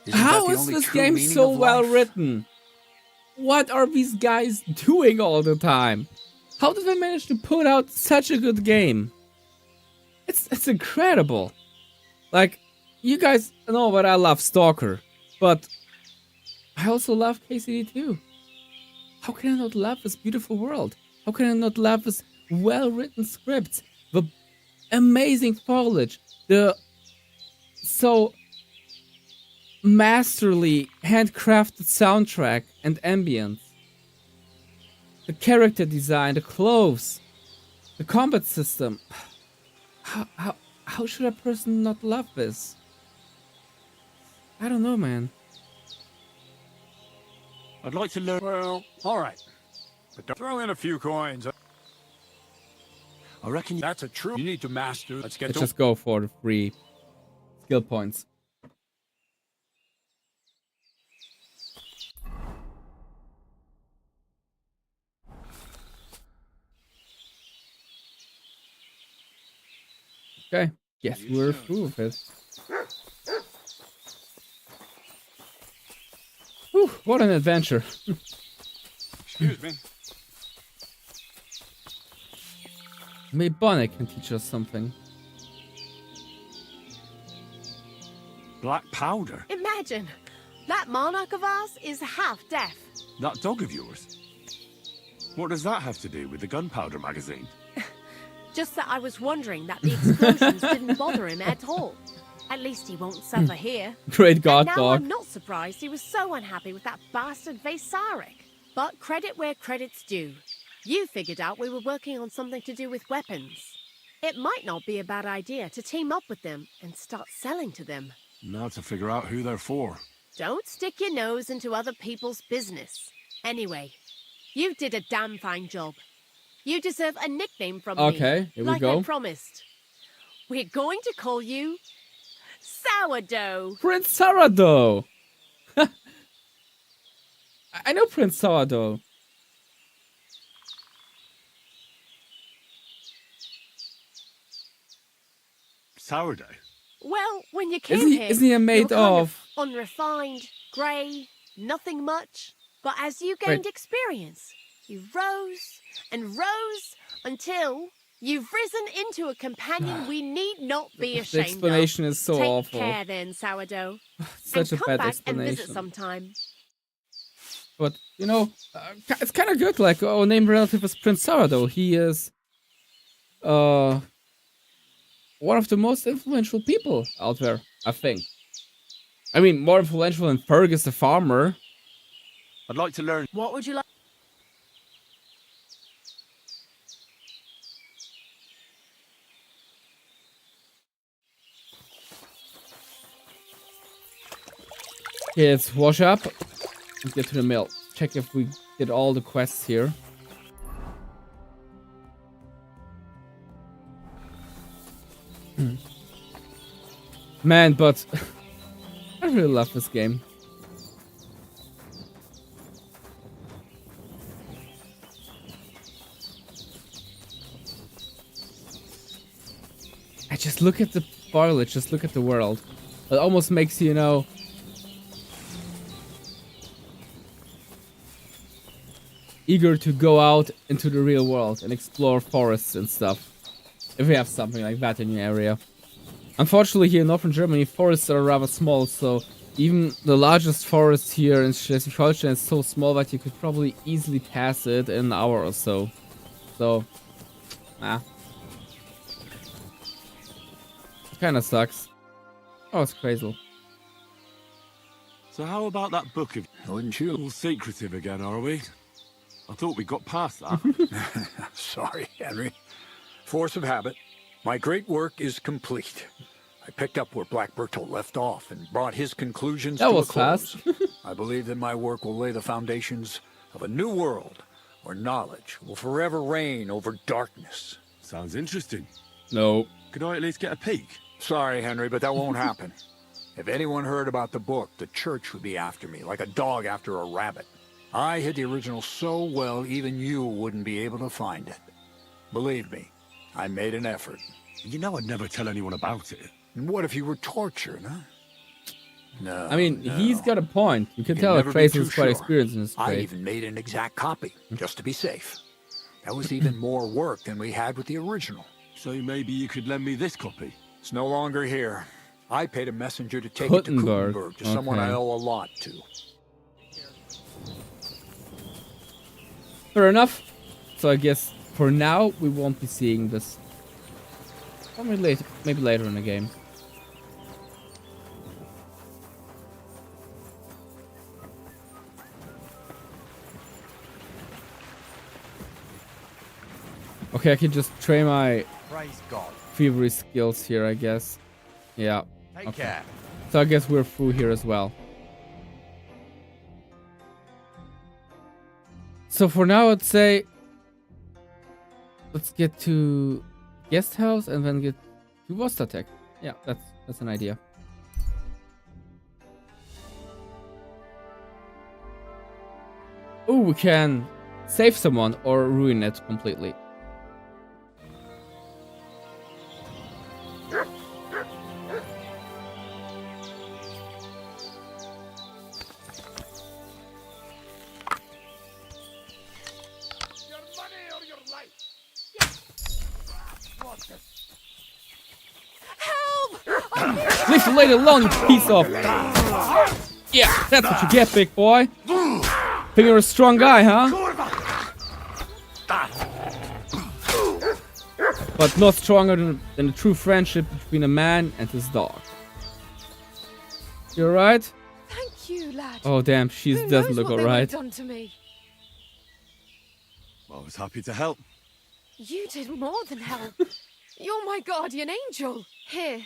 Isn't How that the is only this true game meaning so of well life? written? What are these guys doing all the time? How did they manage to put out such a good game? It's incredible. Like, you guys know that I love Stalker, but I also love KCD too. How can I not love this beautiful world? How can I not love this well-written scripts? The amazing foliage, the so masterly handcrafted soundtrack and ambience, the character design, the clothes, the combat system. How should a person not love this? I don't know, man. I'd like to learn. Well, all right. But don't throw in a few coins. I reckon that's a true. You need to master. Let's get Let's to just go for the free skill points. Okay, guess we're through with it. Whew, what an adventure. Excuse me. Maybe Bonnie can teach us something. Black powder? Imagine, that monarch of ours is half deaf. That dog of yours? What does that have to do with the gunpowder magazine? Just that I was wondering that the explosions didn't bother him at all. At least he won't suffer here. Great god and now dog. I'm not surprised he was so unhappy with that bastard Vasarik. But credit where credit's due. You figured out we were working on something to do with weapons. It might not be a bad idea to team up with them and start selling to them. Now to figure out who they're for. Don't stick your nose into other people's business. Anyway, you did a damn fine job. You deserve a nickname from me. Okay, here we go. Like I promised. We're going to call you Sourdough. Prince Sourdough. I know Prince Sourdough. Sourdough? Well, when you came Isn't he, here, isn't he you made were kind of... unrefined, grey, nothing much. But as you gained experience, you rose and rose until you've risen into a companion we need not be ashamed of. The explanation is so Take awful. care then, Sourdough. Such and a come bad back and visit explanation. sometime. But, you know, it's kind of good. Like, our name relative is Prince Sourdough. He is one of the most influential people out there, I think. I mean, more influential than Fergus the farmer. I'd like to learn. What would you like? Okay, let's wash up and get to the mill. Check if we did all the quests here. Man, but I really love this game. I just look at the foliage, just look at the world. It almost makes you know, eager to go out into the real world and explore forests and stuff. If we have something like that in your area. Unfortunately, here in northern Germany, forests are rather small, so even the largest forest here in Schleswig-Holstein is so small that you could probably easily pass it in an hour or so. So, it kinda sucks. Oh, it's crazy. So how about that book of... Wouldn't you? All secretive again, are we? I thought we got past that. Sorry, Henry. Force of habit. My great work is complete. I picked up where Black Bertolt left off and brought his conclusions to a close. I believe that my work will lay the foundations of a new world where knowledge will forever reign over darkness. Sounds interesting. No. Could I at least get a peek? Sorry, Henry, but that won't happen. If anyone heard about the book, the church would be after me, like a dog after a rabbit. I hid the original so well, even you wouldn't be able to find it. Believe me, I made an effort. You know I'd never tell anyone about it. And what if you were tortured, huh? No. I mean, no. he's got a point. You can You'd tell never that be Trace too is quite sure. experienced in this I trade. even made an exact copy, just to be safe. That was even more work than we had with the original. So maybe you could lend me this copy? It's no longer here. I paid a messenger to take it to Kuttenberg, to someone I Okay. owe a lot to. Fair enough. So I guess for now we won't be seeing this. Or maybe later in the game. Okay, I can just train my Praise God. thievery skills here, I guess. Yeah. Take care. So I guess we're through here as well. So for now, I'd say let's get to guest house and then get to Vostatek. Yeah, that's an idea. Oh, we can save someone or ruin it completely. Leave the lady alone, you piece of... Yeah, that's what you get, big boy. Think you're a strong guy, huh? But not stronger than a true friendship between a man and his dog. You alright? Thank you, lad. Oh damn, she doesn't look alright. Done to me. I was happy to help. You did more than help. You're my guardian angel. Here,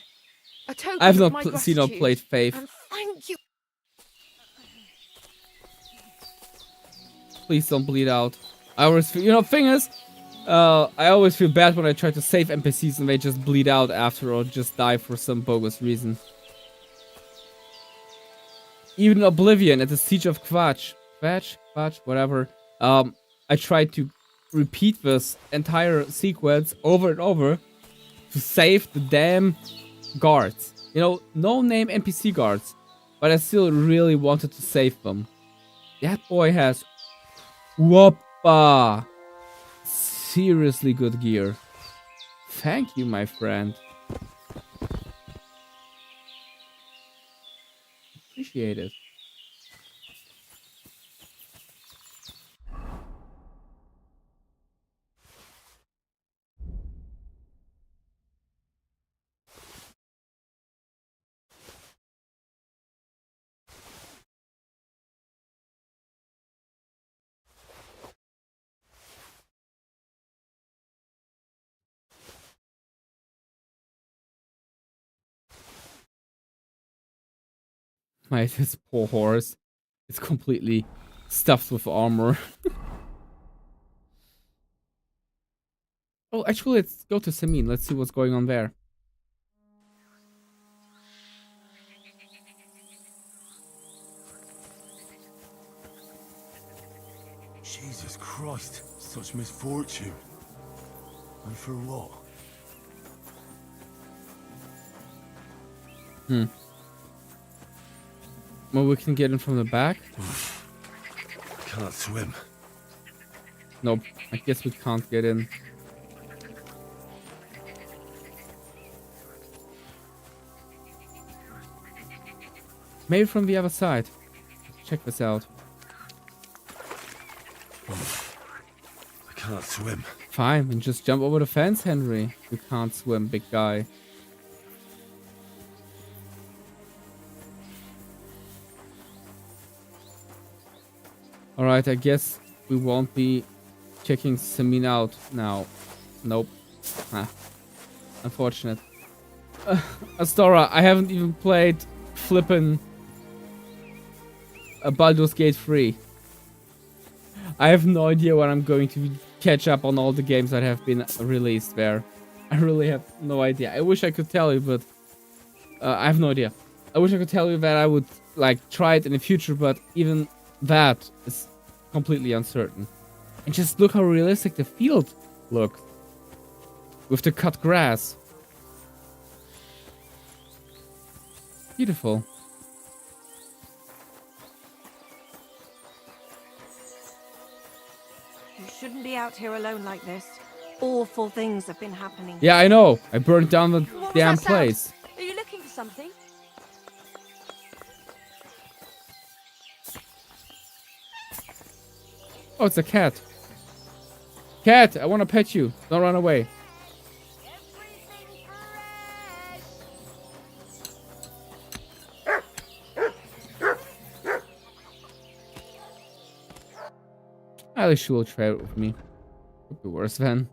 a token I've of not my seen or gratitude. played Faith. And thank you. Please don't bleed out. I always feel, you know, thing is, I always feel bad when I try to save NPCs and they just bleed out after or just die for some bogus reason. Even Oblivion at the Siege of Quatch, whatever. I tried to repeat this entire sequence over and over to save the damn guards. You know, no name NPC guards, but I still really wanted to save them. That boy has whoppa seriously good gear. Thank you, my friend. Appreciate it. This poor horse. It's completely stuffed with armor. Oh, actually, let's go to Semin. Let's see what's going on there. Jesus Christ, such misfortune. And for what? Well, we can get in from the back. Can't swim. Nope, I guess we can't get in. Maybe from the other side. Let's check this out. I can't swim. Fine, then just jump over the fence, Henry. You can't swim, big guy. Alright, I guess we won't be checking Semin out now. Nope. Unfortunate. Astora, I haven't even played flippin' Baldur's Gate 3. I have no idea when I'm going to catch up on all the games that have been released there. I really have no idea. I wish I could tell you, but I have no idea. I wish I could tell you that I would like try it in the future, but even that is completely uncertain. And just look how realistic the field looks with the cut grass. Beautiful. You shouldn't be out here alone like this. Awful things have been happening. Yeah, I know. I burned down the What was damn that sound? place. Are you looking for something? Oh, it's a cat. Cat, I want to pet you. Don't run away. At least she will try it with me. Could be worse then.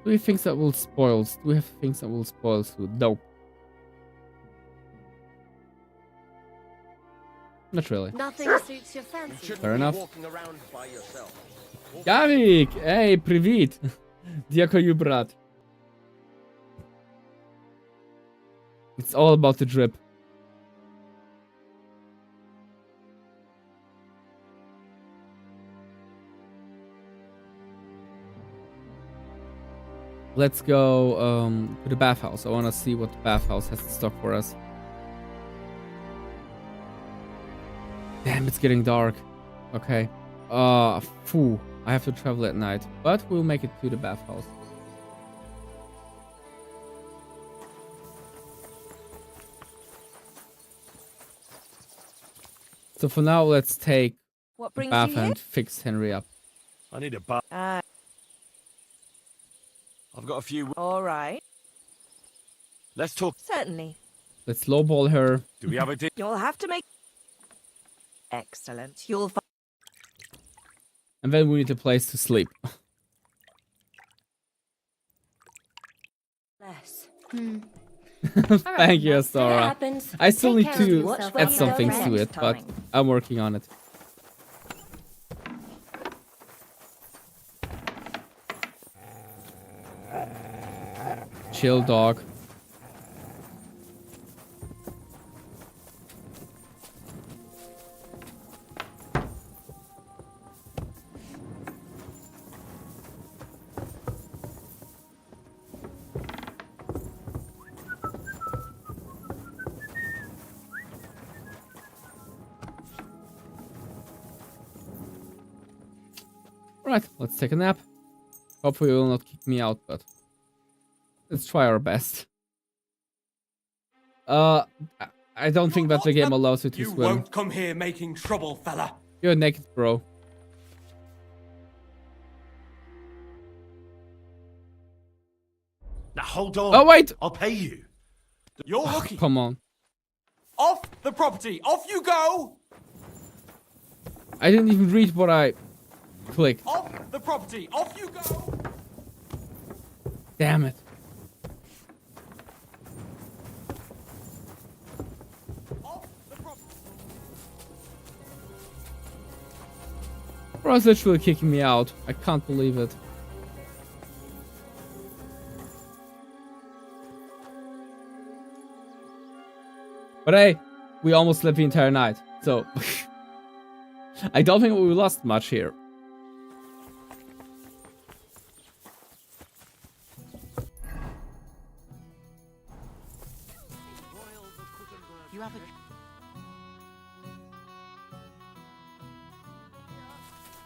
Do we have things that will spoil? Do we have things that will spoil food? Nope. Not really. Nothing suits your fancy. Fair enough. Gavik! Hey, привіт! Дякую, брат. It's all about the drip. Let's go to the bathhouse. I want to see what the bathhouse has in stock for us. Damn, it's getting dark. Okay. Phew. I have to travel at night. But we'll make it to the bathhouse. So for now, let's take What a brings bath you here? and fix Henry up. I need a bath. I've got a few. All right. Let's talk. Certainly. Let's lowball her. Do we have a deal? You'll have to make... Excellent. You'll find... And then we need a place to sleep. Less. Thank you, Astora. I still need to add some things to it, but I'm working on it. Chill, dog. Right, let's take a nap. Hopefully it will not kick me out, but let's try our best. I don't think that the game allows you to swim. You won't come here making trouble, fella. You're naked, bro. Now hold on. Oh, wait! I'll pay you. You're lucky. Come on. Off the property. Off you go. I didn't even read what I clicked. Off the property. Off you go. Damn it. Bro, it's literally kicking me out. I can't believe it. But hey, we almost slept the entire night, so I don't think we lost much here. You have a...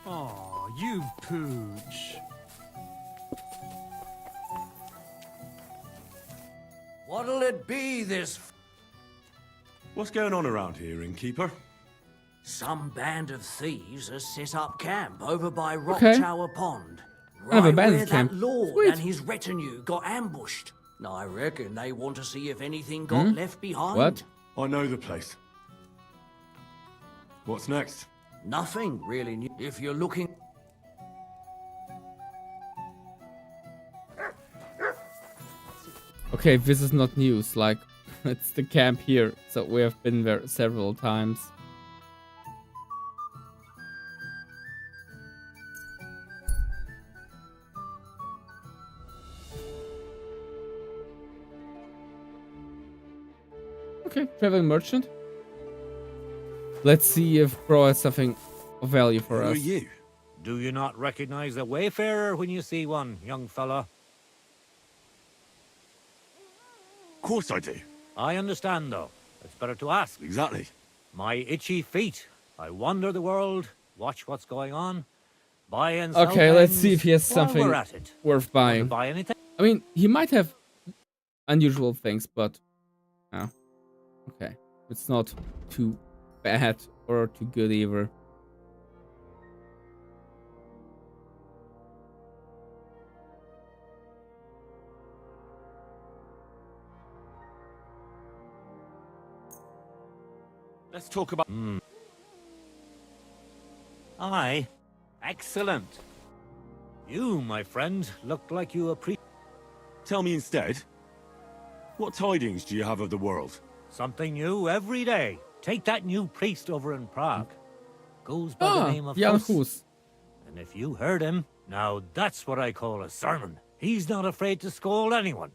Oh, you pooch. What'll it be this... What's going on around here, innkeeper? Some band of thieves has set up camp over by Rock Okay. Tower Pond. I have a Right bandit where camp. that lord Sweet. and his retinue got ambushed. I reckon they want to see if anything got left behind. What? I know the place. What's next? Nothing really new. If you're looking... Okay, this is not news, like, it's the camp here, so we have been there several times. Okay, traveling merchant. Let's see if Bro has something of value for us. Do you not recognize a wayfarer when you see one, young fella? Of course I do. I understand, though. It's better to ask. Exactly. My itchy feet. I wander the world, watch what's going on, buy and sell Okay, let's things see if he has while something we're at it. worth buying. Buy anything? I mean, he might have unusual things, but... Oh. Okay. It's not too bad or too good either. Let's talk about... Aye. Excellent. You, my friend, looked like you appreciate... Tell me instead, what tidings do you have of the world? Something new every day. Take that new priest over in Prague. Goes by the name of Jan Hus. Hus. And if you heard him, now that's what I call a sermon. He's not afraid to scold anyone.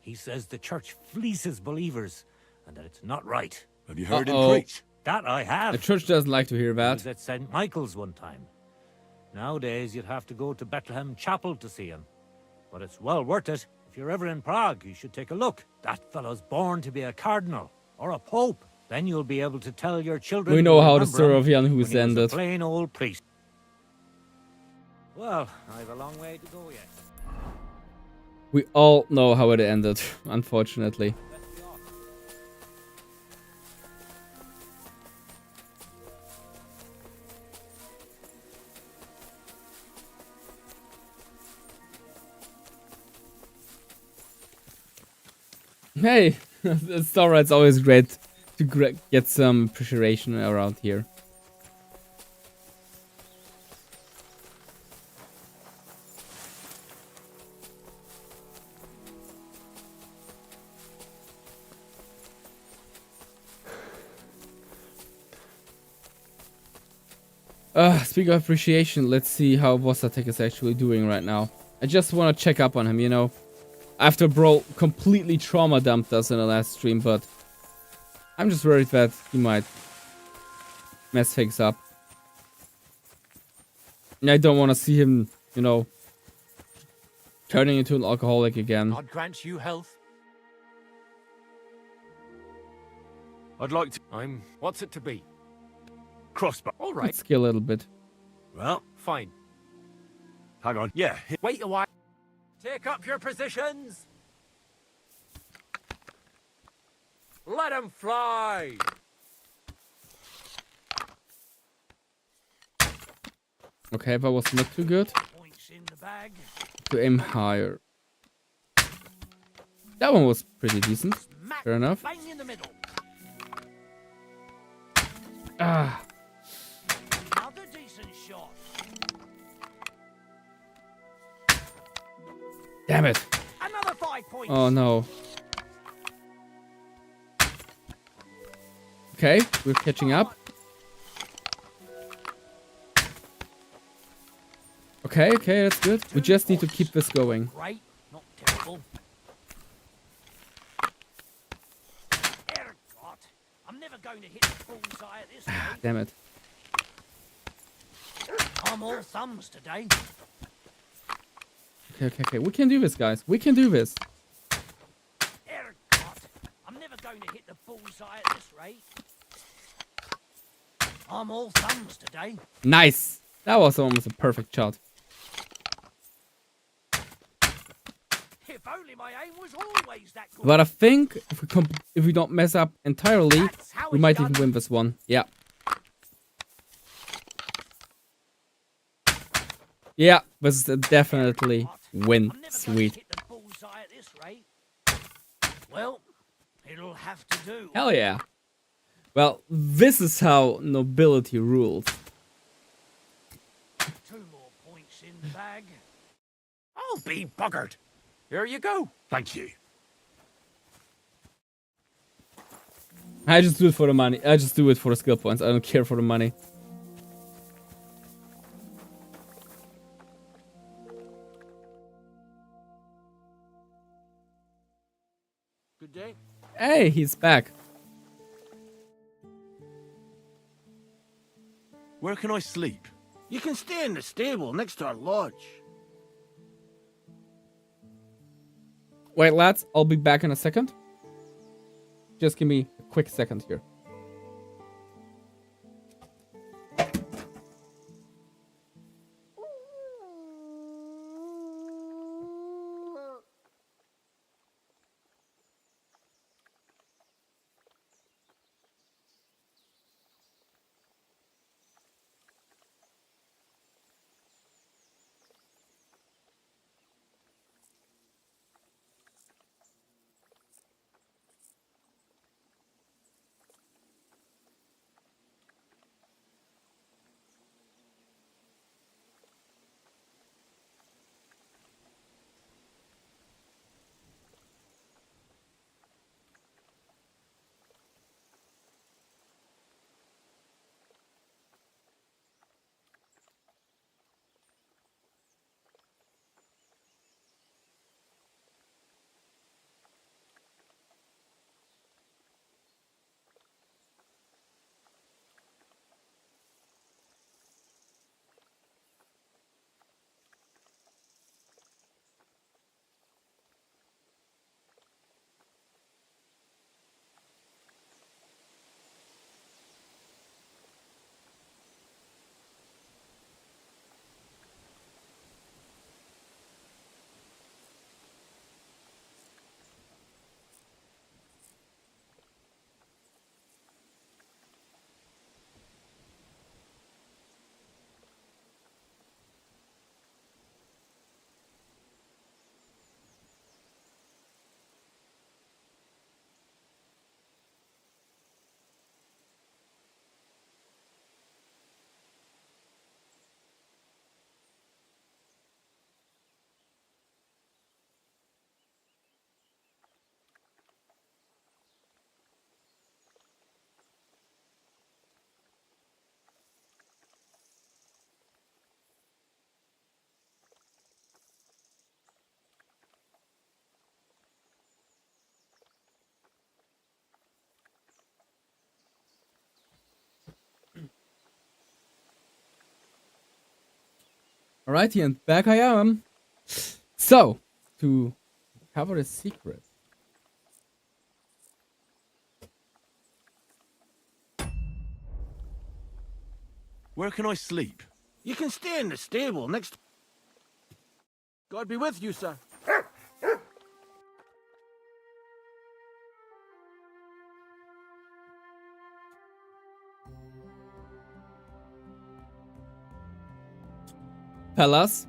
He says the church fleeces believers, and that it's not right. Have you heard him Uh-oh. preach? That I have. The church doesn't like to hear I that. was at St. Michael's one time. Nowadays, you'd have to go to Bethlehem Chapel to see him. But it's well worth it. If you're ever in Prague, you should take a look. That fellow's born to be a cardinal or a pope. Then you'll be able to tell your children... We know to how the remember story him of Jan when Hus he was ended. a plain old priest. Well, I've a long way to go yet. We all know how it ended, unfortunately. Hey, it's alright. It's always great to get some appreciation around here. Speaking of appreciation, let's see how Vosatek is actually doing right now. I just want to check up on him, you know. After Bro completely trauma dumped us in the last stream, but I'm just worried that he might mess things up. And I don't want to see him, you know, turning into an alcoholic again. God grant you health. I'd like to... What's it to be? Crossbow. All right. Let's skill a little bit. Well, fine. Hang on. Yeah. Wait a while. Take up your positions. Let them fly. Okay, that was not too good. To aim higher. That one was pretty decent. Fair enough. Ah. Another decent shot. Damn it. Another 5 points. Oh no. Okay, we're catching up. Okay, that's good. We just need to keep this going. Right, not terrible. Ergot, I'm never going to hit the bullseye at this rate. Damn it. I'm all thumbs today. Okay. We can do this, guys. We can do this. Ergot, I'm never going to hit the bullseye at this rate. I'm all thumbs today. Nice. That was almost a perfect shot. If only my aim was always that good. But I think if we don't mess up entirely, we might even win this one. Yeah. Yeah, this is definitely win. Sweet. Well, it'll have to do. Hell yeah. Well, this is how nobility rules. 2 more points in the bag. I'll be buggered. Here you go. Thank you. I just do it for the money. I just do it for the skill points. I don't care for the money. Good day. Hey, he's back. Where can I sleep? You can stay in the stable next to our lodge. Wait, lads, I'll be back in a second. Just give me a quick second here. Alrighty, and back I am. So, to cover the secret. Where can I sleep? You can stay in the stable next... God be with you, sir. Fellas.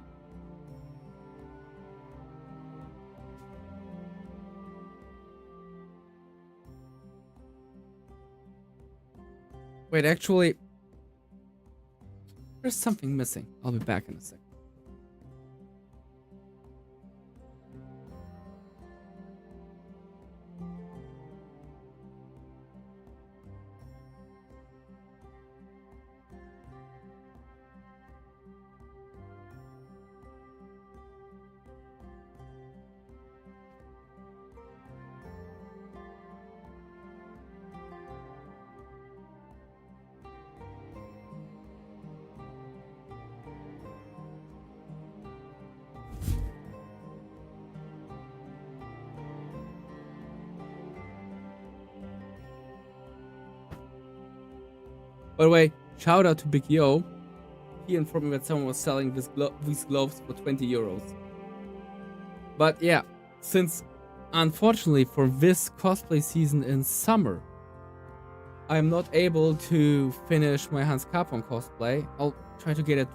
Wait, actually, there's something missing. I'll be back in a second. By the way, shout out to Big Yo. He informed me that someone was selling these gloves for 20 euros. But yeah, since unfortunately for this cosplay season in summer, I'm not able to finish my Hans Capon cosplay. I'll try to get it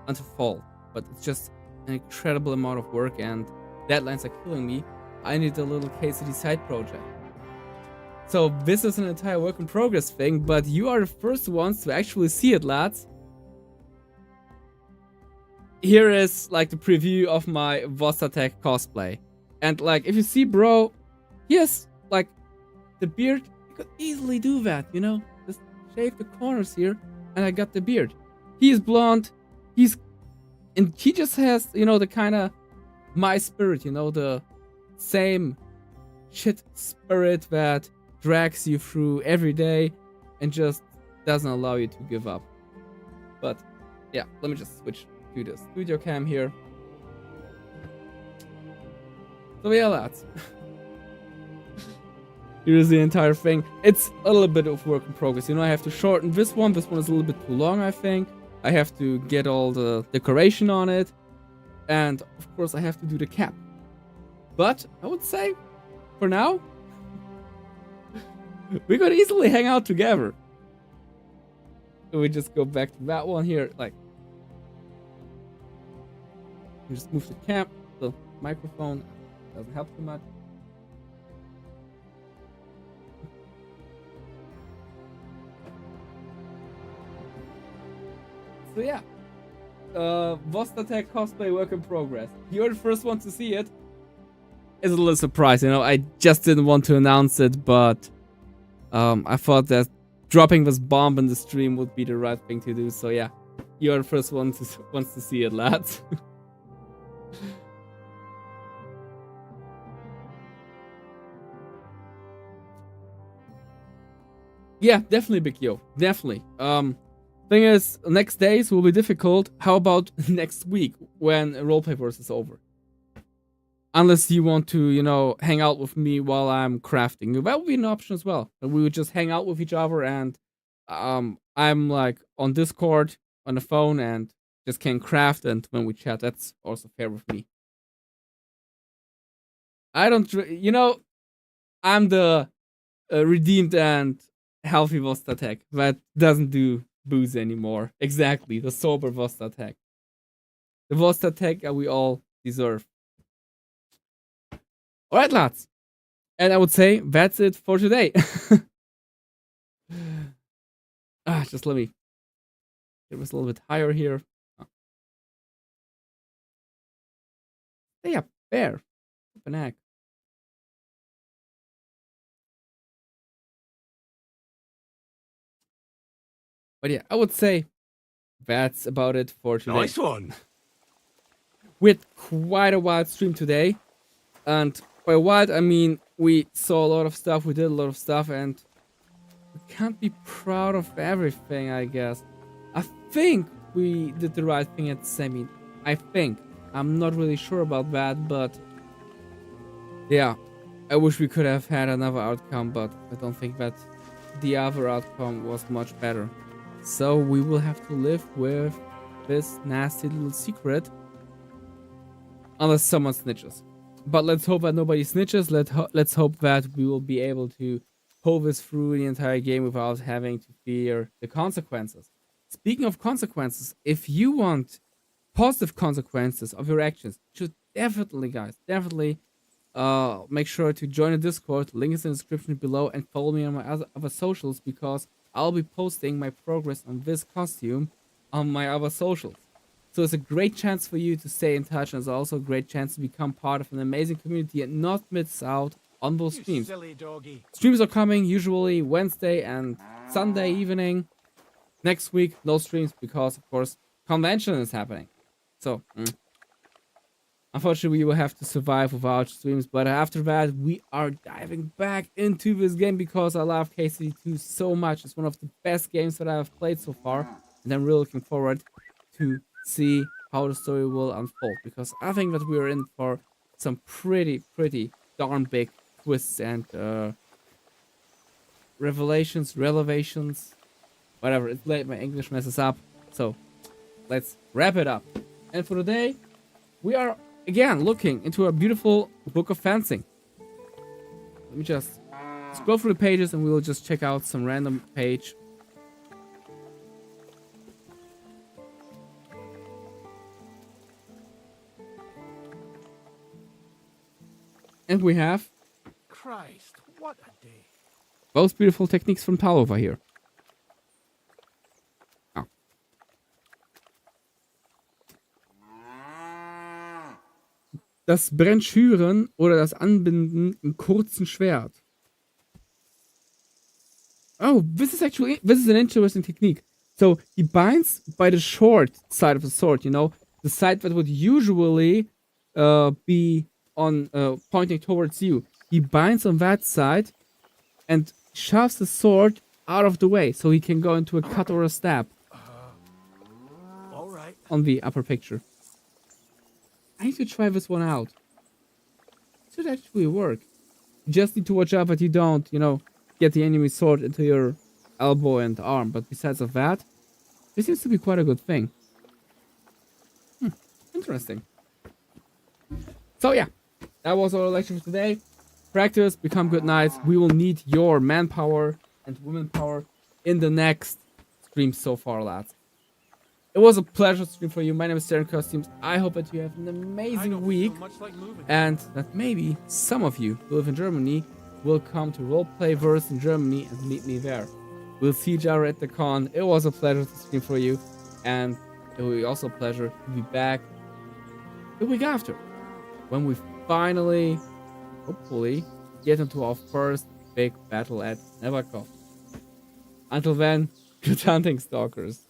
until fall, but it's just an incredible amount of work and deadlines are killing me. I need a little KCD side project. So this is an entire work in progress thing, but you are the first ones to actually see it, lads. Here is like the preview of my Vostatech cosplay. And like, if you see bro, yes, like the beard, you could easily do that, you know? Just shave the corners here and I got the beard. He is blonde, he just has, you know, the kind of my spirit, you know, the same shit spirit that drags you through every day and just doesn't allow you to give up. But yeah, let me just switch to the studio cam here. So yeah, lads. Here's the entire thing. It's a little bit of work in progress. You know, I have to shorten this one. This one is a little bit too long, I think. I have to get all the decoration on it. And of course, I have to do the cap. But I would say, for now, we could easily hang out together. So we just go back to that one here. Like, you just move the microphone. Doesn't help too much. So yeah, Vostatech cosplay work in progress. You're the first one to see it. It's a little surprise, you know. I just didn't want to announce it, but I thought that dropping this bomb in the stream would be the right thing to do. So yeah, you're the first one wants to see it, lads. Yeah, definitely, Big Yo. Definitely. Thing is, next days will be difficult. How about next week when Roleplay Verse is over? Unless you want to, you know, hang out with me while I'm crafting. That would be an option as well. And we would just hang out with each other and I'm like on Discord on the phone and just can craft, and when we chat, that's also fair with me. I don't, you know, I'm the redeemed and healthy Vostatech that doesn't do booze anymore. Exactly, the sober Vostatech. The Vostatech that we all deserve. Alright, lads. And I would say that's it for today. Just let me get this a little bit higher here. Yeah, bear. Open egg. But yeah, I would say that's about it for today. Nice one. We had quite a wild stream today. And by wild, I mean we saw a lot of stuff, we did a lot of stuff, and we can't be proud of everything, I guess. I think we did the right thing at Semin. I think. I'm not really sure about that, but yeah, I wish we could have had another outcome, but I don't think that the other outcome was much better. So we will have to live with this nasty little secret, unless someone snitches. But let's hope that nobody snitches. Let's hope that we will be able to pull this through the entire game without having to fear the consequences. Speaking of consequences, if you want positive consequences of your actions, you should definitely, guys, make sure to join the Discord. Link is in the description below, and follow me on my other socials, because I'll be posting my progress on this costume on my other socials. So it's a great chance for you to stay in touch, and it's also a great chance to become part of an amazing community and not miss out on those streams. Silly doggy. Streams are coming usually Wednesday and Sunday evening. Next week, no streams because, of course, convention is happening. So, unfortunately, we will have to survive without streams. But after that, we are diving back into this game because I love KCD2 so much. It's one of the best games that I have played so far. And I'm really looking forward to see how the story will unfold, because I think that we are in for some pretty darn big twists and revelations, whatever. It's late, my English messes up, so let's wrap it up. And for today, we are again looking into a beautiful book of fencing. Let me just scroll through the pages and we will just check out some random page. And we have Christ, what a day. both beautiful techniques from Talova here. Oh. Das Brennschüren oder das Anbinden im kurzen Schwert. Oh, this is an interesting technique. So he binds by the short side of the sword, you know, the side that would usually be on pointing towards you. He binds on that side and shoves the sword out of the way so he can go into a cut or a stab. All right. On the upper picture. I need to try this one out. It should actually work. You just need to watch out that you don't, you know, get the enemy sword into your elbow and arm. But besides of that, this seems to be quite a good thing. Interesting. So yeah, that was our lecture for today. Practice, become good knights. We will need your manpower and women power in the next stream so far, lads. It was a pleasure to stream for you. My name is Starion Costumes. I hope that you have an amazing week, and that maybe some of you who live in Germany will come to Roleplayverse in Germany and meet me there. We'll see each other at the con. It was a pleasure to stream for you, and it will be also a pleasure to be back the week after, when we finally, hopefully, get into our first big battle at Neverkov. Until then, good hunting, stalkers.